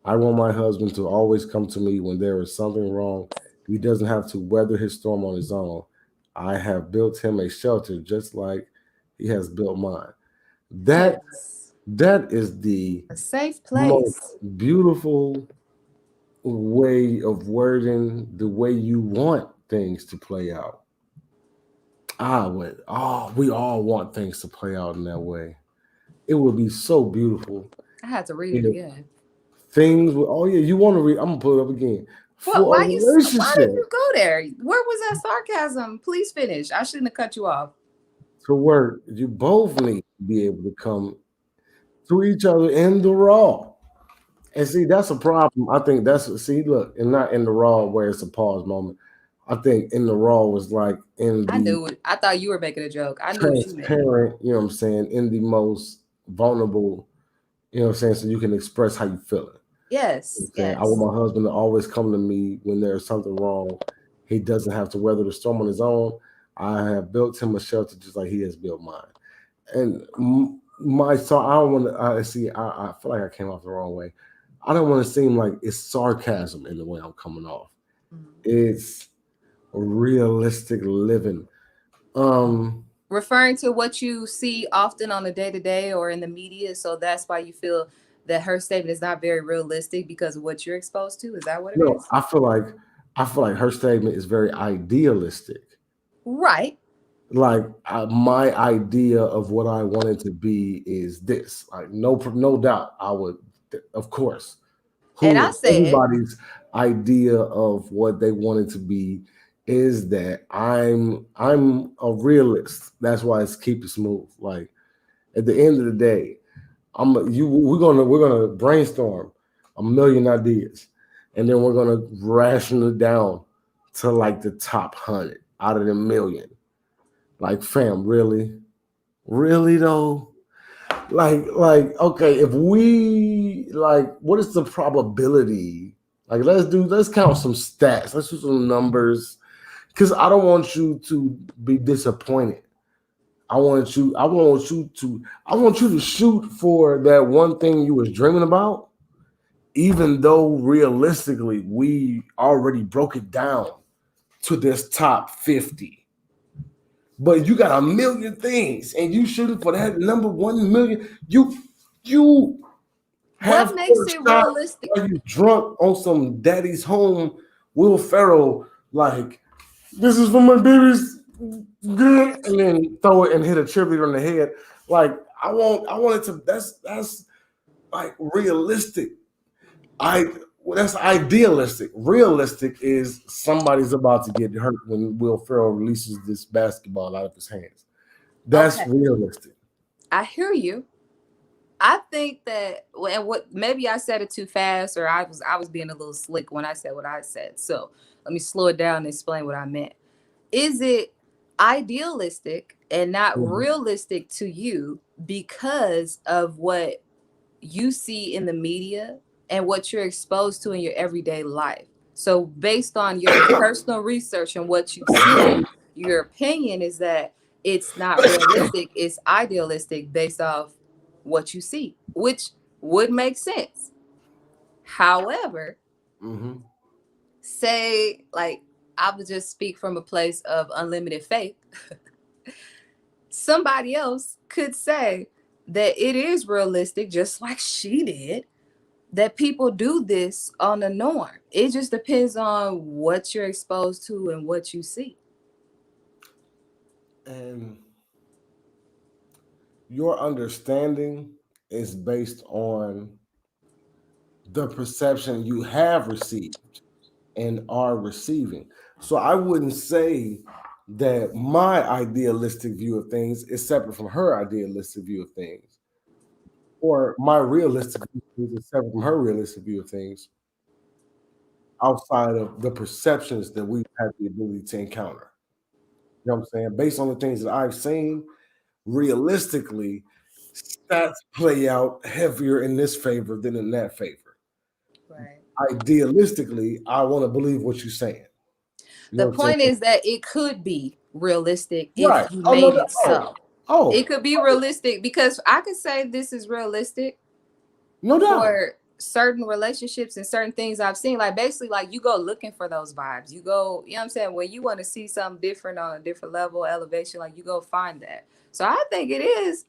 A: I want my husband to always come to me when there is something wrong. He doesn't have to weather his storm on his own. I have built him a shelter just like he has built mine. That
B: Yes.
A: that is the
B: A safe
A: most
B: place.
A: beautiful way of wording the way you want things to play out. I would, oh, we all want things to play out in that way. It would be so beautiful
B: I had to read it
A: if
B: again.
A: things would, oh yeah, you want to read, I'm gonna pull it up again.
B: What?
A: For a
B: Why did
A: relationship
B: you go there? Where was that sarcasm? Please finish. I shouldn't have cut you off.
A: to work, you both need to be able to come to each other in the raw. And see, that's a problem. I think that's see, look, and not in the raw where it's a pause moment. I think in the raw was like in
B: I
A: the
B: knew it. I thought you were making a joke. I knew what you meant.
A: transparent, you know what I'm saying, in the most vulnerable, you know what I'm saying, so you can express how you feel.
B: Yes,
A: Saying I want
B: yes.
A: my husband to always come to me when there's something wrong. He doesn't have to weather the storm on his own. I have built him a shelter just like he has built mine. And my so I don't want to. I see. I feel like I came off the wrong way. I don't want to seem like it's sarcasm in the way I'm coming off.
B: Mhm.
A: It's realistic living. Um,
B: Referring to what you see often on the day to day or in the media, so that's why you feel that her statement is not very realistic because of what you're exposed to. Is that what it
A: no,
B: is?
A: I feel like her statement is very idealistic.
B: Right.
A: Like my idea of what I wanted to be is this. Like no doubt, I would, of course.
B: And I
A: Who
B: said,
A: everybody's idea of what they wanted to be is that I'm a realist. That's why it's keep it smooth. Like at the end of the day, we're gonna brainstorm a million ideas, and then we're gonna ration it down to like the top 100 out of the million. Like, fam, really? Really though? Okay, if we like what is the probability? Like let's count some stats. Let's do some numbers. Cause I don't want you to be disappointed. I want you to shoot for that one thing you was dreaming about, even though realistically we already broke it down to this top 50. But you got a million things and you shooting for that number 1 million. You
B: what
A: half
B: makes
A: court
B: it
A: shot
B: realistic?
A: while you drunk on some daddy's home Will Ferrell, like, this is for my baby's good, and then throw it and hit a cheerleader on the head. Like, I want it to that's like realistic. I that's idealistic. Realistic is somebody's about to get hurt when Will Ferrell releases this basketball out of his hands. That's
B: Okay,
A: realistic.
B: I hear you. I think that, and what maybe I said it too fast, or I was being a little slick when I said what I said. So let me slow it down and explain what I meant. Is it idealistic and not
A: Mhm.
B: realistic to you because of what you see in the media and what you're exposed to in your everyday life? So, based on your personal research and what you've seen, your opinion is that it's not realistic, it's idealistic based off what you see, which would make sense. However,
A: Mhm.
B: say, like, I would just speak from a place of unlimited faith. Somebody else could say that it is realistic, just like she did, that people do this on the norm. It just depends on what you're exposed to and what you see.
A: And your understanding is based on the perception you have received and are receiving. So I wouldn't say that my idealistic view of things is separate from her idealistic view of things, or my realistic view of things is separate from her realistic view of things, outside of the perceptions that we've had the ability to encounter. You know what I'm saying? Based on the things that I've seen, realistically, stats play out heavier in this favor than in that favor.
B: Right.
A: Idealistically, I want to believe what you're saying. You know
B: The
A: what I'm saying?
B: point is that it could be realistic if
A: Right.
B: you
A: Oh no,
B: made
A: no.
B: it so. It
A: Oh,
B: could be realistic because I could say this is realistic
A: no doubt.
B: for certain relationships and certain things I've seen. Like basically, like you go looking for those vibes. You go, you know what I'm saying? When you want to see something different on a different level, elevation, like you go find that. So I think it is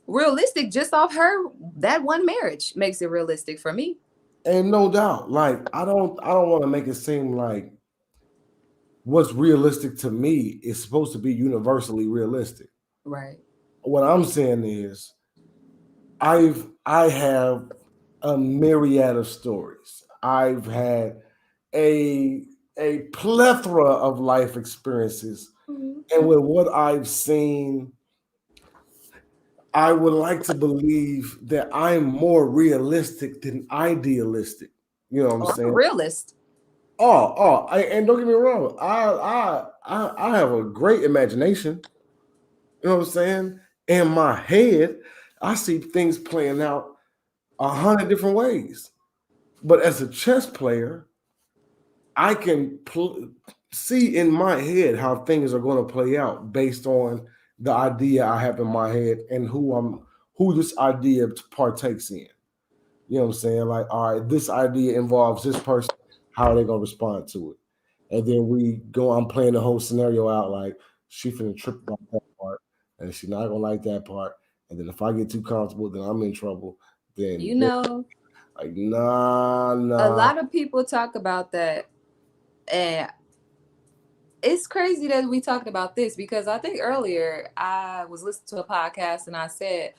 B: realistic just off her that one marriage makes it realistic for me.
A: And no doubt. Like I don't want to make it seem like what's realistic to me is supposed to be universally realistic.
B: Right.
A: What I'm saying is I have a myriad of stories. I've had a a plethora of life experiences.
B: Mhm.
A: And with what I've seen, I would like to believe that I'm more realistic than idealistic. You know what I'm
B: Or a
A: saying?
B: realist.
A: And don't get me wrong, I have a great imagination. You know what I'm saying? In my head, I see things playing out 100 different ways. But as a chess player, I can see in my head how things are going to play out based on the idea I have in my head and who this idea partakes in. You know what I'm saying? Like, all right, this idea involves this person. How are they gonna respond to it? And then we go. I'm playing the whole scenario out. Like, she finna trip about that part, and she's not gonna like that part. And then if I get too comfortable, then I'm in trouble.
B: You
A: Then
B: know,
A: like, nah,
B: a
A: nah.
B: lot of people talk about that, and it's crazy that we talked about this because I think earlier I was listening to a podcast and I said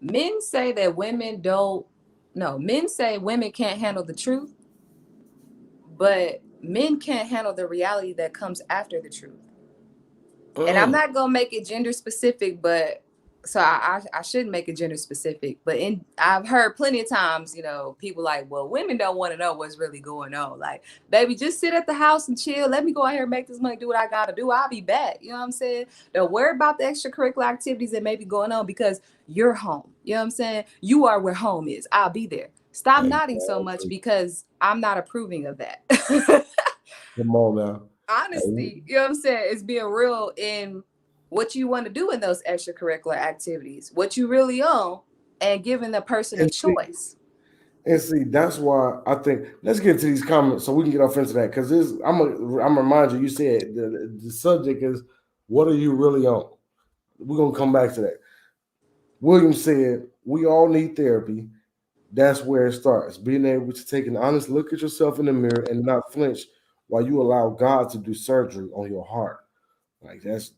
B: men say that women don't no, men say women can't handle the truth, but men can't handle the reality that comes after the truth. And I'm
A: Mm.
B: not gonna make it gender specific, but so I shouldn't make it gender specific. But in I've heard plenty of times, you know, people like, well, women don't want to know what's really going on. Like, baby, just sit at the house and chill. Let me go out here and make this money, do what I gotta do. I'll be back. You know what I'm saying? Don't worry about the extracurricular activities that may be going on because you're home. You know what I'm saying? You are where home is. I'll be there. Stop nodding so much
A: Exactly.
B: because I'm not approving of that.
A: Come on now. Hey,
B: Honesty, you know what I'm saying? It's being real in what you want to do in those extracurricular activities, what you really own, and giving the person a
A: And see,
B: choice.
A: and see, that's why I think let's get to these comments so we can get off into that because this I'm gonna remind you. You said the subject is what are you really on? We're gonna come back to that. William said we all need therapy. That's where it starts. Being able to take an honest look at yourself in the mirror and not flinch while you allow God to do surgery on your heart. Like that's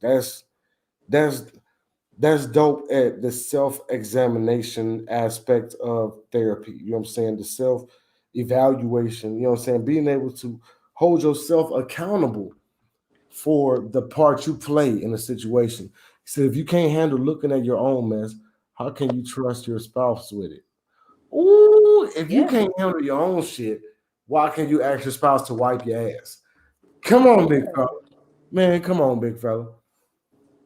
A: that's dope at the self-examination aspect of therapy. You know what I'm saying? The self-evaluation, you know what I'm saying? Being able to hold yourself accountable for the part you play in a situation. He said, if you can't handle looking at your own mess, how can you trust your spouse with it? Ooh, if you
B: Yeah.
A: can't handle your own shit, why can't you ask your spouse to wipe your ass? Come on, big fella. Man, come on, big fella.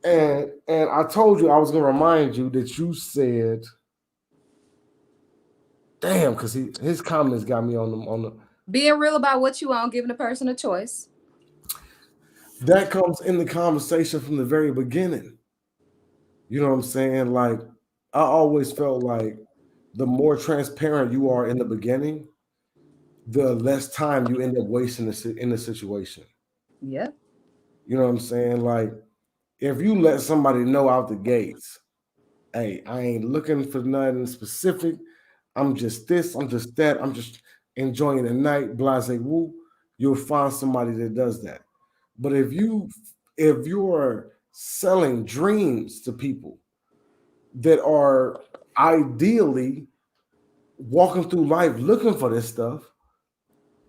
A: And I told you I was gonna remind you that you said, damn, because his comments got me on the
B: Being real about what you want, giving a person a choice.
A: that comes in the conversation from the very beginning. You know what I'm saying? Like I always felt like the more transparent you are in the beginning, the less time you end up wasting in the situation.
B: Yeah.
A: You know what I'm saying? Like if you let somebody know out the gates, hey, I ain't looking for nothing specific. I'm just this, I'm just that, I'm just enjoying the night, blase woo, you'll find somebody that does that. But if you're selling dreams to people that are ideally walking through life looking for this stuff,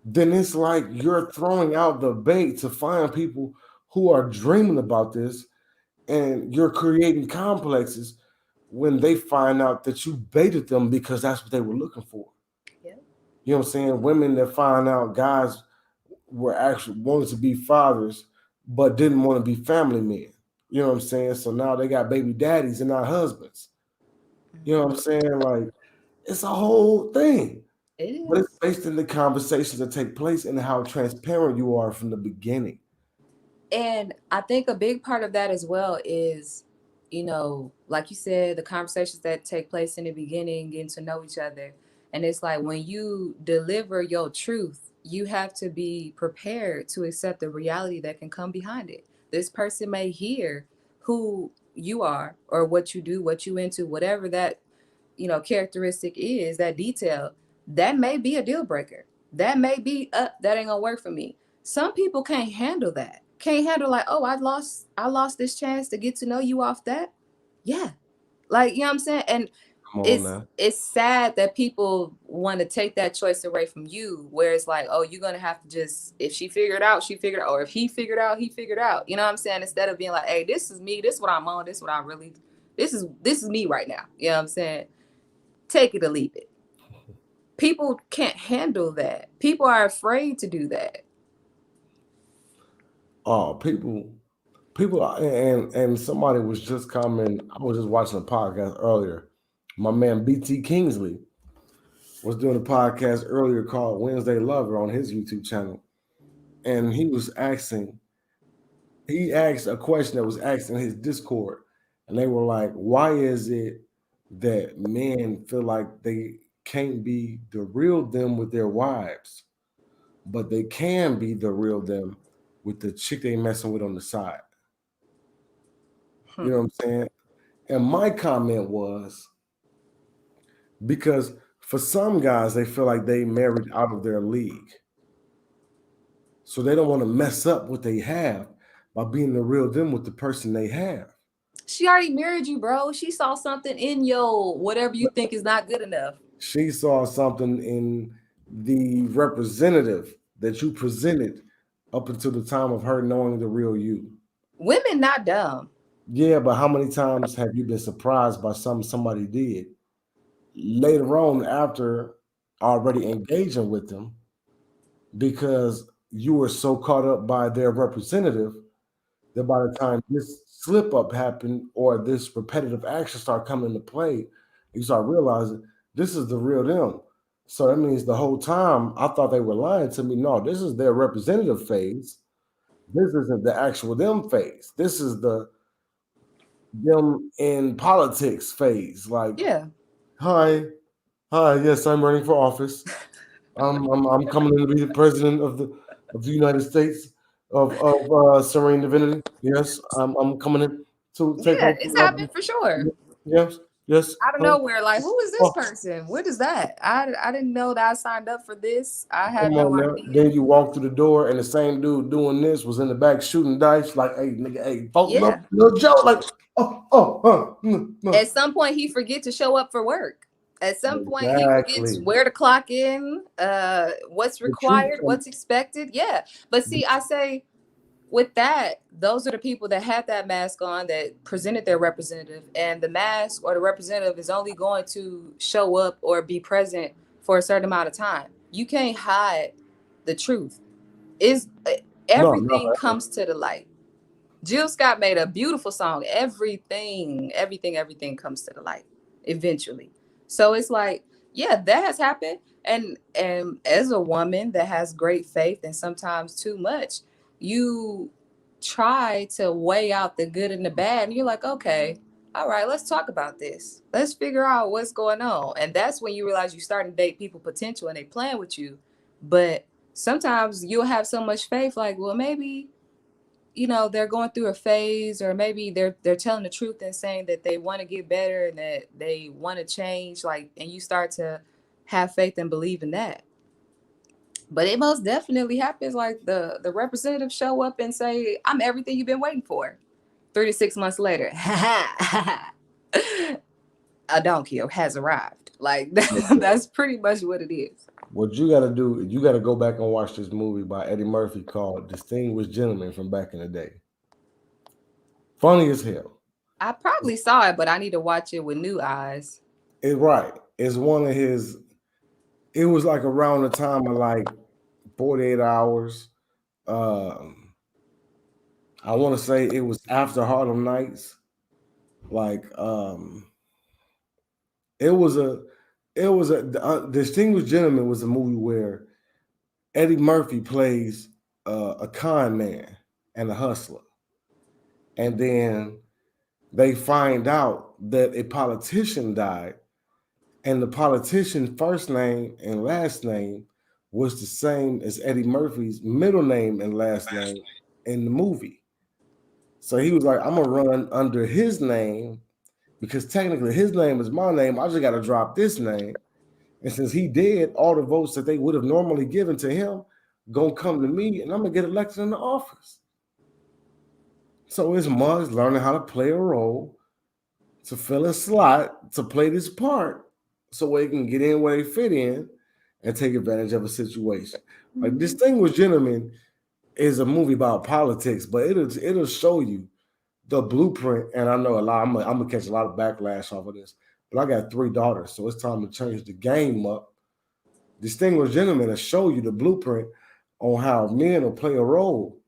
A: then it's like you're throwing out the bait to find people who are dreaming about this, and you're creating complexes when they find out that you baited them because that's what they were looking for.
B: Yep.
A: You know what I'm saying? Women that find out guys were actually wanted to be fathers but didn't want to be family men. You know what I'm saying? So now they got baby daddies and not husbands. You know what I'm saying? Like it's a whole thing.
B: It
A: But it's
B: is.
A: based in the conversations that take place and how transparent you are from the beginning.
B: And I think a big part of that as well is, like you said, the conversations that take place in the beginning, getting to know each other. And it's like when you deliver your truth, you have to be prepared to accept the reality that can come behind it. This person may hear who you are or what you do, what you into, whatever that characteristic is, that detail, that may be a deal breaker. That may be that ain't gonna work for me. Some people can't handle that. Can't handle like, oh, I lost this chance to get to know you off that. Yeah. Like, you know what I'm saying? And
A: Come on
B: it's
A: now.
B: it's sad that people want to take that choice away from you, where it's like, oh, you're gonna have to just, if she figured out, she figured out, or if he figured out, he figured out. You know what I'm saying? Instead of being like, hey, this is me, this is what I'm on, this is what I really, this is me right now. You know what I'm saying? Take it or leave it. People can't handle that. People are afraid to do that.
A: Oh, people and somebody was just coming. I was just watching a podcast earlier. My man BT Kingsley was doing a podcast earlier called Wednesday Lover on his YouTube channel. And he asked a question that was asked in his Discord. And they were like, why is it that men feel like they can't be the real them with their wives, but they can be the real them with the chick they messing with on the side?
B: Hmm.
A: You know what I'm saying? And my comment was because for some guys, they feel like they married out of their league. So they don't want to mess up what they have by being the real them with the person they have.
B: She already married you, bro. She saw something in your whatever you think is not good enough.
A: She saw something in the representative that you presented up until the time of her knowing the real you.
B: Women not dumb.
A: Yeah, but how many times have you been surprised by something somebody did later on after already engaging with them because you were so caught up by their representative that by the time this slip up happened or this repetitive action start coming into play, you start realizing this is the real them. So that means the whole time I thought they were lying to me. No, this is their representative phase. This isn't the actual them phase. This is the them in politics phase. Like,
B: Yeah.
A: hi, hi, yes, I'm running for office. I'm coming in to be the president of the United States of serene divinity. Yes, I'm coming in to take
B: Yeah,
A: over.
B: it's happened for sure.
A: Yes, yes.
B: Out of nowhere, like, who is this
A: Oh,
B: person? What is that? I didn't know that I signed up for this. I had
A: come
B: no
A: on now.
B: idea.
A: Then you walk through the door, and the same dude doing this was in the back shooting dice. Like, hey, nigga, hey, folks,
B: Yeah.
A: little Joe. Like,
B: At some point, he forget to show up for work. At some point, he forgets
A: exactly.
B: where to clock in, what's
A: The truth
B: required,
A: comes.
B: what's expected. Yeah. But see, I say with that, those are the people that had that mask on that presented their representative, and the mask or the representative is only going to show up or be present for a certain amount of time. You can't hide the truth. Is
A: No, no.
B: everything comes to the light. Jill Scott made a beautiful song. Everything comes to the light eventually. So it's like, yeah, that has happened. And as a woman that has great faith and sometimes too much, you try to weigh out the good and the bad, and you're like, okay, all right, let's talk about this. Let's figure out what's going on. And that's when you realize you're starting to date people potential and they playing with you. But sometimes you'll have so much faith, like, well, maybe they're going through a phase, or maybe they're telling the truth and saying that they want to get better and that they want to change, like, and you start to have faith and believe in that. But it most definitely happens. Like the representatives show up and say, "I'm everything you've been waiting for." 3 to 6 months later, a donkey has arrived. Like that's pretty much what it is.
A: What you got to do is you got to go back and watch this movie by Eddie Murphy called Distinguished Gentleman from back in the day. Funny as hell.
B: I probably saw it, but I need to watch it with new eyes.
A: It's right. It's one of his. It was like around the time of like 48 hours. Um, I want to say it was after Harlem Nights. Like it was a Distinguished Gentleman was a movie where Eddie Murphy plays a con man and a hustler, and then they find out that a politician died, and the politician's first name and last name was the same as Eddie Murphy's middle name and last name in the movie. So he was like, I'm gonna run under his name because technically his name is my name. I just got to drop this name. And since he did, all the votes that they would have normally given to him gonna come to me, and I'm gonna get elected in the office. So it's Muggs learning how to play a role, to fill a slot, to play this part, so they can get in where they fit in and take advantage of a situation. Like Distinguished Gentleman is a movie about politics, but it'll show you the blueprint. And I know a lot. I'm gonna catch a lot of backlash off of this, but I got 3 daughters, so it's time to change the game up. Distinguished Gentleman will show you the blueprint on how men will play a role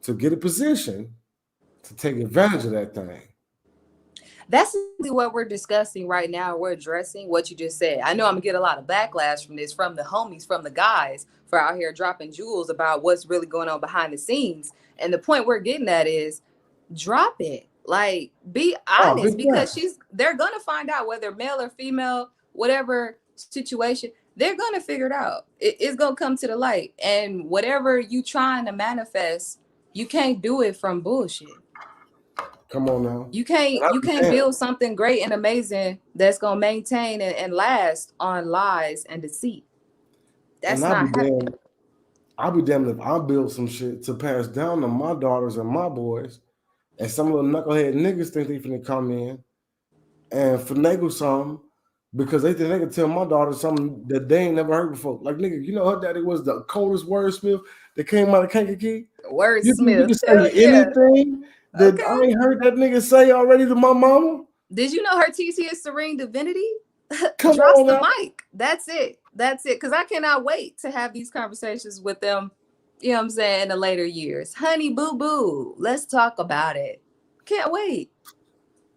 A: to get a position to take advantage of that thing.
B: That's what we're discussing right now. We're addressing what you just said. I know I'm gonna get a lot of backlash from this, from the homies, from the guys for out here dropping jewels about what's really going on behind the scenes. And the point we're getting at is drop it. Like, be
A: Oh,
B: honest,
A: big
B: because
A: time.
B: they're gonna find out whether male or female, whatever situation, they're gonna figure it out. It's gonna come to the light. And whatever you trying to manifest, you can't do it from bullshit.
A: Come on now.
B: You
A: And
B: can't
A: I
B: you
A: be
B: can't
A: damned.
B: build something great and amazing that's gonna maintain and last on lies and deceit.
A: And
B: That's not happening.
A: I'll be damned if I build some shit to pass down to my daughters and my boys, and some little knucklehead niggas think they finna come in and finagle something because they think they can tell my daughter something that they ain't never heard before. Like, nigga, you know her daddy was the coldest wordsmith that came out of Kankakee? You think you
B: Wordsmith.
A: can
B: Hell
A: say
B: yeah.
A: anything that I
B: Okay.
A: ain't heard that nigga say already to my mama?
B: Did you know her TC is Serene Divinity?
A: Come
B: Drops
A: on
B: the
A: now.
B: mic. That's it. That's it. Because I cannot wait to have these conversations with them, you know what I'm saying, in the later years. Honey, boo boo, let's talk about it. Can't wait.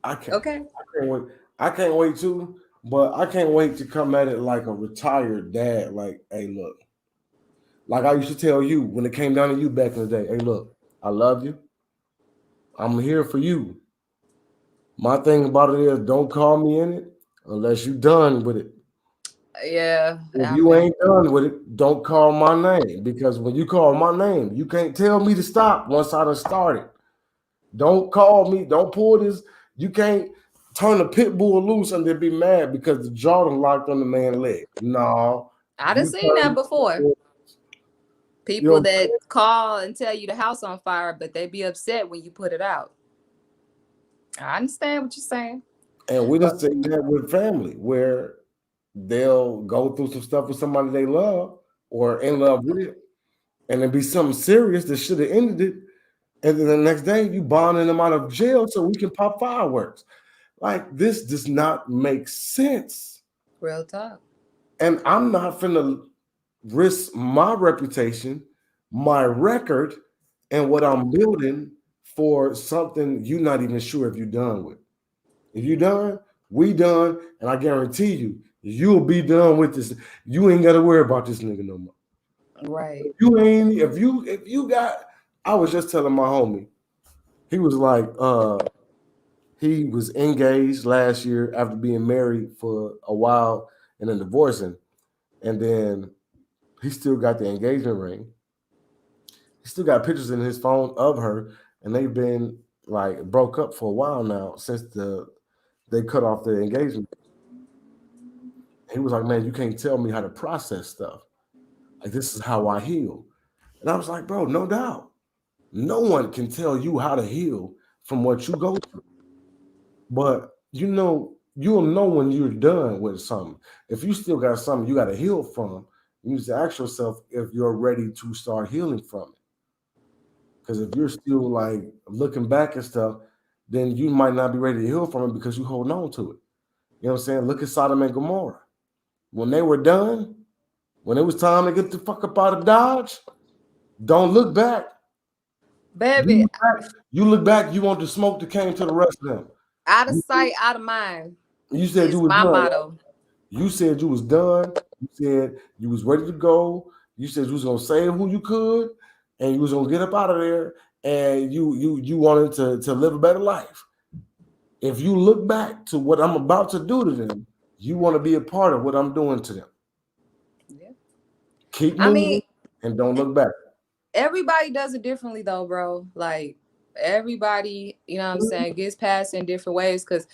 A: I can't.
B: Okay.
A: I can't wait. I can't wait too, but I can't wait to come at it like a retired dad. Like, hey, look, like I used to tell you when it came down to you back in the day. Hey, look, I love you. I'm here for you. My thing about it is, don't call me in it unless you done with it.
B: Yeah.
A: If
B: I
A: you
B: mean,
A: ain't done with it, don't call my name because when you call my name, you can't tell me to stop once I done started. Don't call me. Don't pull this. You can't turn the pit bull loose and then be mad because the jaw done locked on the man's leg. No,
B: I done
A: you
B: seen
A: turn
B: that
A: the pit
B: before.
A: bull. You know
B: People
A: what I'm
B: that
A: saying?
B: call and tell you the house on fire, but they be upset when you put it out. I understand what you're saying.
A: And we
B: But
A: done seen that with family where they'll go through some stuff with somebody they love or in love with, and it be something serious that should have ended it. And then the next day you bonding them out of jail so we can pop fireworks. Like this does not make sense.
B: real talk.
A: And I'm not finna risk my reputation, my record, and what I'm building for something you're not even sure if you're done with. If you done, we done, and I guarantee you, you'll be done with this. You ain't got to worry about this nigga no more.
B: Right.
A: You ain't if you got. I was just telling my homie, he was like, he was engaged last year after being married for a while and then divorcing, and then he still got the engagement ring. He still got pictures in his phone of her, and they've been like broke up for a while now since they cut off the engagement. He was like, man, you can't tell me how to process stuff. Like this is how I heal. And I was like, bro, no doubt. No one can tell you how to heal from what you go through. But you'll know when you're done with something. If you still got something you got to heal from, you need to ask yourself if you're ready to start healing from it. Because if you're still like looking back and stuff, then you might not be ready to heal from it because you hold on to it. You know what I'm saying? Look at Sodom and Gomorrah. When they were done, when it was time to get the fuck up out of Dodge, don't look back. You
B: Baby,
A: look back, you look back, you want the smoke that came to the rest of them.
B: out of
A: You,
B: sight, out of mind
A: you said you
B: is
A: was
B: my
A: done, right?
B: motto.
A: You said you was done. You said you was ready to go. You said you was gonna save who you could, and you was gonna get up out of there, and you wanted to live a better life. If you look back to what I'm about to do to them, you want to be a part of what I'm doing to them.
B: Yeah.
A: Keep
B: I mean,
A: moving and don't look back.
B: everybody does it differently though, bro. Like everybody, you know what I'm saying, gets past in different ways. Cause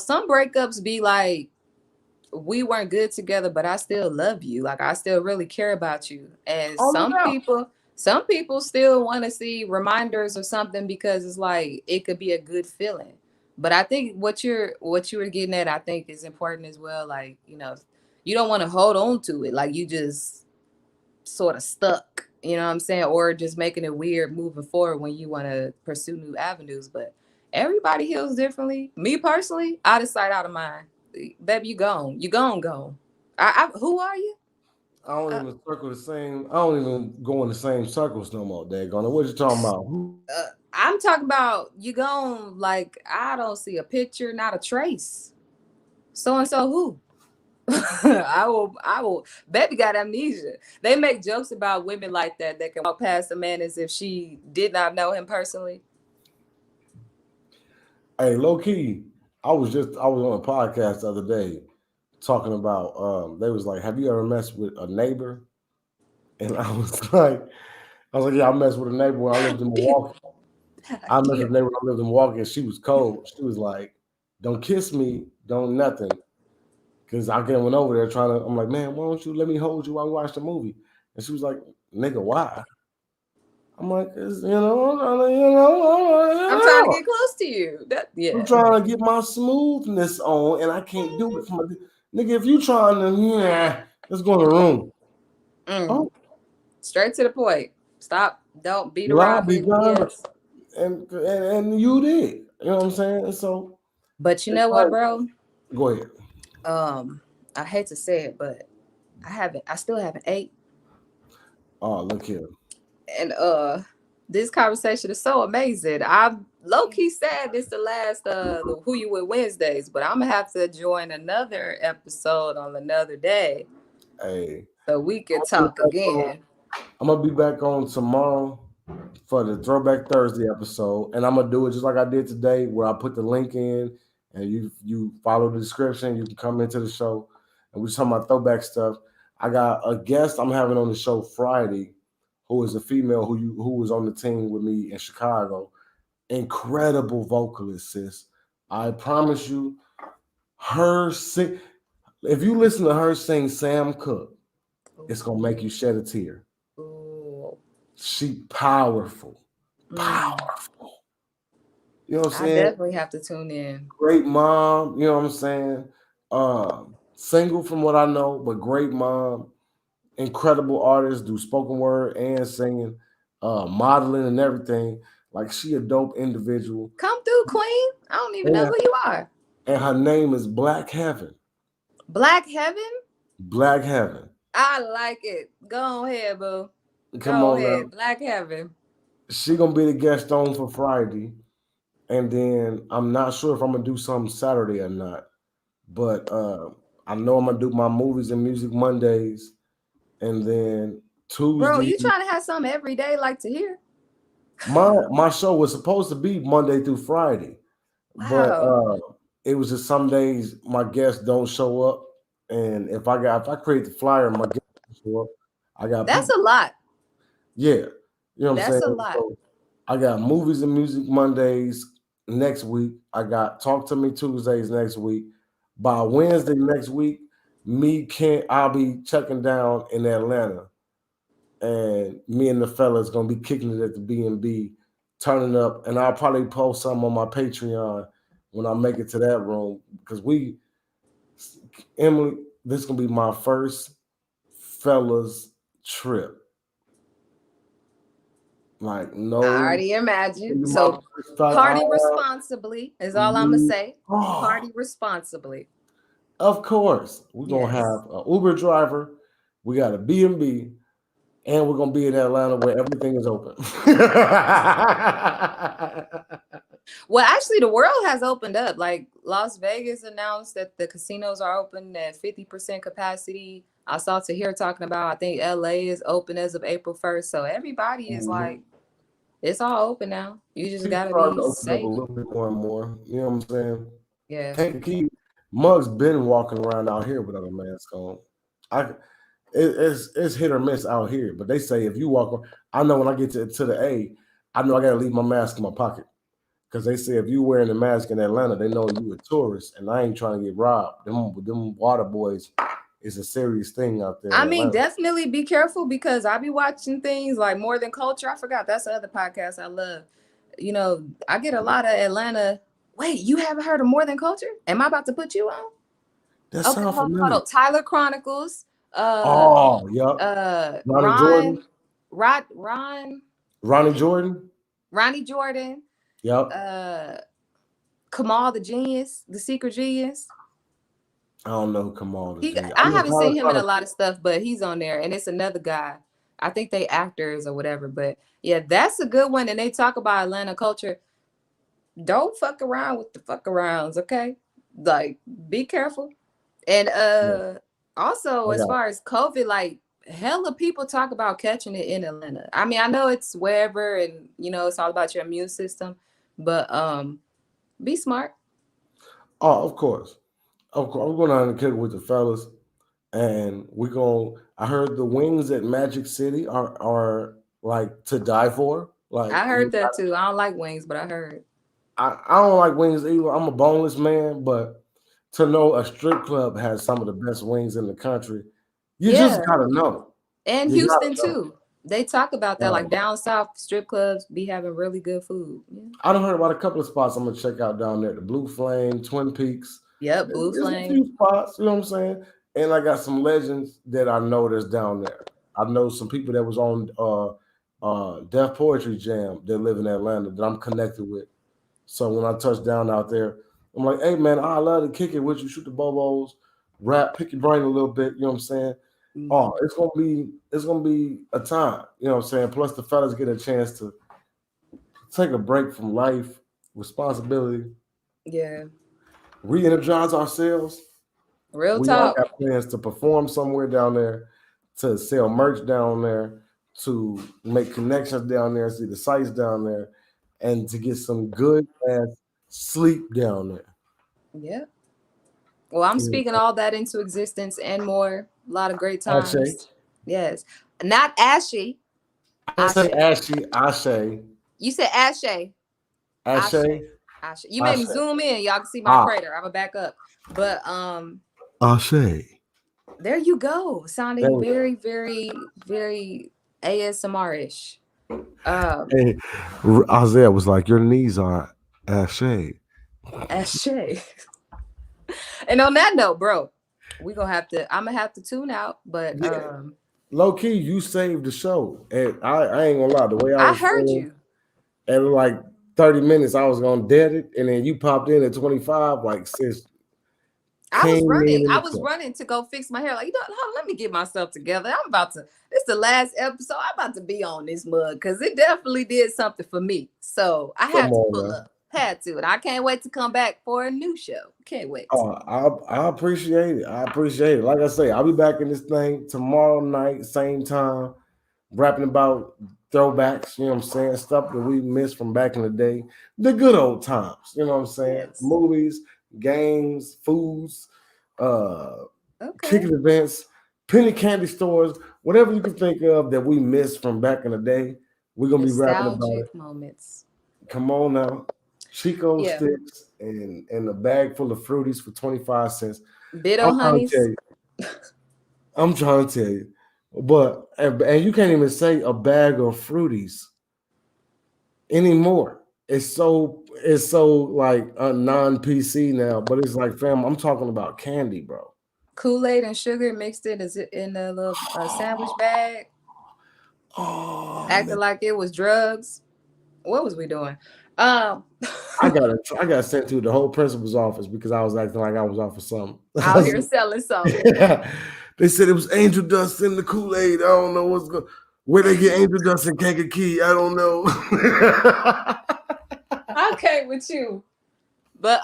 B: some breakups be like, we weren't good together, but I still love you. Like I still really care about you. And
A: Oh, no doubt.
B: some people still want to see reminders or something because it's like it could be a good feeling. But I think what you were getting at, I think is important as well. Like, you don't want to hold on to it. Like you just sort of stuck, you know what I'm saying? Or just making it weird moving forward when you want to pursue new avenues. But everybody heals differently. Me personally, out of sight, out of mind. Baby, you gone. You gone. Who are you?
A: I don't
B: Uh,
A: even circle the same. I don't even go in the same circles no more. Daggone it. What you talking about?
B: I'm talking about you gone. Like I don't see a picture, not a trace. So and so who? I will. Baby got amnesia. They make jokes about women like that can walk past a man as if she did not know him personally.
A: Hey, low key. I was on a podcast the other day talking about. They was like, "Have you ever messed with a neighbor?" And I was like, "Yeah, I messed with a neighbor when I lived in Milwaukee. I messed
B: Yeah.
A: with a neighbor when I lived in Milwaukee, and she was cold. She was like, "Don't kiss me, don't nothing." Because I went over there trying to, I'm like, man, why don't you let me hold you while we watch the movie? And she was like, nigga, why? I'm like,
B: I'm trying to get close to you. That
A: I'm
B: yeah.
A: trying to get my smoothness on, and I can't do it from a nigga. If you trying to, yeah, let's go in the room.
B: Mm.
A: Oh,
B: Straight to the point. Stop. Don't beat
A: well, I'll
B: around
A: be
B: the
A: done,
B: yes.
A: and you did. You know what I'm saying? And so
B: But you
A: it's
B: know what,
A: like,
B: bro?
A: go ahead.
B: Um, I hate to say it, but I still haven't ate.
A: Oh, look here.
B: And this conversation is so amazing. I'm low key sad this the last the Who You With Wednesdays, but I'm gonna have to join another episode on another day
A: Hey,
B: so we
A: I'm
B: can
A: gonna be
B: talk
A: back on.
B: again.
A: I'm gonna be back on tomorrow for the Throwback Thursday episode, and I'm gonna do it just like I did today, where I put the link in, and you follow the description. You can come into the show, and we're talking about throwback stuff. I got a guest I'm having on the show Friday, who is a female who was on the team with me in Chicago. Incredible vocalist, sis. I promise you, her sing. If you listen to her sing Sam Cooke, it's gonna make you shed a tear.
B: Ooh.
A: She powerful,
B: Mm.
A: powerful. You know what I'm
B: I
A: saying?
B: definitely have to tune in.
A: Great mom. You know what I'm saying? Single from what I know, but great mom. Incredible artist, do spoken word and singing, modeling and everything. Like she a dope individual,
B: Come through, Queen. I don't even know
A: and,
B: who you are.
A: and her name is Black Heaven.
B: Black Heaven.
A: Black Heaven.
B: I like it. Go ahead, boo.
A: Come
B: Go
A: on now.
B: ahead. Black Heaven.
A: She gonna be the guest on for Friday, and then I'm not sure if I'm gonna do something Saturday or not. But I know I'm gonna do my movies and music Mondays, and then
B: Bro,
A: Tuesday.
B: you trying to have something every day like to hear?
A: My show was supposed to be Monday through Friday, but
B: Wow.
A: it was just some days my guests don't show up, and if I create the flyer, my guests don't show up. I got
B: That's
A: people.
B: a lot.
A: Yeah, you know what I'm
B: That's a
A: saying.
B: lot.
A: So I got movies and music Mondays next week. I got Talk to Me Tuesdays next week. By Wednesday next week, I'll be checking down in Atlanta, and me and the fellas gonna be kicking it at the B&B, turning up, and I'll probably post some on my Patreon when I make it to that room because Emily, this is gonna be my first fellas trip. Like
B: I
A: no,
B: already imagine.
A: my
B: So
A: first time.
B: party responsibly is all I'm gonna say.
A: Oh,
B: Party responsibly.
A: of course, we're gonna
B: Yes.
A: have an Uber driver. We got a B&B, and we're gonna be in Atlanta where everything is open.
B: Well, actually, the world has opened up. Like Las Vegas announced that the casinos are open at 50% capacity. I saw Tahir talking about, I think LA is open as of April 1st. So everybody is
A: Mhm.
B: like, it's all open now. You just
A: People
B: gotta
A: starting
B: be
A: to open up a
B: safe.
A: little bit more and more. You know what I'm saying?
B: Yeah.
A: Take the key. Mug's been walking around out here without a mask on. I it's hit or miss out here, but they say if you walk, I know when I get to the A, I know I gotta leave my mask in my pocket because they say if you wearing a mask in Atlanta, they know you a tourist, and I ain't trying to get robbed. Them water boys is a serious thing out there
B: I
A: in
B: mean,
A: Atlanta.
B: definitely be careful because I be watching things like More Than Culture. I forgot that's the other podcast I love. You know, I get a lot of Atlanta. Wait, you haven't heard of More Than Culture? Am I about to put you on?
A: That
B: Okay,
A: sounds
B: hold
A: familiar.
B: on. Tyler Chronicles, uh,
A: Oh, yep. Ronnie Jordan,
B: Ron, Ron,
A: Ronnie Jordan.
B: Ronnie Jordan,
A: Yep.
B: uh, Kamal the Genius, the Secret Genius.
A: I don't know who Kamal the Genius. I
B: I
A: know
B: haven't
A: Tyler
B: seen him in a
A: Chronicles.
B: lot of stuff, but he's on there, and it's another guy. I think they actors or whatever, but yeah, that's a good one. And they talk about Atlanta culture. Don't fuck around with the fuck arounds, okay? Like, be careful. And
A: Yeah,
B: also
A: I
B: as
A: got
B: far as COVID, like hella people talk about catching it in Atlanta. I mean, I know it's wherever, and it's all about your immune system, but be smart.
A: Oh, of course. Of course. I'm going out and kick with the fellas. And we're going I heard the wings at Magic City are like to die for. Like
B: I heard that too. I don't like wings, but I heard.
A: I don't like wings either. I'm a boneless man, but to know a strip club has some of the best wings in the country, you just
B: Yeah.
A: gotta know.
B: And
A: You gotta
B: Houston
A: know.
B: too. They talk about that. Like
A: Um,
B: down south, strip clubs be having really good food. Yeah.
A: I don't heard about a couple of spots I'm gonna check out down there. The Blue Flame, Twin Peaks.
B: Yep, Blue
A: There's a
B: Flame.
A: few spots, you know what I'm saying? And I got some legends that I know that's down there. I know some people that was on Deaf Poetry Jam that live in Atlanta that I'm connected with. So when I touch down out there, I'm like, hey man, I love to kick it with you, shoot the bobos, rap, pick your brain a little bit, you know what I'm saying? Oh,
B: Mhm.
A: it's gonna be a time, you know what I'm saying? Plus the fellas get a chance to take a break from life, responsibility,
B: Yeah.
A: re-energize ourselves.
B: Real
A: We all
B: talk.
A: got plans to perform somewhere down there, to sell merch down there, to make connections down there, see the sites down there, and to get some good ass sleep down there.
B: Yeah. Well, I'm
A: You
B: speaking all that into existence and more. A lot of great
A: know, Ashe.
B: times. Yes. Not ashy.
A: I say
B: Ashe.
A: Ashe, Ashe,
B: You said ashe.
A: Ashe,
B: Ashe. Ashe. You made me
A: Ashe.
B: zoom in. Y'all can see my
A: Ah,
B: crater. I'm gonna back up. But
A: Ashe.
B: there you go.
A: There
B: Sounding
A: we go.
B: very, very, very ASMR-ish. Um,
A: Hey, Isaiah was like, your knees are Ashe.
B: ashe. And on that note, bro, I'm gonna have to tune out, but
A: Yeah, low key, you saved the show. And I ain't gonna lie, the way I
B: I
A: was
B: heard
A: feeling,
B: you.
A: at like 30 minutes, I was gonna dead it, and then you popped in at 25, like sis
B: I was
A: came in
B: running.
A: in
B: I
A: the
B: was
A: club.
B: running to go fix my hair. Like, hold on, let me get myself together. I'm about to. This is the last episode. I'm about to be on this mug because it definitely did something for me. So I
A: Come
B: had to
A: on
B: pull
A: now.
B: up. Had to, and I can't wait to come back for a new show. Can't wait.
A: Oh, I appreciate it. I appreciate it. Like I say, I'll be back in this thing tomorrow night, same time, rapping about throwbacks, you know what I'm saying? Stuff that we missed from back in the day. The good old times, you know what I'm saying?
B: Yes.
A: Movies, games, foods, uh,
B: Okay.
A: kicking events, penny candy stores, whatever you can think of that we missed from back in the day. We're gonna be rapping about it.
B: Nostalgic moments.
A: Come on now. Chico
B: Yeah.
A: sticks and a bag full of fruities for 25 cents.
B: Bit
A: I'm
B: on
A: trying to tell
B: honeys.
A: you. I'm trying to tell you. But and you can't even say a bag of fruities anymore. It's so like a non-PC now, but it's like fam, I'm talking about candy, bro.
B: Kool-Aid and sugar mixed in is it in a little sandwich bag,
A: Oh
B: acting
A: man.
B: like it was drugs. What was we doing? Um,
A: I got sent to the whole principal's office because I was acting like I was off of something.
B: out here selling something.
A: They said it was angel dust in the Kool-Aid. I don't know what's going where they get angel dust in Kankakee. I don't know.
B: Okay with you. But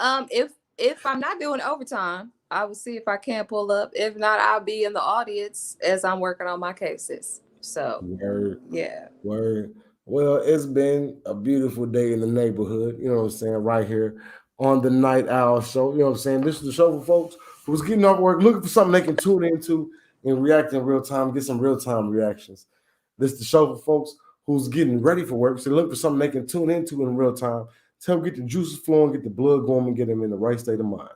B: if I'm not doing overtime, I will see if I can pull up. If not, I'll be in the audience as I'm working on my cases. So
A: Word,
B: yeah.
A: word. Well, it's been a beautiful day in the neighborhood, you know what I'm saying, right here on the Night Owl Show. You know what I'm saying? This is the show for folks who's getting off work, looking for something they can tune into and react in real time, get some real time reactions. This is the show for folks who's getting ready for work, so they look for something they can tune into in real time to help get the juices flowing, get the blood going, and get them in the right state of mind.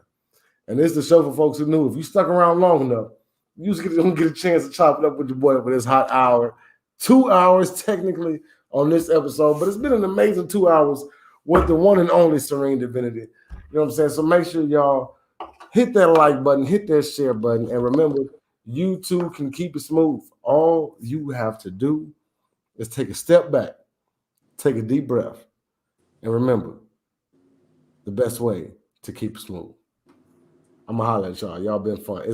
A: And this is the show for folks who knew if you stuck around long enough, you just don't get a chance to chop it up with your boy for this hot hour. 2 hours technically on this episode, but it's been an amazing 2 hours with the one and only Serene Divinity. You know what I'm saying? So make sure y'all hit that like button, hit that share button, and remember, you too can keep it smooth. All you have to do is take a step back, take a deep breath, and remember the best way to keep it smooth. I'm gonna holler at y'all. Y'all been fun.